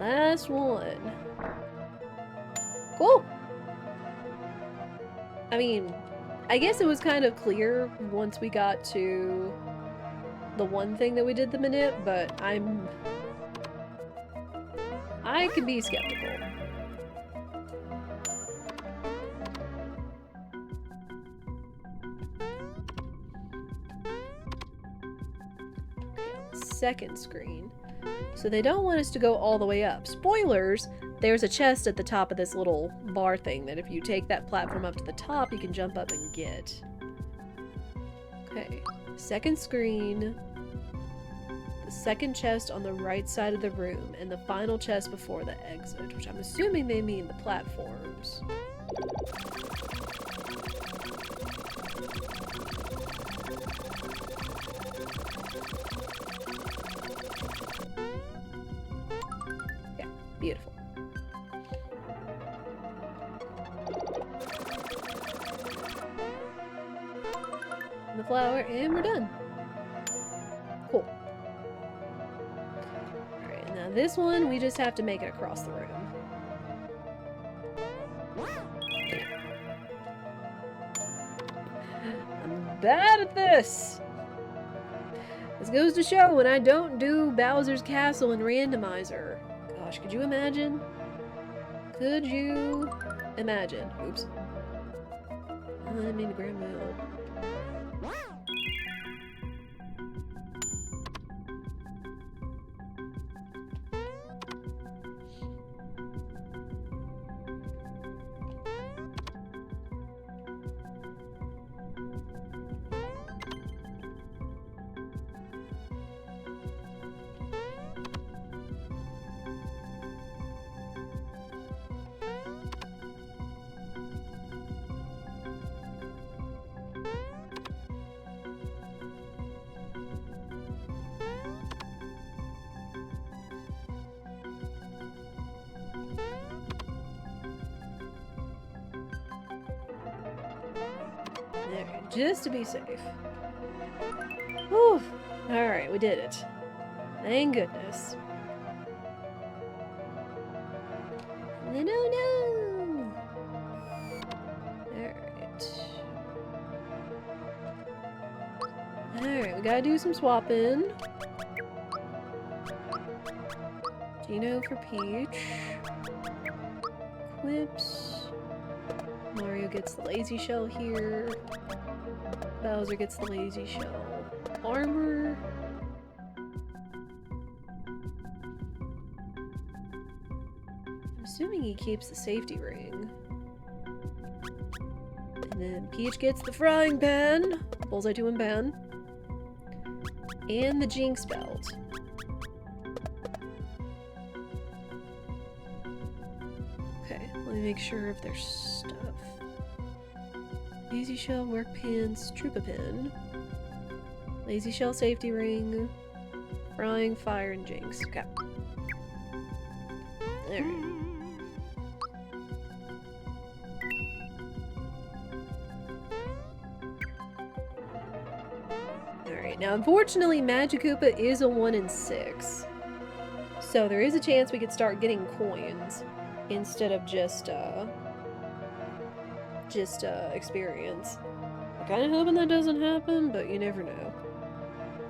Last one. Cool. I mean, I guess it was kind of clear once we got to the one thing that we did the manip, but I can be skeptical. Second screen. So they don't want us to go all the way up. Spoilers! There's a chest at the top of this little bar thing that if you take that platform up to the top, you can jump up and get. Okay. Second screen. The second chest on the right side of the room, and the final chest before the exit, which I'm assuming they mean the platforms. Yeah, beautiful. The flower, and we're done. Cool. Alright, now this one, we just have to make it across the room. bad at this! This goes to show when I don't do Bowser's Castle and Randomizer. Gosh, could you imagine? Could you imagine? Oops. I didn't mean to grab my own. Alright, just to be safe. Whew. Alright, we did it. Thank goodness. No, no, no! Alright. Alright, we gotta do some swapping. Dino for Peach. Equips. Mario gets the lazy shell here. Bowser gets the lazy shell. Armor. I'm assuming he keeps the safety ring. And then Peach gets the frying pan. Bullseye 2 and pan. And the Jinx belt. Okay, let me make sure if there's stuff. Lazy shell, work pants, troopa pin. Lazy shell, safety ring. Frying, fire, and Jinx. Okay. Alright. Alright, now unfortunately Magikoopa is a 1 in 6. So there is a chance we could start getting coins instead of just experience. I'm kind of hoping that doesn't happen, but you never know.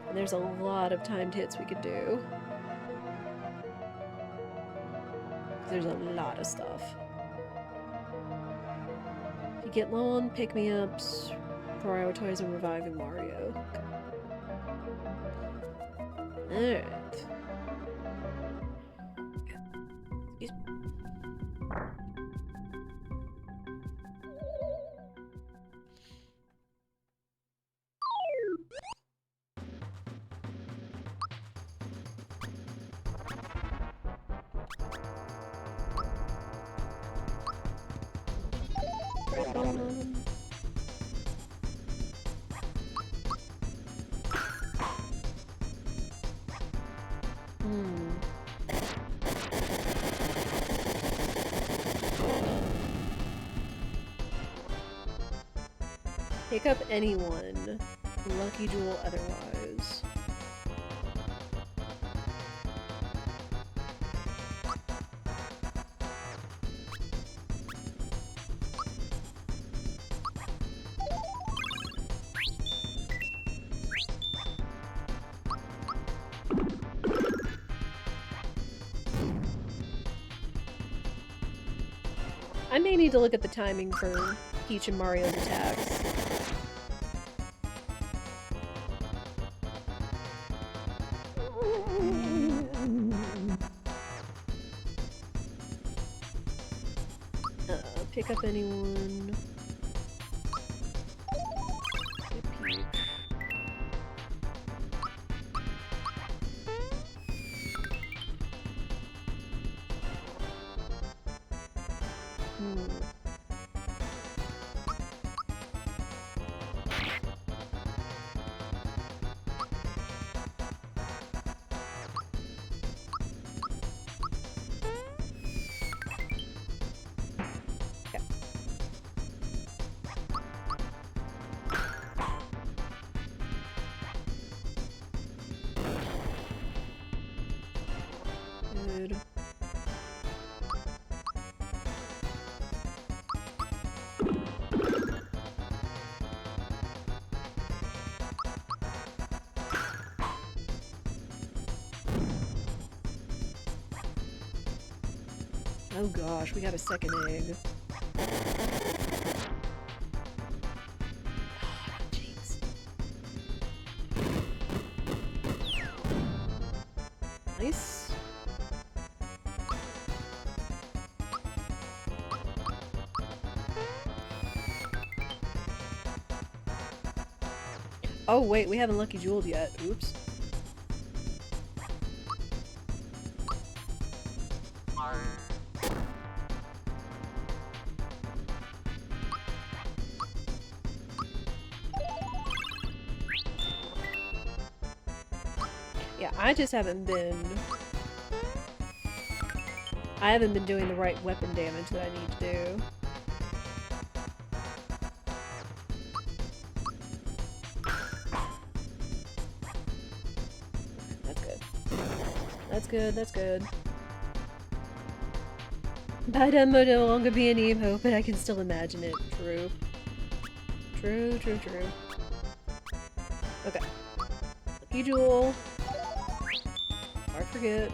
And there's a lot of timed hits we could do. There's a lot of stuff. If you get low on pick-me-ups, prioritizing reviving Mario. Alright. Excuse me. Pick up anyone. Lucky jewel otherwise. I may need to look at the timing for Peach and Mario's attacks. Pick up anyone. Get Peach. Good. Oh gosh, we got a second egg. Jeez. Nice. Oh wait, we haven't lucky jeweled yet. Oops. Yeah, I just haven't been... I haven't been doing the right weapon damage that I need to do. That's good. That's good, that's good. Biden will no longer be an emo, but I can still imagine it. True. True, true, true. Okay. Lucky jewel. Hard forget.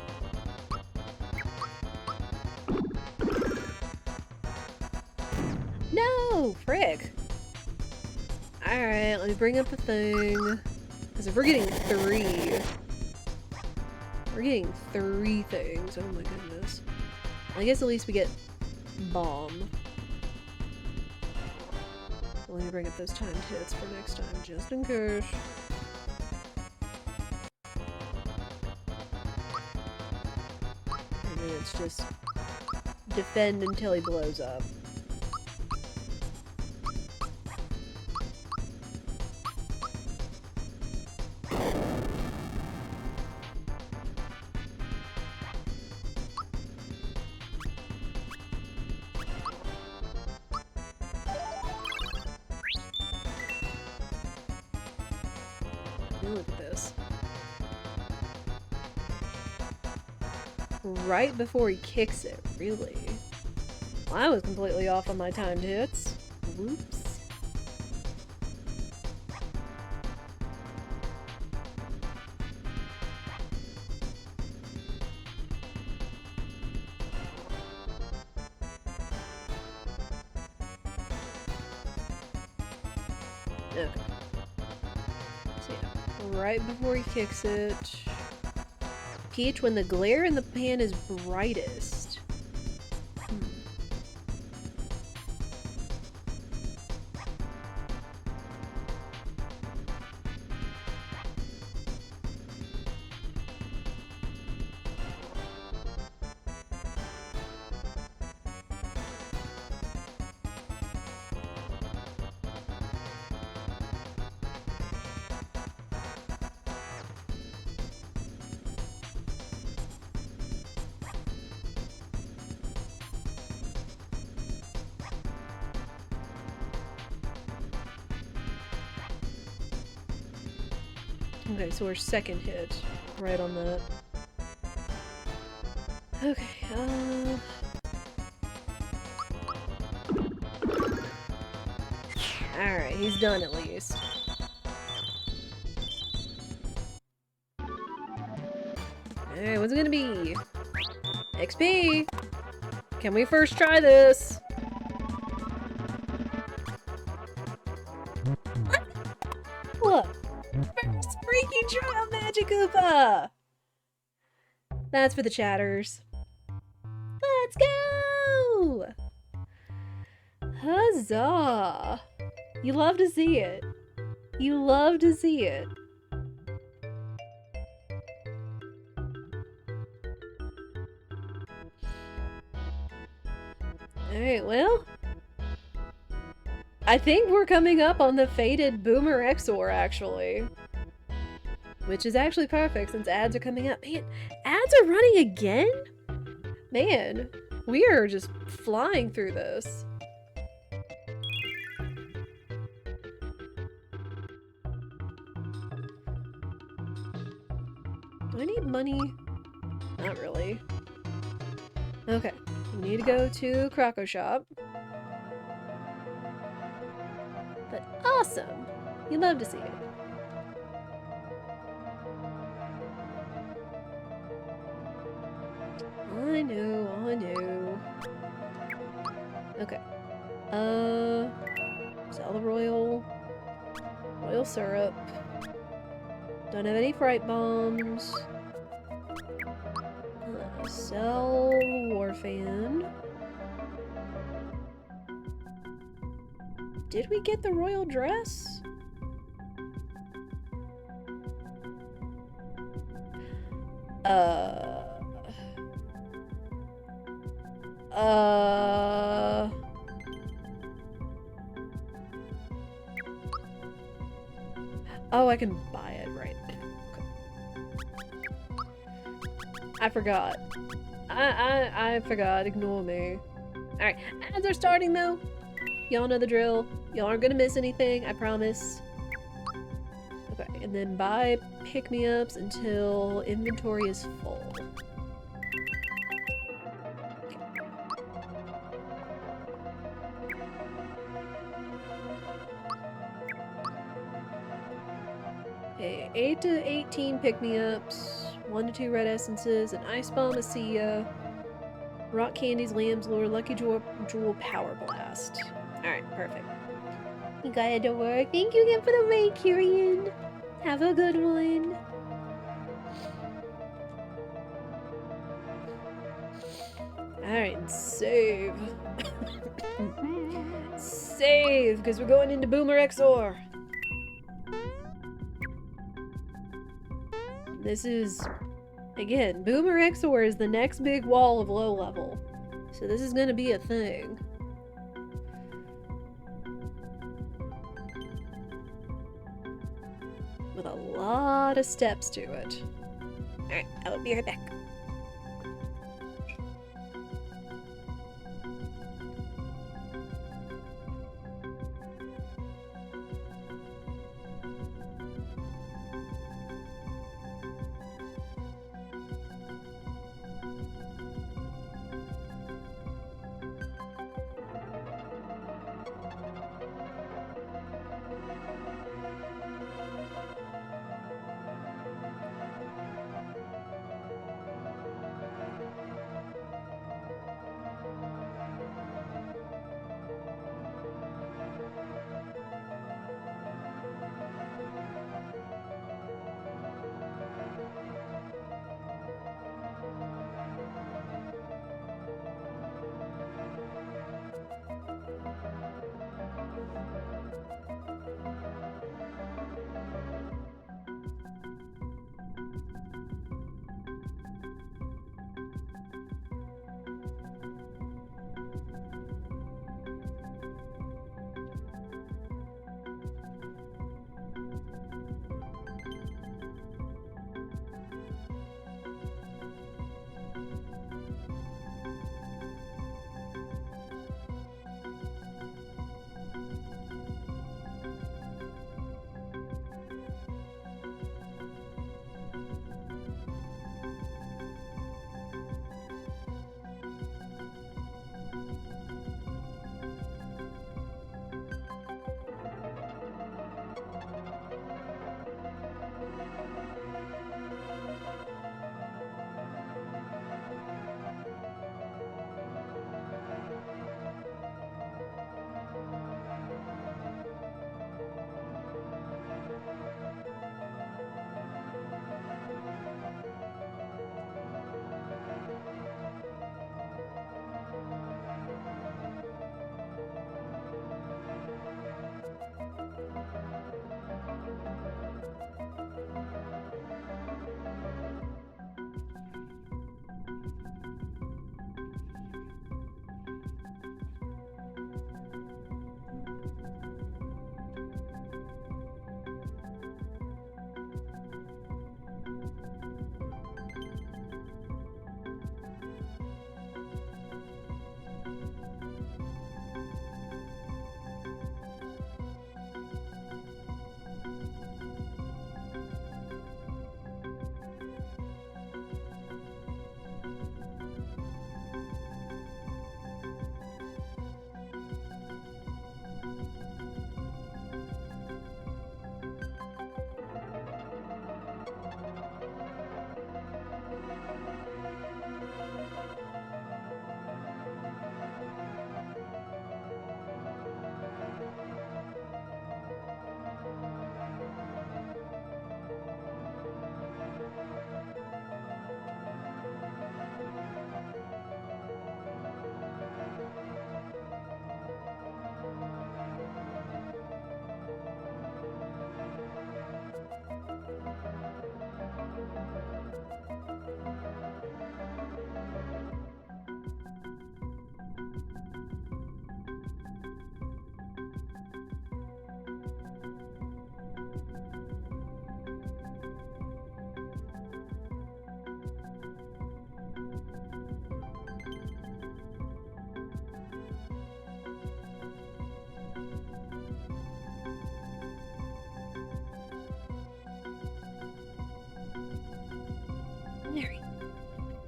No! Frick! Alright, let me bring up the thing. Because if we're getting 3... We're getting 3 things. Oh my goodness. I guess at least we get bomb. Let me bring up those timed hits for next time, just in case. And then it's just defend until he blows up. Look at this. Right before he kicks it, really? Well, I was completely off on my timed hits. Whoops. Okay. So yeah, right before he kicks it. Peach, when the glare in the pan is brightest. Okay, so we're second hit. Right on that. Okay, Alright, he's done at least. Alright, what's it gonna be? XP! Can we first try this? Look! First freaking try on Magic Koopa! That's for the chatters. Let's go! Huzzah! You love to see it. You love to see it. Alright, well... I think we're coming up on the fated Boomer Exor, actually. Which is actually perfect since ads are coming up. Man, ads are running again? Man, we are just flying through this. Do I need money? Not really. Okay, we need to go to Croco Shop. But awesome! You love to see it. I know, I know. Okay. Sell the royal syrup. Don't have any fright bombs. Sell war fan. Did we get the royal dress? Oh, I can buy it, right. Okay. I forgot. I forgot. Ignore me. Alright, ads are starting though. Y'all know the drill. Y'all aren't gonna miss anything, I promise. Okay, and then buy pick-me-ups until inventory is full. Okay, 8 to 18 pick-me-ups, 1 to 2 red essences, an ice bomb, a Sia, rock candies, lamb's lure, lucky jewel, power blast. Alright, perfect. You got it to work. Thank you again for the raid, Kyrian. Have a good one. Alright, save. Save, because we're going into Boomer XOR. This is, again, Boomer XOR is the next big wall of low level. So this is going to be a thing. With a lot of steps to it. Alright, I'll be right back.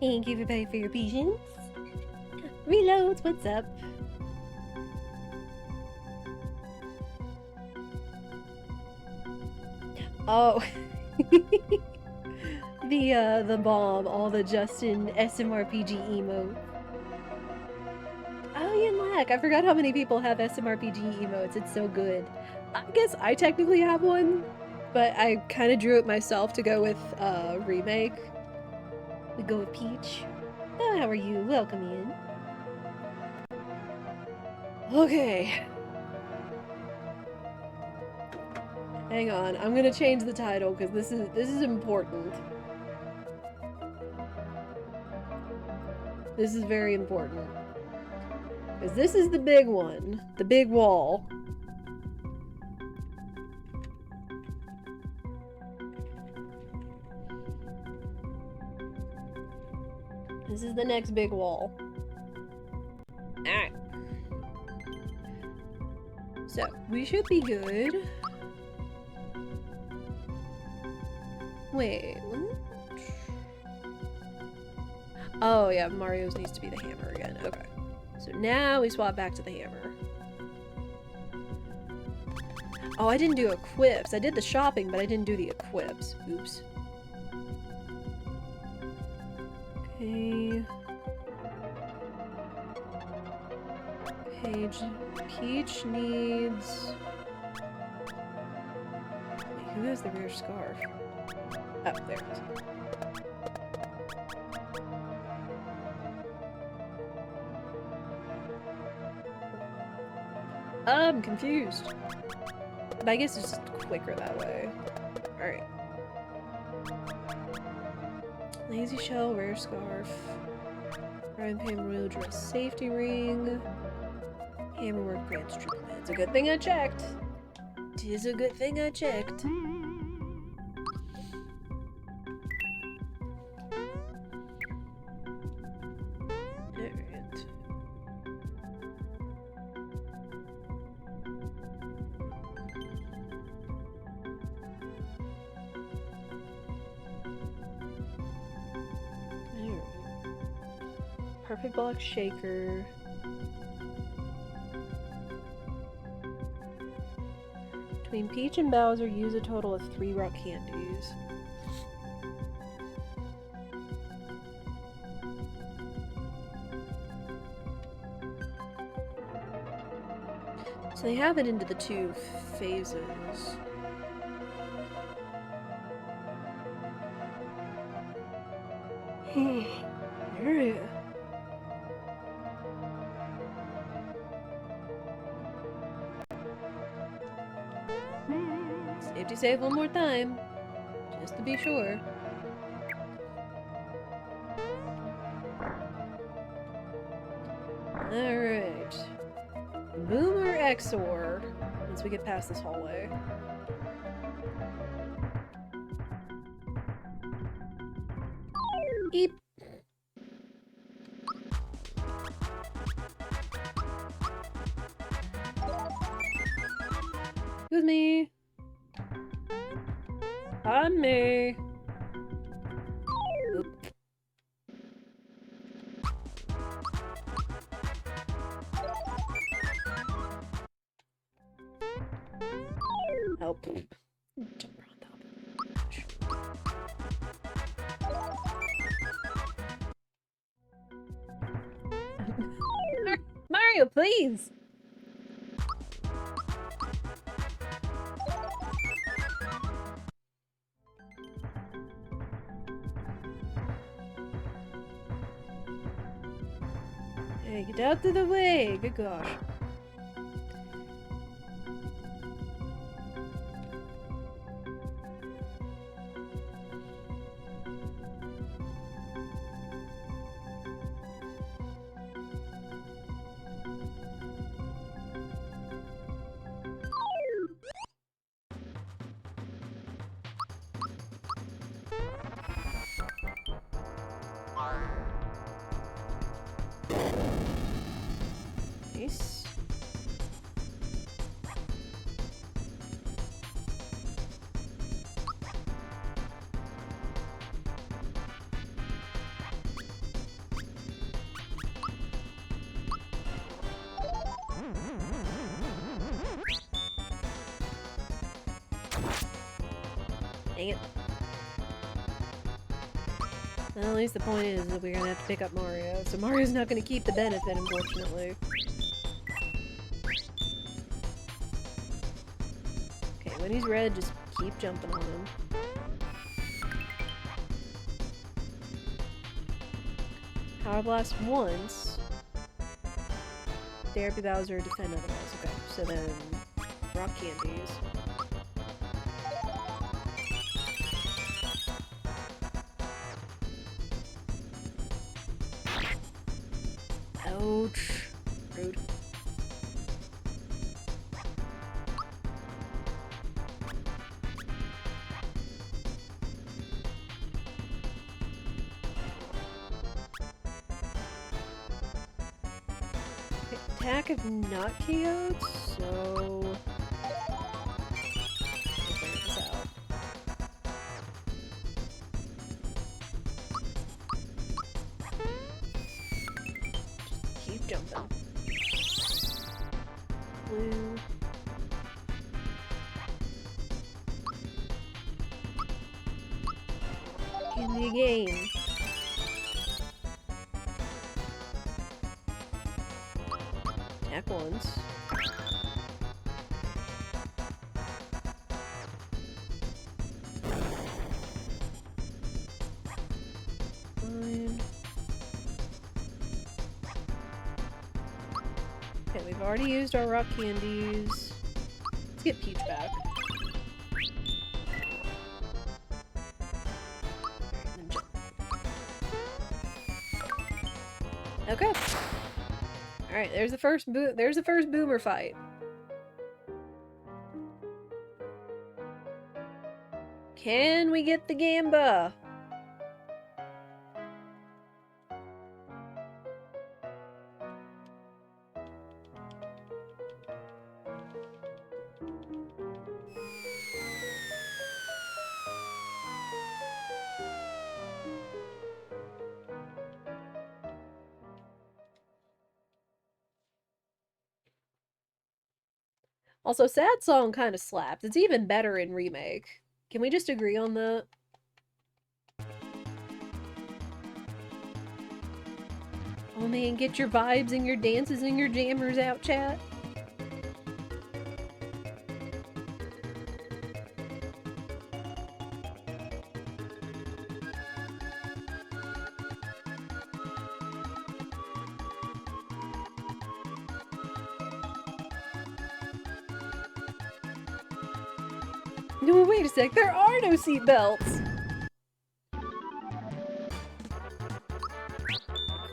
Thank you for your patience. Reloads, what's up? Oh. The bomb, all the Justin SMRPG emotes. Oh, Ian Lack, I forgot how many people have SMRPG emotes. It's so good. I guess I technically have one, but I kind of drew it myself to go with remake. We go with Peach. Oh, how are you? Welcome in. Okay. Hang on, I'm gonna change the title because this is important. This is very important. Because this is the big one. The big wall. This is the next big wall. Alright. So, we should be good. Wait, what? Oh yeah, Mario's needs to be the hammer again. Okay. So now we swap back to the hammer. Oh, I didn't do equips. I did the shopping, but I didn't do the equips. Oops. Okay. Peach needs... Wait, who has the rare scarf? Oh, there it is. I'm confused. But I guess it's just quicker that way. Alright. Lazy shell, rare scarf. Frying pan, royal dress, safety ring. Hammerwork grants true command. It's a good thing I checked. Tis a good thing I checked. Alright. Perfect block shaker. Between Peach and Bowser, use a total of 3 rock candies. So they have it into the 2 phases. Alright. Safety save one more time, just to be sure. Alright. Boom or XOR, once we get past this hallway. Eep. Excuse me. On me. Oop. Help. Jump around top. Mario, please. Hey, get out of the way. Good gosh. Nice. Dang it. Well, at least the point is that we're gonna have to pick up Mario, so Mario's not gonna keep the benefit, unfortunately. Okay, when he's red, just keep jumping on him. Power Blast once. Therapy Bowser, defend otherwise. Okay, so then rock candies. Ouch. Rude. Attack if not KO'd, so... figure this out. Just keep jumping. Blue. In the game. Attack once. Fine. Okay, we've already used our rock candies. Let's get Peach back. Alright, then jump. Okay. Alright, there's the first boomer fight. Can we get the Gamba? Also, Sad Song kind of slaps. It's even better in Remake. Can we just agree on that? Oh man, get your vibes and your dances and your jammers out, chat. No, wait a sec, there are no seatbelts!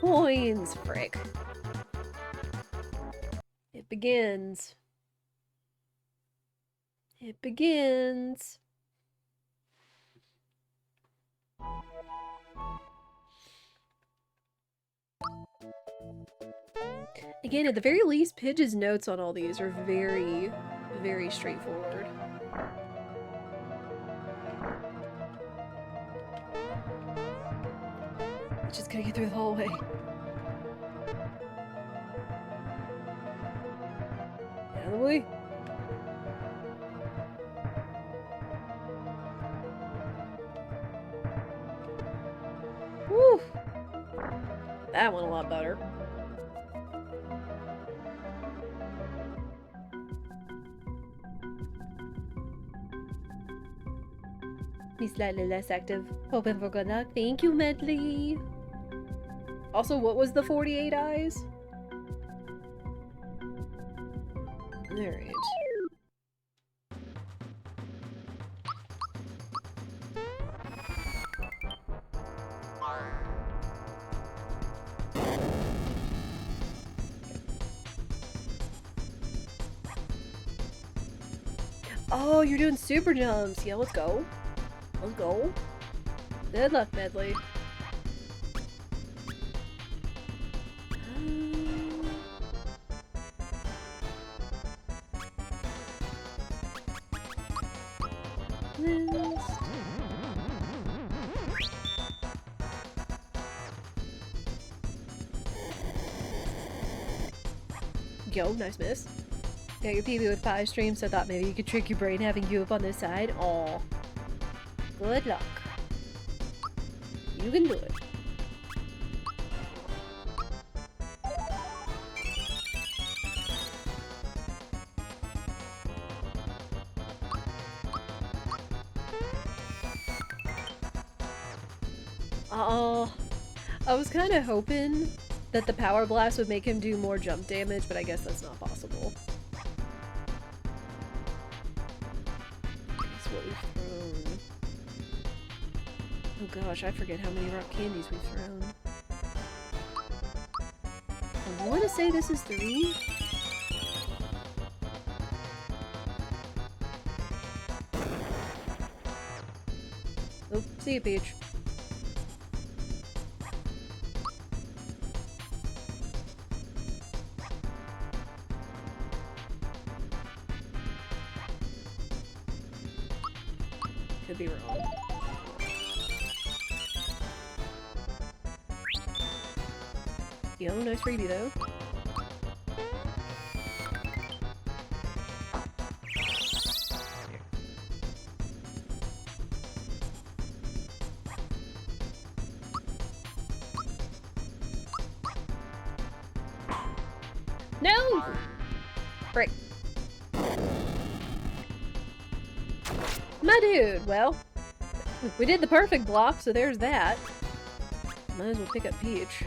Coins, frick. It begins. It begins. Again, at the very least, Pidge's notes on all these are very, very straightforward. Just gotta get through the hallway. Out of the way. Woo! That went a lot better. Be slightly less active. Hoping for good luck. Thank you, Medley. Also, what was the 48 eyes? Alright. Oh, you're doing super jumps. Yeah, let's go. Let's go. Good luck, Medley. Yo, nice miss. Got your PB with pie stream, so I thought maybe you could trick your brain having you up on this side. Aw. Good luck. You can do it. Oh, I was kind of hoping that the power blast would make him do more jump damage, but I guess that's not possible. That's what we've thrown. Oh gosh, I forget how many rock candies we've thrown. I want to say this is 3. Oh, see you, Peach. Could be wrong. Yo, nice freebie though. No! Frick. My dude, well, we did the perfect block, so there's that. Might as well pick up Peach.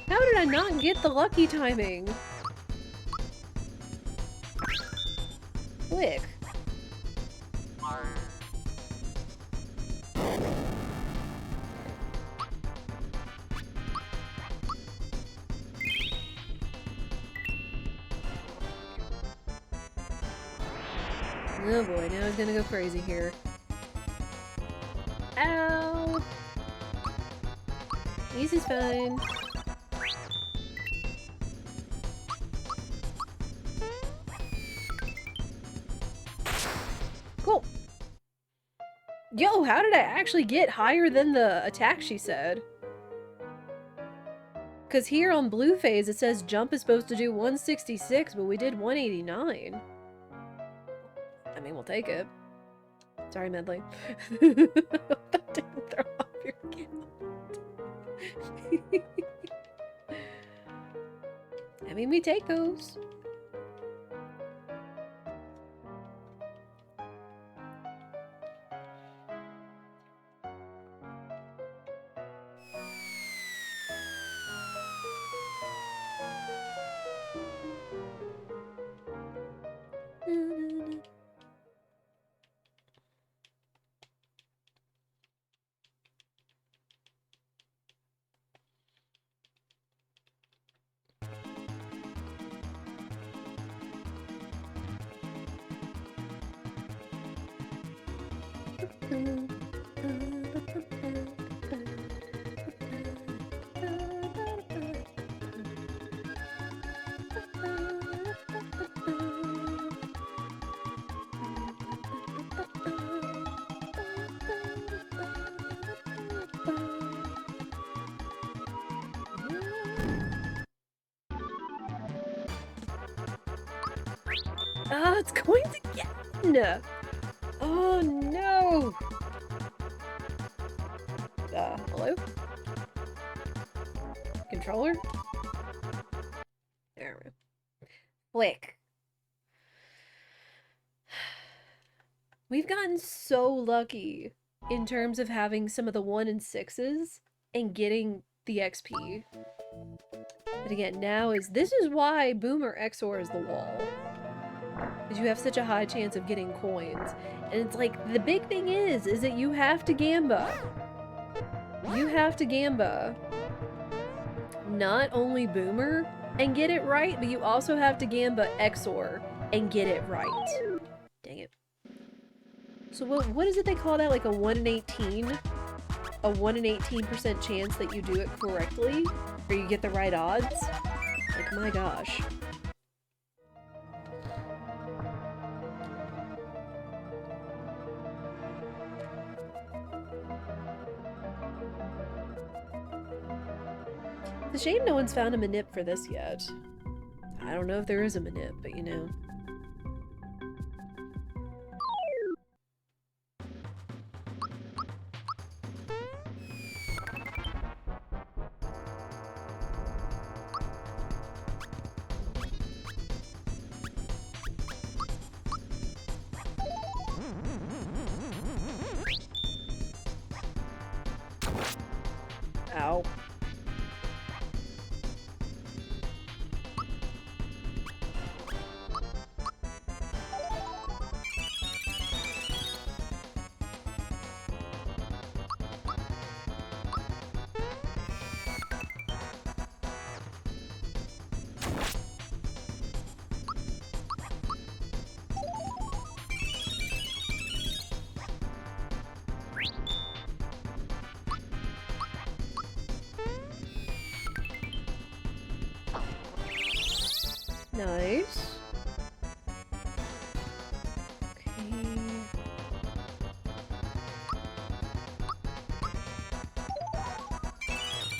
How did I not get the lucky timing? Quick. Oh boy, now he's gonna go crazy here. Ow! Easy's fine. Cool. Yo, how did I actually get higher than the attack she said? Because here on Blue Phase it says jump is supposed to do 166, but we did 189. I mean, we'll take it. Sorry, Medley. That didn't throw off your count. I mean, we take those. Ah, it's going again! Oh no! Hello? Controller? There we go. Flick. We've gotten so lucky in terms of having some of the 1 and 6s and getting the XP. But again, this is why Boomer XOR is the wall. Because you have such a high chance of getting coins. And it's like, the big thing is that you have to Gamba. You have to Gamba not only Boomer and get it right, but you also have to Gamba XOR and get it right. Dang it. So what is it they call that? Like a 1 in 18? A 1 in 18% chance that you do it correctly? Or you get the right odds? Like, my gosh. It's a shame no one's found a manip for this yet. I don't know if there is a manip, but you know. Ow. Nice. Okay.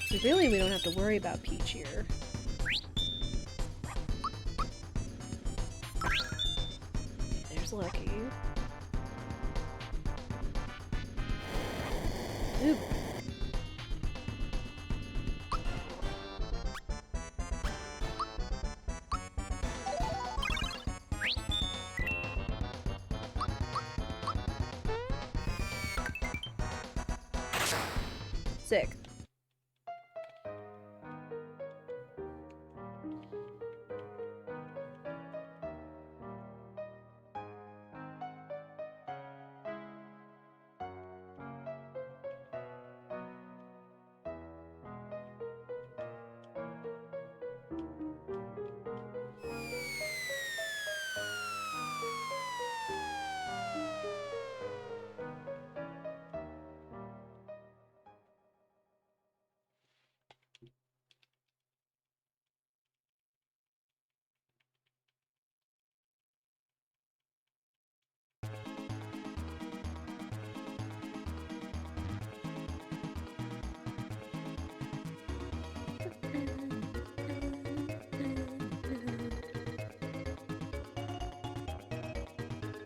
So really, we don't have to worry about Peach here. There's Lucky. Ooh. Sick.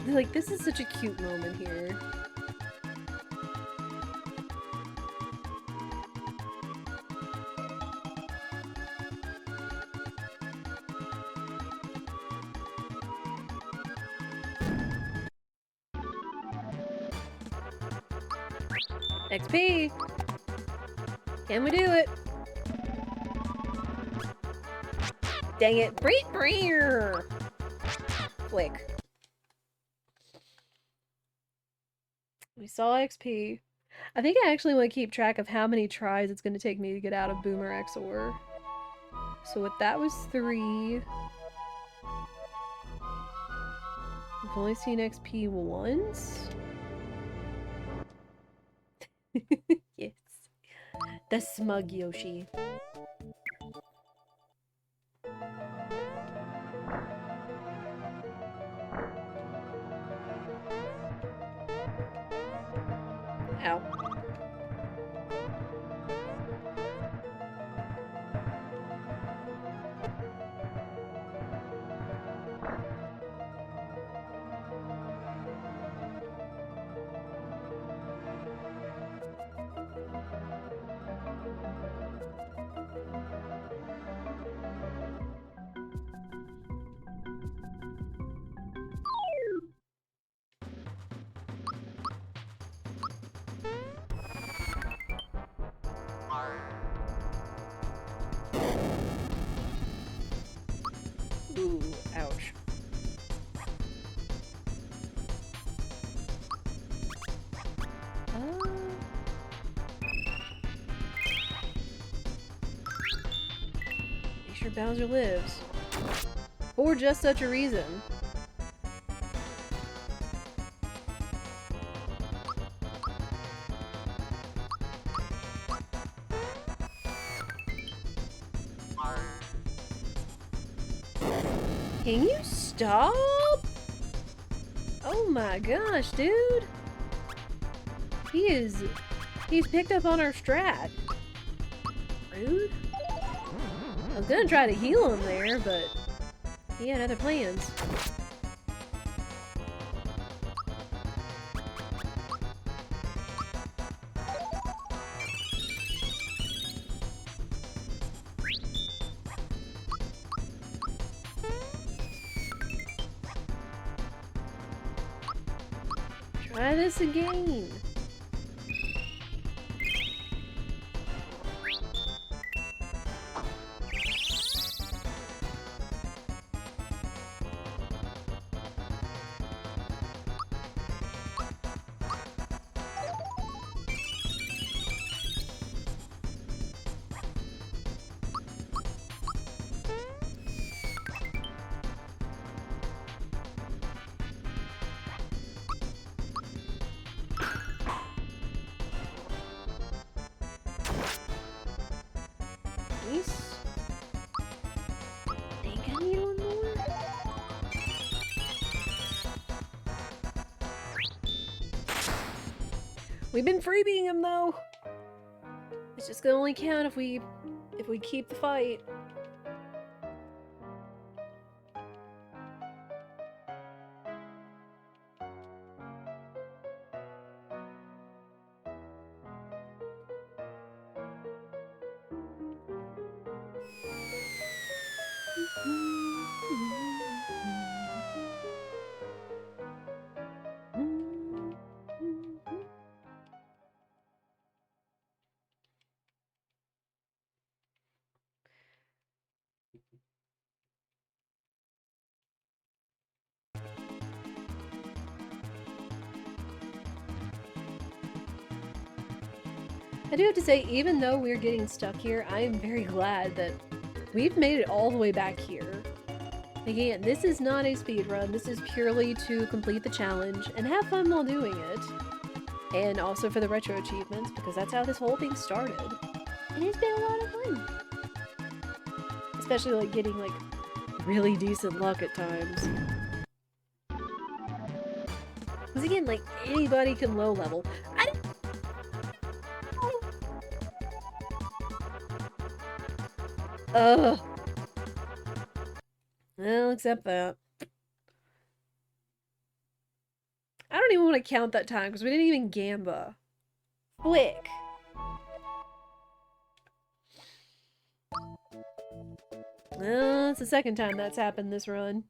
Like, this is such a cute moment here. XP! Can we do it? Dang it. Breer! Flick. We saw XP. I think I actually want to keep track of how many tries it's going to take me to get out of Boomer XOR. So what that was 3. I've only seen XP once. Yes. The smug Yoshi. Ow. Ooh, ouch. Make sure Bowser lives. For just such a reason. Can you stop? Oh my gosh, dude. He's picked up on our strat. Rude. I was gonna try to heal him there, but he had other plans. Try this again. We've been freebeing him though. It's just gonna only count if we keep the fight. I do have to say, even though we're getting stuck here, I am very glad that we've made it all the way back here. Again, this is not a speed run. This is purely to complete the challenge and have fun while doing it. And also for the retro achievements, because that's how this whole thing started. And it's been a lot of fun. Especially like getting like really decent luck at times. Because again, like anybody can low level. Ugh. I'll accept that. I don't even want to count that time because we didn't even gamba. Quick. Well, it's the second time that's happened this run.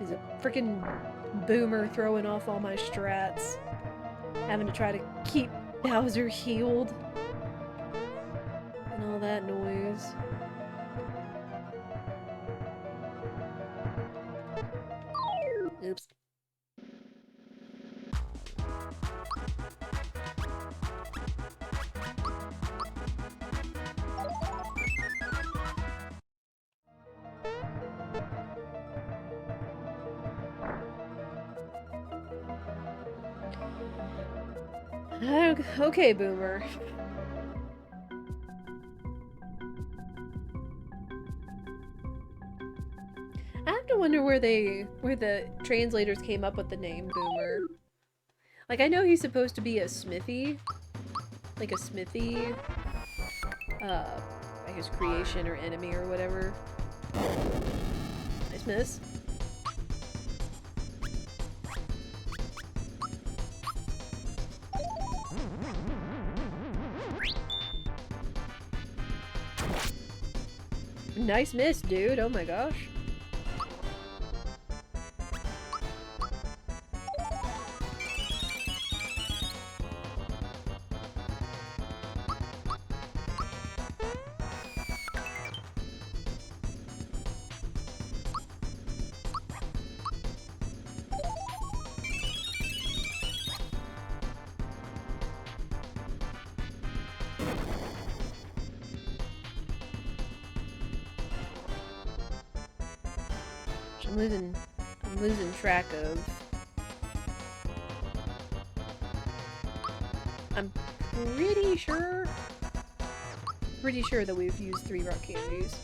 He's a freaking boomer throwing off all my strats. Having to try to keep Bowser healed. And all that noise. Oops. Okay, Boomer. I have to wonder where the translators came up with the name Boomer. Like, I know he's supposed to be a smithy. Like a smithy, I guess creation or enemy or whatever. Nice miss. Nice miss, dude. Oh my gosh. I'm losing track of. I'm pretty sure that we've used 3 rock candies.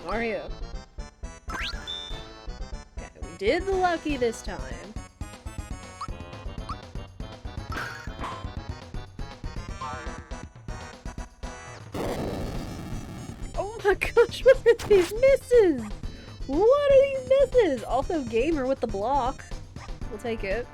Mario. Okay, we did the lucky this time. Oh my gosh, what are these misses? What are these misses? Also, gamer with the block. We'll take it.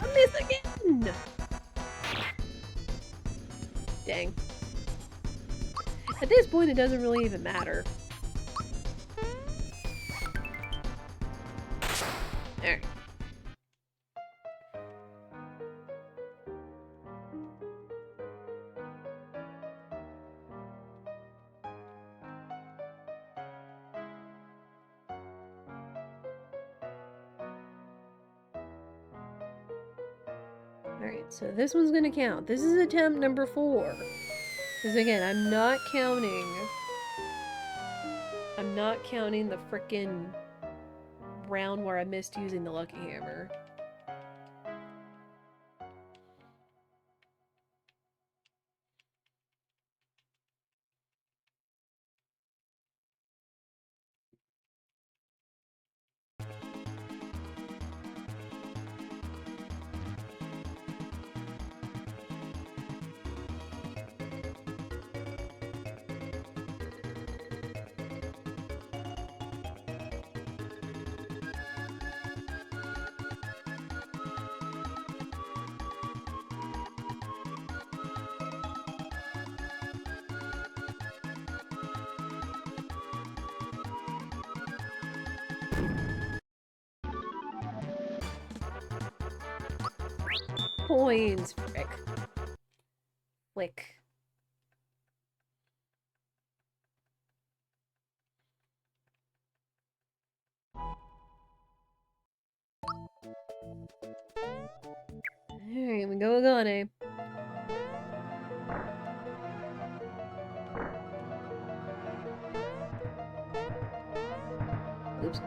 A miss again! Dang. At this point, it doesn't really even matter. There. Alright, so this one's gonna count. This is attempt number 4. Because again, I'm not counting the frickin' round where I missed using the lucky hammer. Coins, frick. Flick. Alright, we go again, eh? Oops.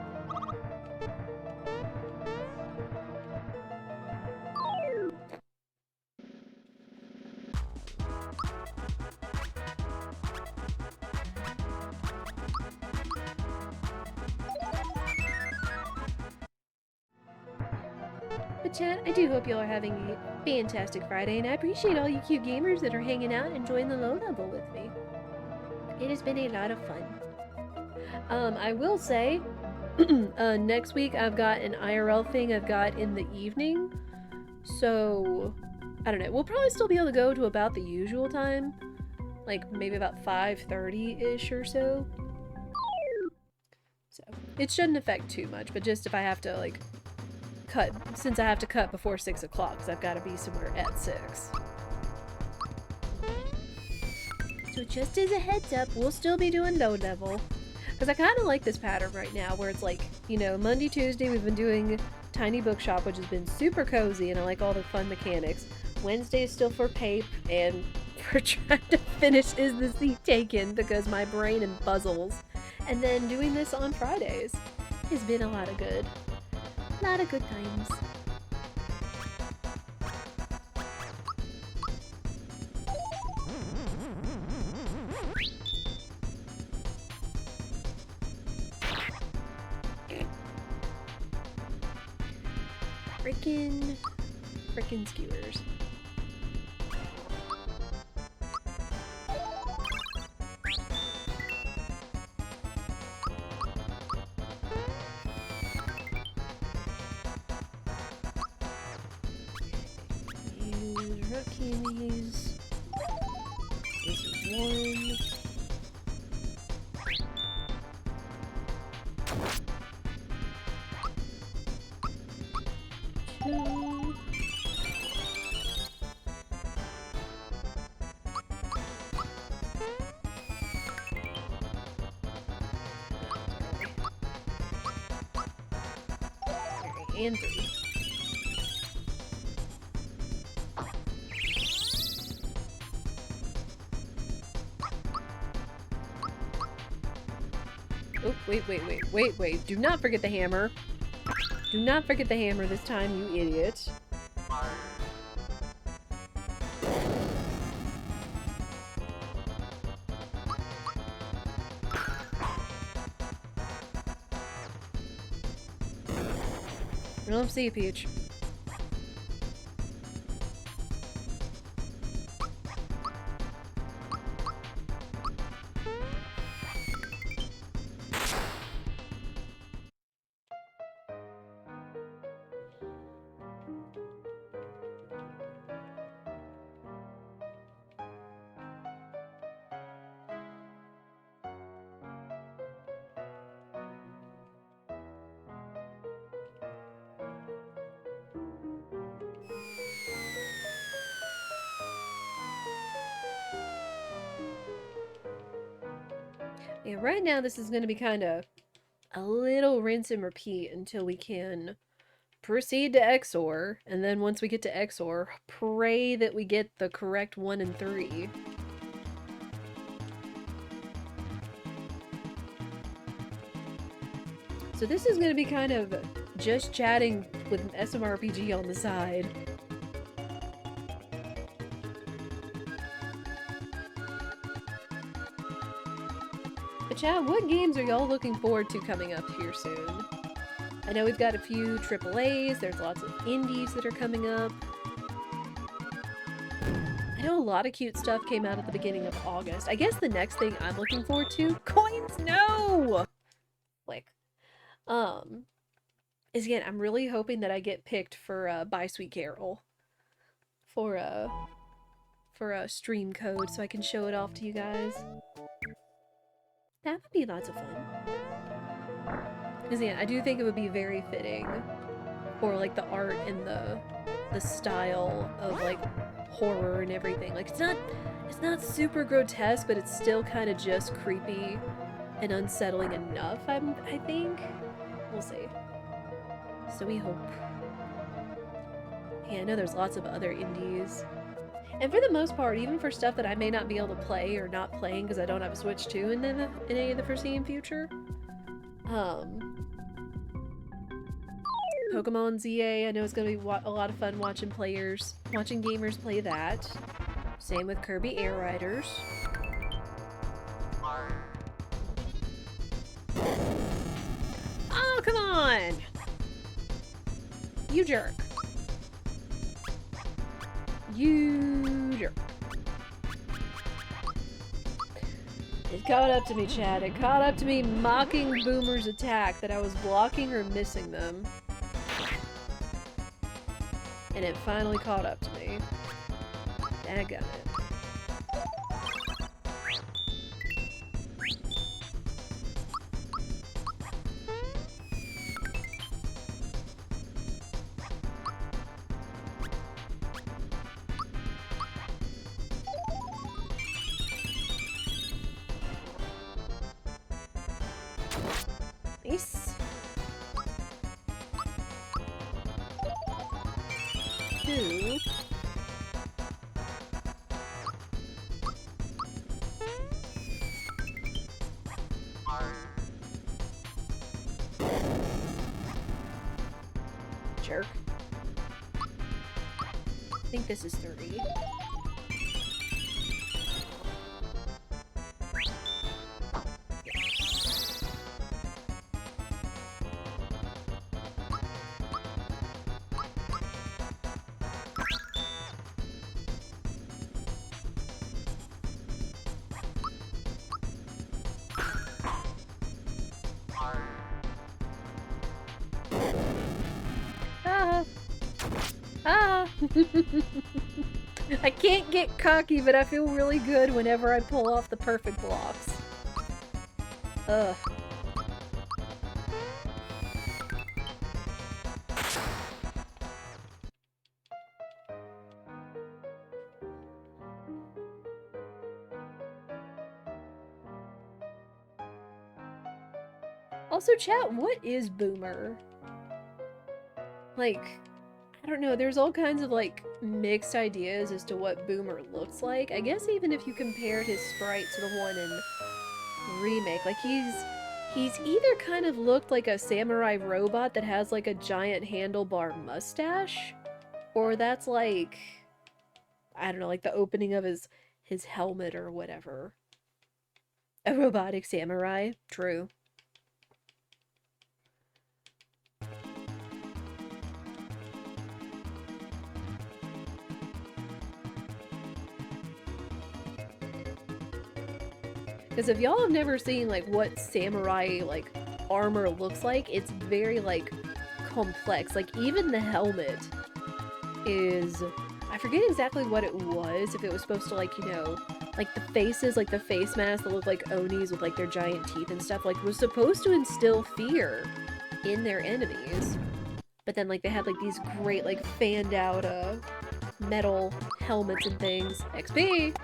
But chat, I do hope y'all are having a fantastic Friday, and I appreciate all you cute gamers that are hanging out and enjoying the low level with me. It has been a lot of fun. I will say, next week I've got an IRL thing I've got in the evening, so I don't know. We'll probably still be able to go to about the usual time, like maybe about 5:30-ish or so. So it shouldn't affect too much, but just if I have to like cut, since I have to cut before 6 o'clock, because I've got to be somewhere at 6. So just as a heads up, we'll still be doing low level. Because I kind of like this pattern right now, where it's like, you know, Monday, Tuesday, we've been doing Tiny Bookshop, which has been super cozy, and I like all the fun mechanics. Wednesday is still for Pape, and we're trying to finish Is the Seat Taken, because my brain and puzzles. And then doing this on Fridays has been a lot of good. A lot of good times. Frickin' skewers. Use rock candies. This is 1. 2. And 3. Oh, wait. Do not forget the hammer. Do not forget the hammer this time, you idiot. I don't see you, Peach. Yeah, right now this is going to be kind of a little rinse and repeat until we can proceed to XOR, and then once we get to XOR, pray that we get the correct 1 and 3. So this is going to be kind of just chatting with an SMRPG on the side. But chat, what games are y'all looking forward to coming up here soon? I know we've got a few AAAs, there's lots of indies that are coming up. I know a lot of cute stuff came out at the beginning of August. I guess the next thing I'm looking forward to— coins, no! Like, is again, I'm really hoping that I get picked for Buy Sweet Carol. For a stream code so I can show it off to you guys. That would be lots of fun. Because yeah, I do think it would be very fitting for like the art and the style of like horror and everything. Like it's not super grotesque, but it's still kind of just creepy and unsettling enough, I think. We'll see. So we hope. Yeah, I know there's lots of other indies. And for the most part, even for stuff that I may not be able to play or not playing because I don't have a Switch 2 in any of the foreseen future. Pokemon ZA, I know it's going to be a lot of fun watching gamers play that. Same with Kirby Air Riders. Oh, come on! You jerk. You jerk. It caught up to me, Chad. It caught up to me mocking Boomer's attack that I was blocking or missing them. And it finally caught up to me. Daggone it. Nice. Two. Jerk. I think this is 30. I can't get cocky, but I feel really good whenever I pull off the perfect blocks. Ugh. Also, chat, what is Boomer? Like, I don't know, there's all kinds of, like, mixed ideas as to what Boomer looks like. I guess even if you compared his sprite to the one in Remake, like, he's either kind of looked like a samurai robot that has, like, a giant handlebar mustache, or that's, like, I don't know, like the opening of his helmet or whatever. A robotic samurai. True. Because if y'all have never seen, like, what samurai, like, armor looks like, it's very, like, complex. Like, even the helmet is... I forget exactly what it was, if it was supposed to, like, you know, like, the faces, like, the face masks that look like Onis with, like, their giant teeth and stuff, like, was supposed to instill fear in their enemies. But then, like, they had, like, these great, like, fanned-out, metal helmets and things. XP!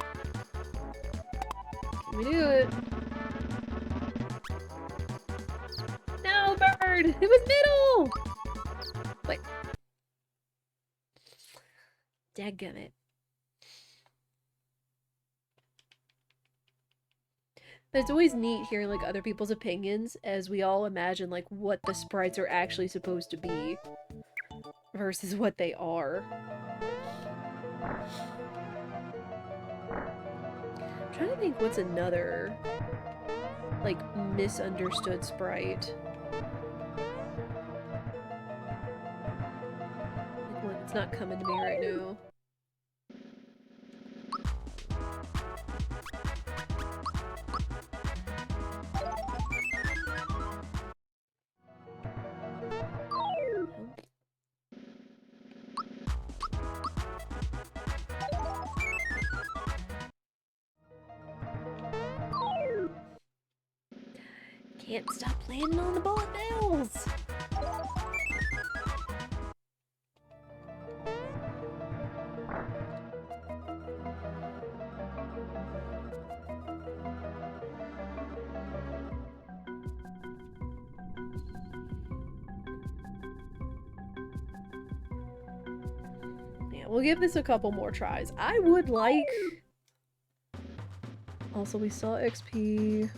We do it. No, bird! It was middle! Wait, Dadgummit. But it's always neat hearing like other people's opinions as we all imagine like what the sprites are actually supposed to be versus what they are. I'm trying to think what's another like misunderstood sprite. Like one that's not coming to me right now. Can't stop landing on the bullet bills! Yeah, we'll give this a couple more tries. I would like... Also, we saw XP...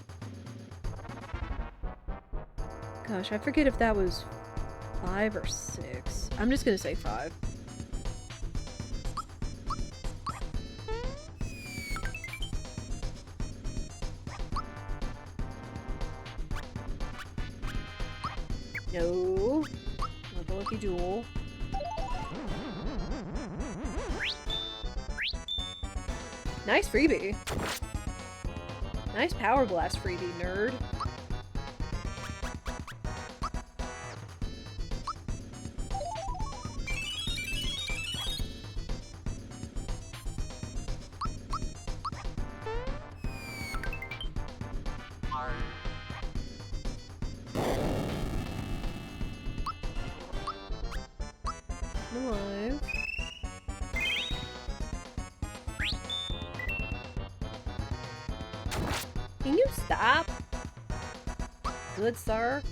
Gosh, I forget if that was 5 or 6. I'm just gonna say 5. No. Not the lucky jewel. Nice freebie. Nice power blast freebie, nerd. I'm alive. Can you stop? Good sir.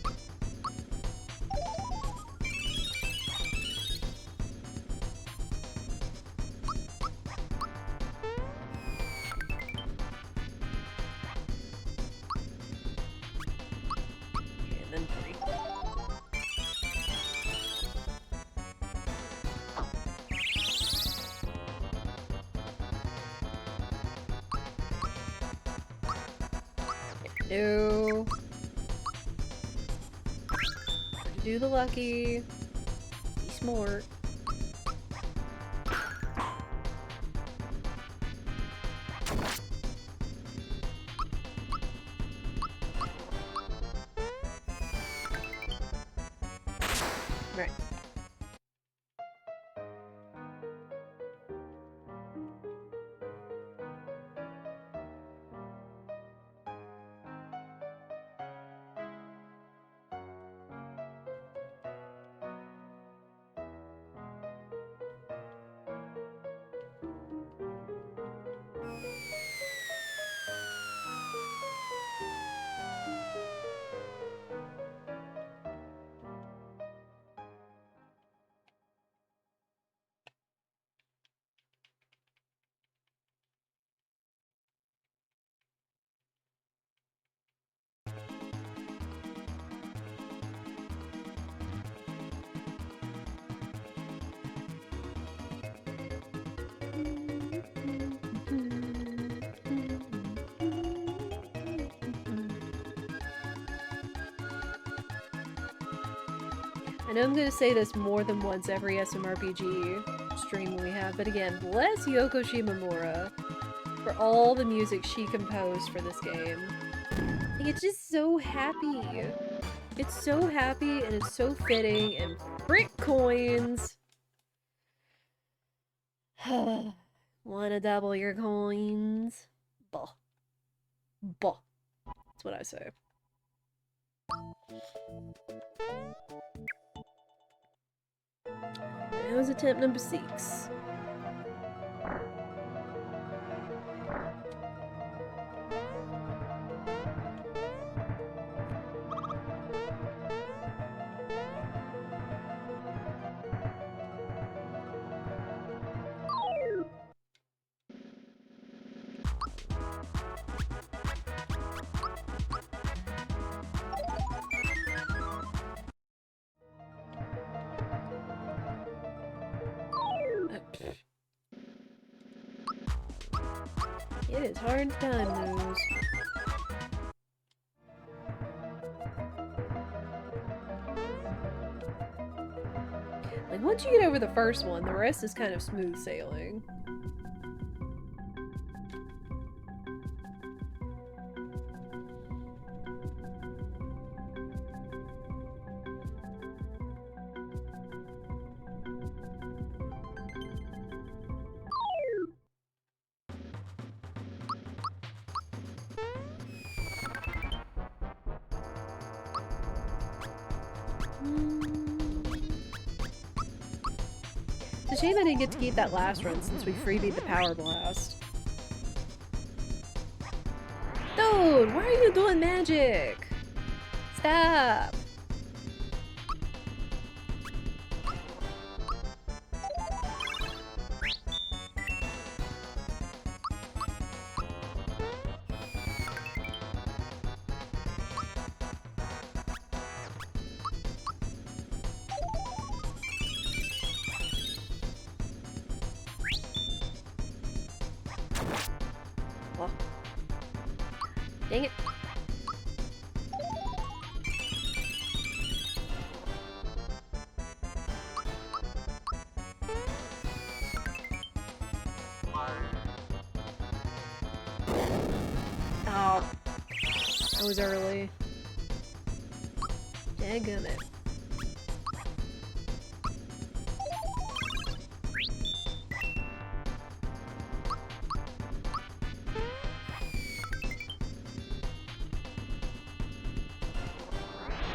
Okay, and then 3. No. Do the lucky. Be smart. Right. I know I'm going to say this more than once every SMRPG stream we have, but again, bless Yoko Shimomura for all the music she composed for this game. Like, it's just so happy. It's so happy and it's so fitting, and frick coins! Wanna double your coins? Bah. Bah. That's what I say. That was attempt number 6. It is hard time those. Like, once you get over the first one, the rest is kind of smooth sailing. It's a shame I didn't get to keep that last run since we freebied the Power Blast. Dude, why are you doing magic? Stop! Oh. Dang it. Oh. I was early. Dadgummit.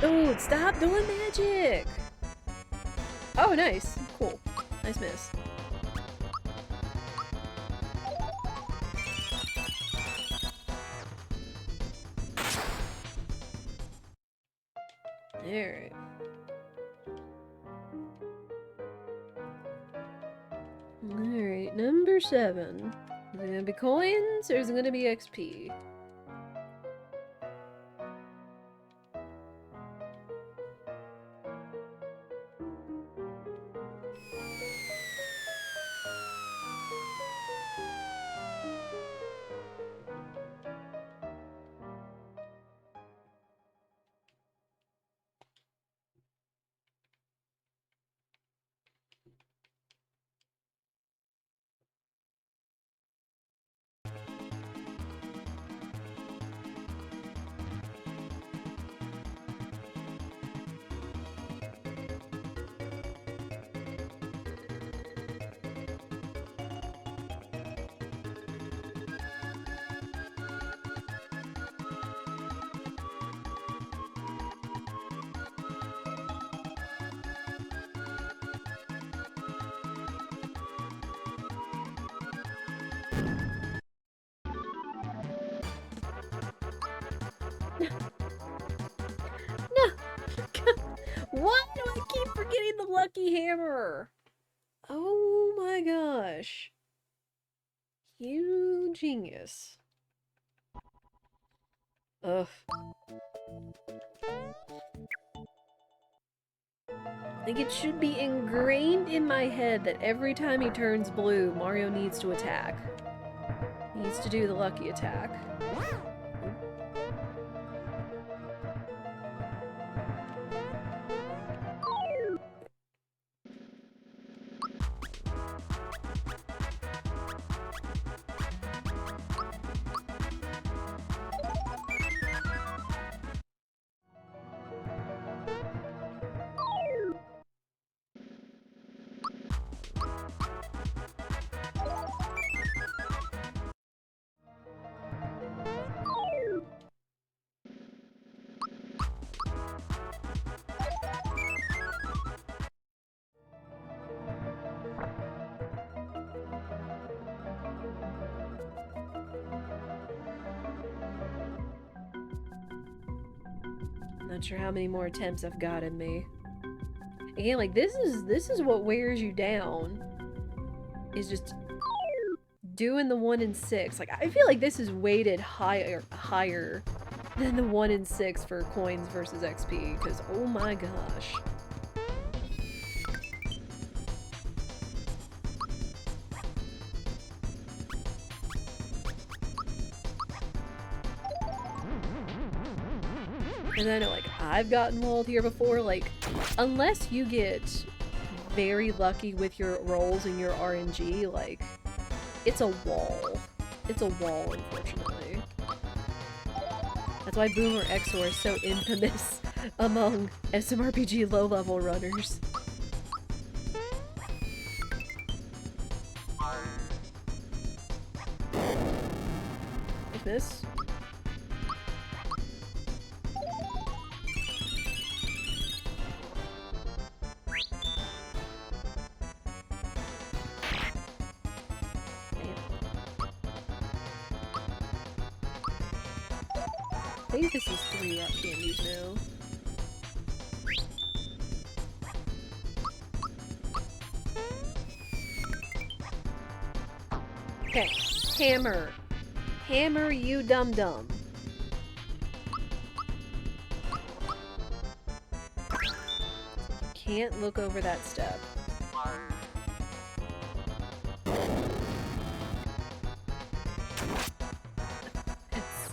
Dude, stop doing magic! Oh, nice. Cool. Nice miss. Alright. Alright, number 7. Is it gonna be coins, or is it gonna be XP? No! Why do I keep forgetting the lucky hammer? Oh my gosh. You genius. Ugh. Like, it should be ingrained in my head that every time he turns blue, Mario needs to attack. He needs to do the lucky attack. Not sure how many more attempts I've got in me. Again, like, this is what wears you down. Is just doing the 1 in 6. Like, I feel like this is weighted higher than the 1 in 6 for coins versus XP, because oh my gosh. And I know, like, I've gotten walled here before, like, unless you get very lucky with your rolls and your RNG, like, it's a wall. It's a wall, unfortunately. That's why Boomer XOR is so infamous among SMRPG low-level runners. Miss. I think this is 3 rock candies now. Okay, hammer. Hammer, you dum-dum. You can't look over that step.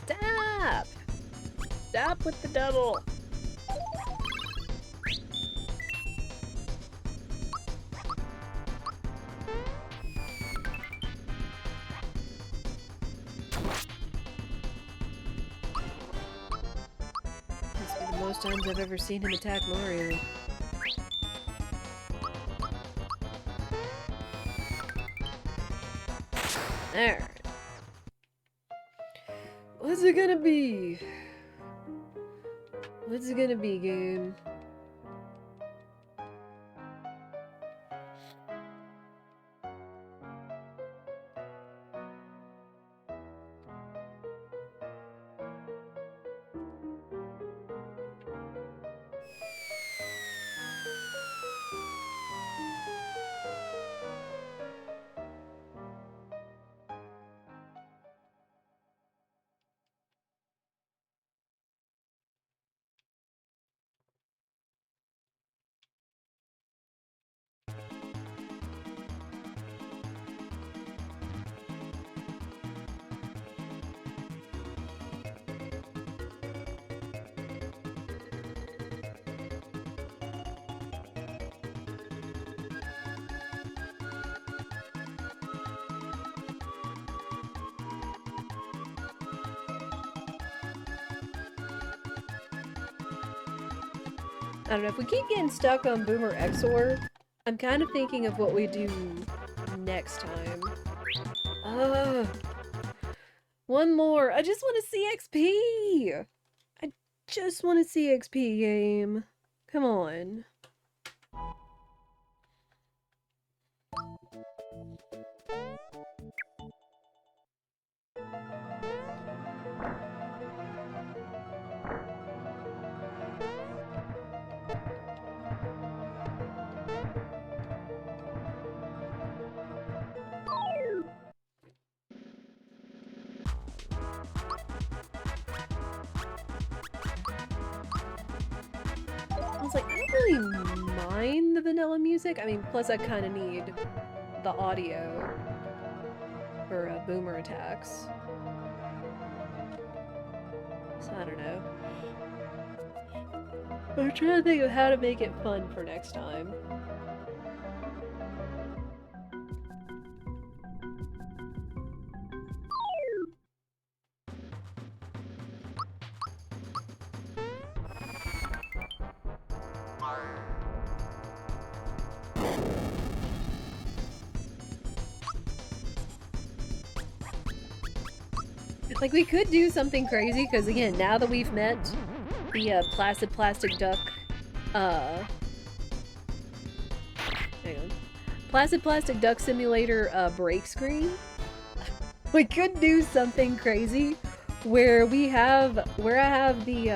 Stop! Stop with the double! Must be the most times I've ever seen him attack Mario. Alright. What's it gonna be? What's it gonna be, game? I don't know, if we keep getting stuck on Boomer XOR, I'm kind of thinking of what we do next time. One more! I just want to see XP! I just want to see XP, game. Come on. I was like, I don't really mind the vanilla music. I mean, plus I kind of need the audio for boomer attacks. So I don't know. I'm trying to think of how to make it fun for next time. Like, we could do something crazy, because again, now that we've met the Placid Plastic Duck, hang on. Placid Plastic Duck Simulator break screen, we could do something crazy where I have the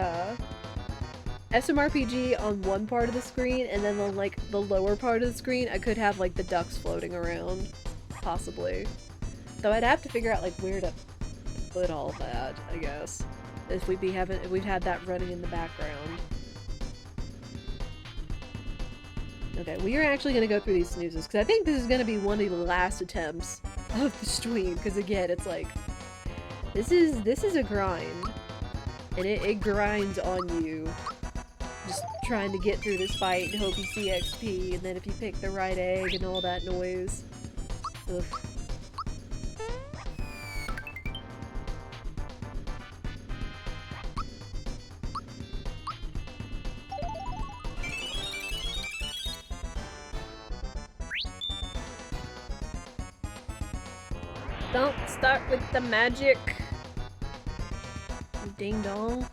SMRPG on one part of the screen, and then on like the lower part of the screen I could have like the ducks floating around, possibly. Though I'd have to figure out like where to put all that, I guess. If we'd had that running in the background. Okay, we are actually gonna go through these snoozes, because I think this is gonna be one of the last attempts of the stream, because again, it's like, this is a grind. And it grinds on you. Just trying to get through this fight and hope you see XP, and then if you pick the right egg and all that noise. Ugh. Don't start with the magic. Ding dong.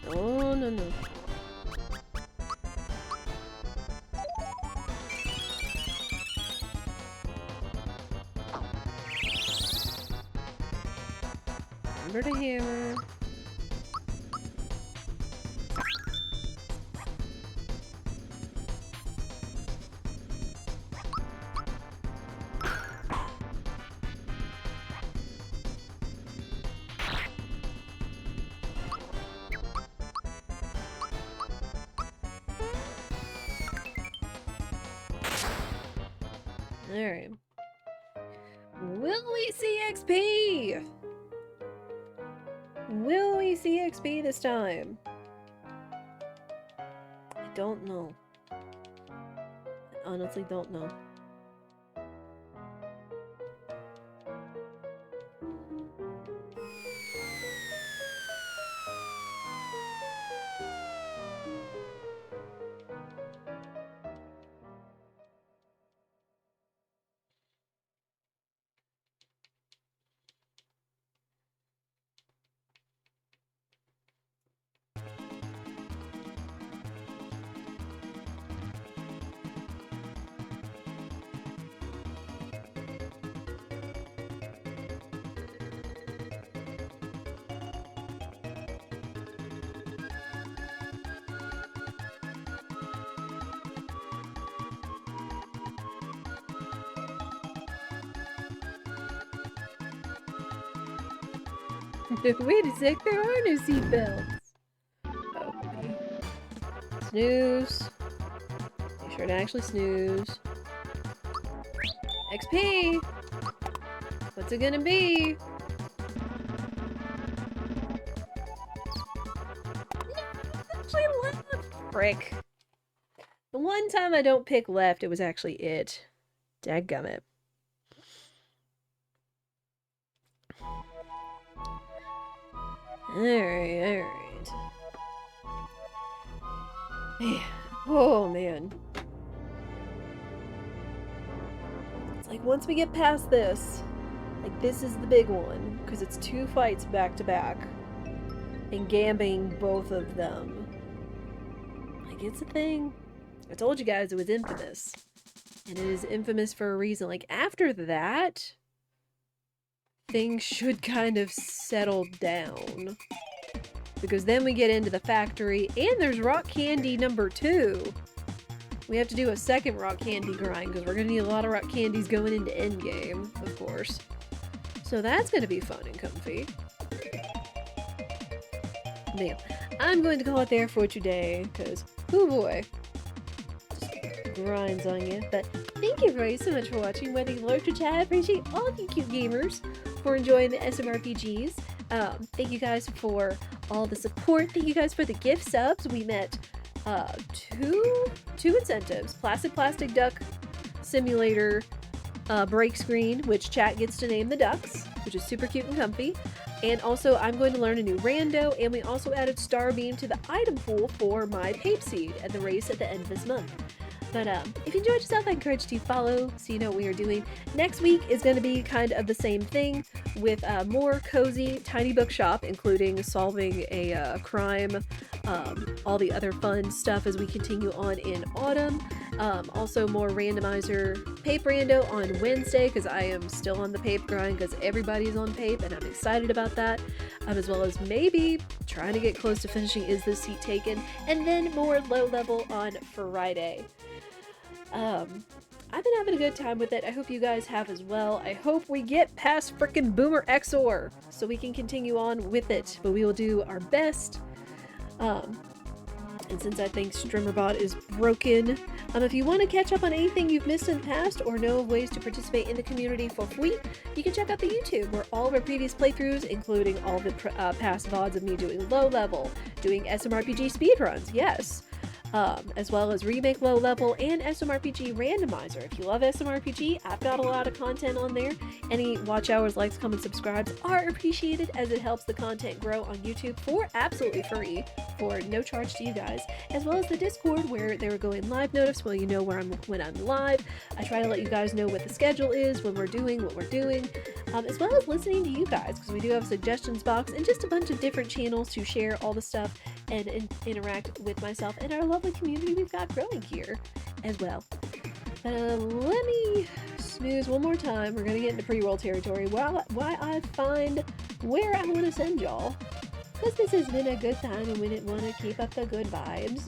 Oh, no, no. Remember the hammer. Alright. Will we see XP? Will we see XP this time? I don't know. I honestly don't know. Wait a sec, there are no seatbelts. Okay. Snooze. Make sure to actually snooze. XP! What's it gonna be? Actually left! Frick. The one time I don't pick left, it was actually it. Dadgummit. Alright. Man. Oh, man. It's like, once we get past this, like, this is the big one, because it's 2 fights back to back, and gambling both of them. Like, it's a thing. I told you guys it was infamous. And it is infamous for a reason. Like, after that, things should kind of settle down. Because then we get into the factory, and there's rock candy number 2. We have to do a second rock candy grind, because we're going to need a lot of rock candies going into endgame, of course. So that's going to be fun and comfy. Man, I'm going to call it there for today, because, oh boy, just grinds on you. But thank you very so much for watching. Whether you lurked or chat, I appreciate all of you cute gamers for enjoying the SMRPGs. Thank you guys for all the support. Thank you guys for the gift subs. We met two incentives. Plastic Duck Simulator break screen, which chat gets to name the ducks, which is super cute and comfy. And also, I'm going to learn a new rando, and we also added Starbeam to the item pool for my Pape Seed at the race at the end of this month. But if you enjoyed yourself, I encourage you to follow so you know what we are doing. Next week is going to be kind of the same thing with more cozy, tiny bookshop, including solving a crime, all the other fun stuff as we continue on in autumn. Also more randomizer Pape rando on Wednesday, because I am still on the Pape grind because everybody's on Pape, and I'm excited about that. As well as maybe trying to get close to finishing Is This Seat Taken, and then more low level on Friday. I've been having a good time with it. I hope you guys have as well. I hope we get past frickin' Boomer XOR so we can continue on with it. But we will do our best Um, and since I think StreamerBot is broken, if you want to catch up on anything you've missed in the past or know of ways to participate in the community for free, you can check out the YouTube where all of our previous playthroughs, including all the past VODs of me doing low level, doing SMRPG speedruns, yes, as well as Remake Low Level and SMRPG Randomizer. If you love SMRPG, I've got a lot of content on there. Any watch hours, likes, comments, subscribes are appreciated as it helps the content grow on YouTube for absolutely free, for no charge to you guys, as well as the Discord where they're going live notice while you know when I'm live. I try to let you guys know what the schedule is, when we're doing what we're doing, as well as listening to you guys, because we do have a suggestions box and just a bunch of different channels to share all the stuff and interact with myself and our lovely community we've got growing here as well. But let me snooze one more time. We're gonna get into pre-roll territory while I find where I want to send y'all, because this has been a good time and we didn't want to keep up the good vibes.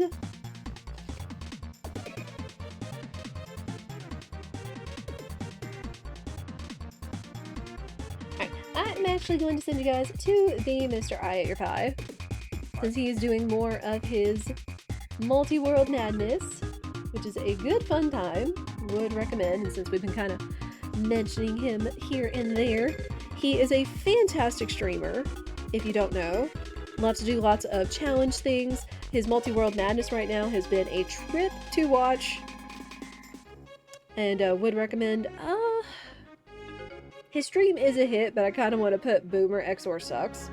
Alright, I'm actually going to send you guys to the Mr. I at your pie, since he is doing more of his multi-world madness, which is a good fun time. Would recommend, and since we've been kind of mentioning him here and there, he is a fantastic streamer, if you don't know. Loves to do lots of challenge things. His multi-world madness right now has been a trip to watch, and would recommend. His stream is a hit, but I kind of want to put Boomer XOR Sucks,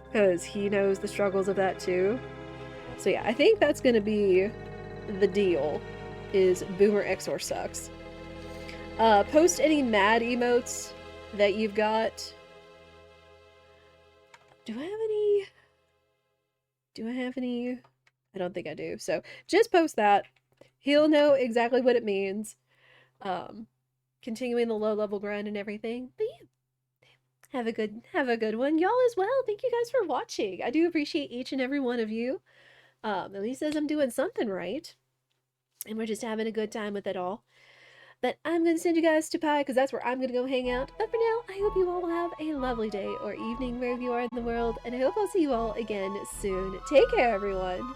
because he knows the struggles of that too. So yeah, I think that's going to be the deal, is Boomer XOR Sucks. Post any mad emotes that you've got. Do I have any? I don't think I do. So just post that. He'll know exactly what it means. Continuing the low level grind and everything. But yeah, have a good one. Y'all as well. Thank you guys for watching. I do appreciate each and every one of you. At least says I'm doing something right. And we're just having a good time with it all. But I'm going to send you guys to Pie, because that's where I'm going to go hang out. But for now, I hope you all have a lovely day or evening wherever you are in the world. And I hope I'll see you all again soon. Take care, everyone.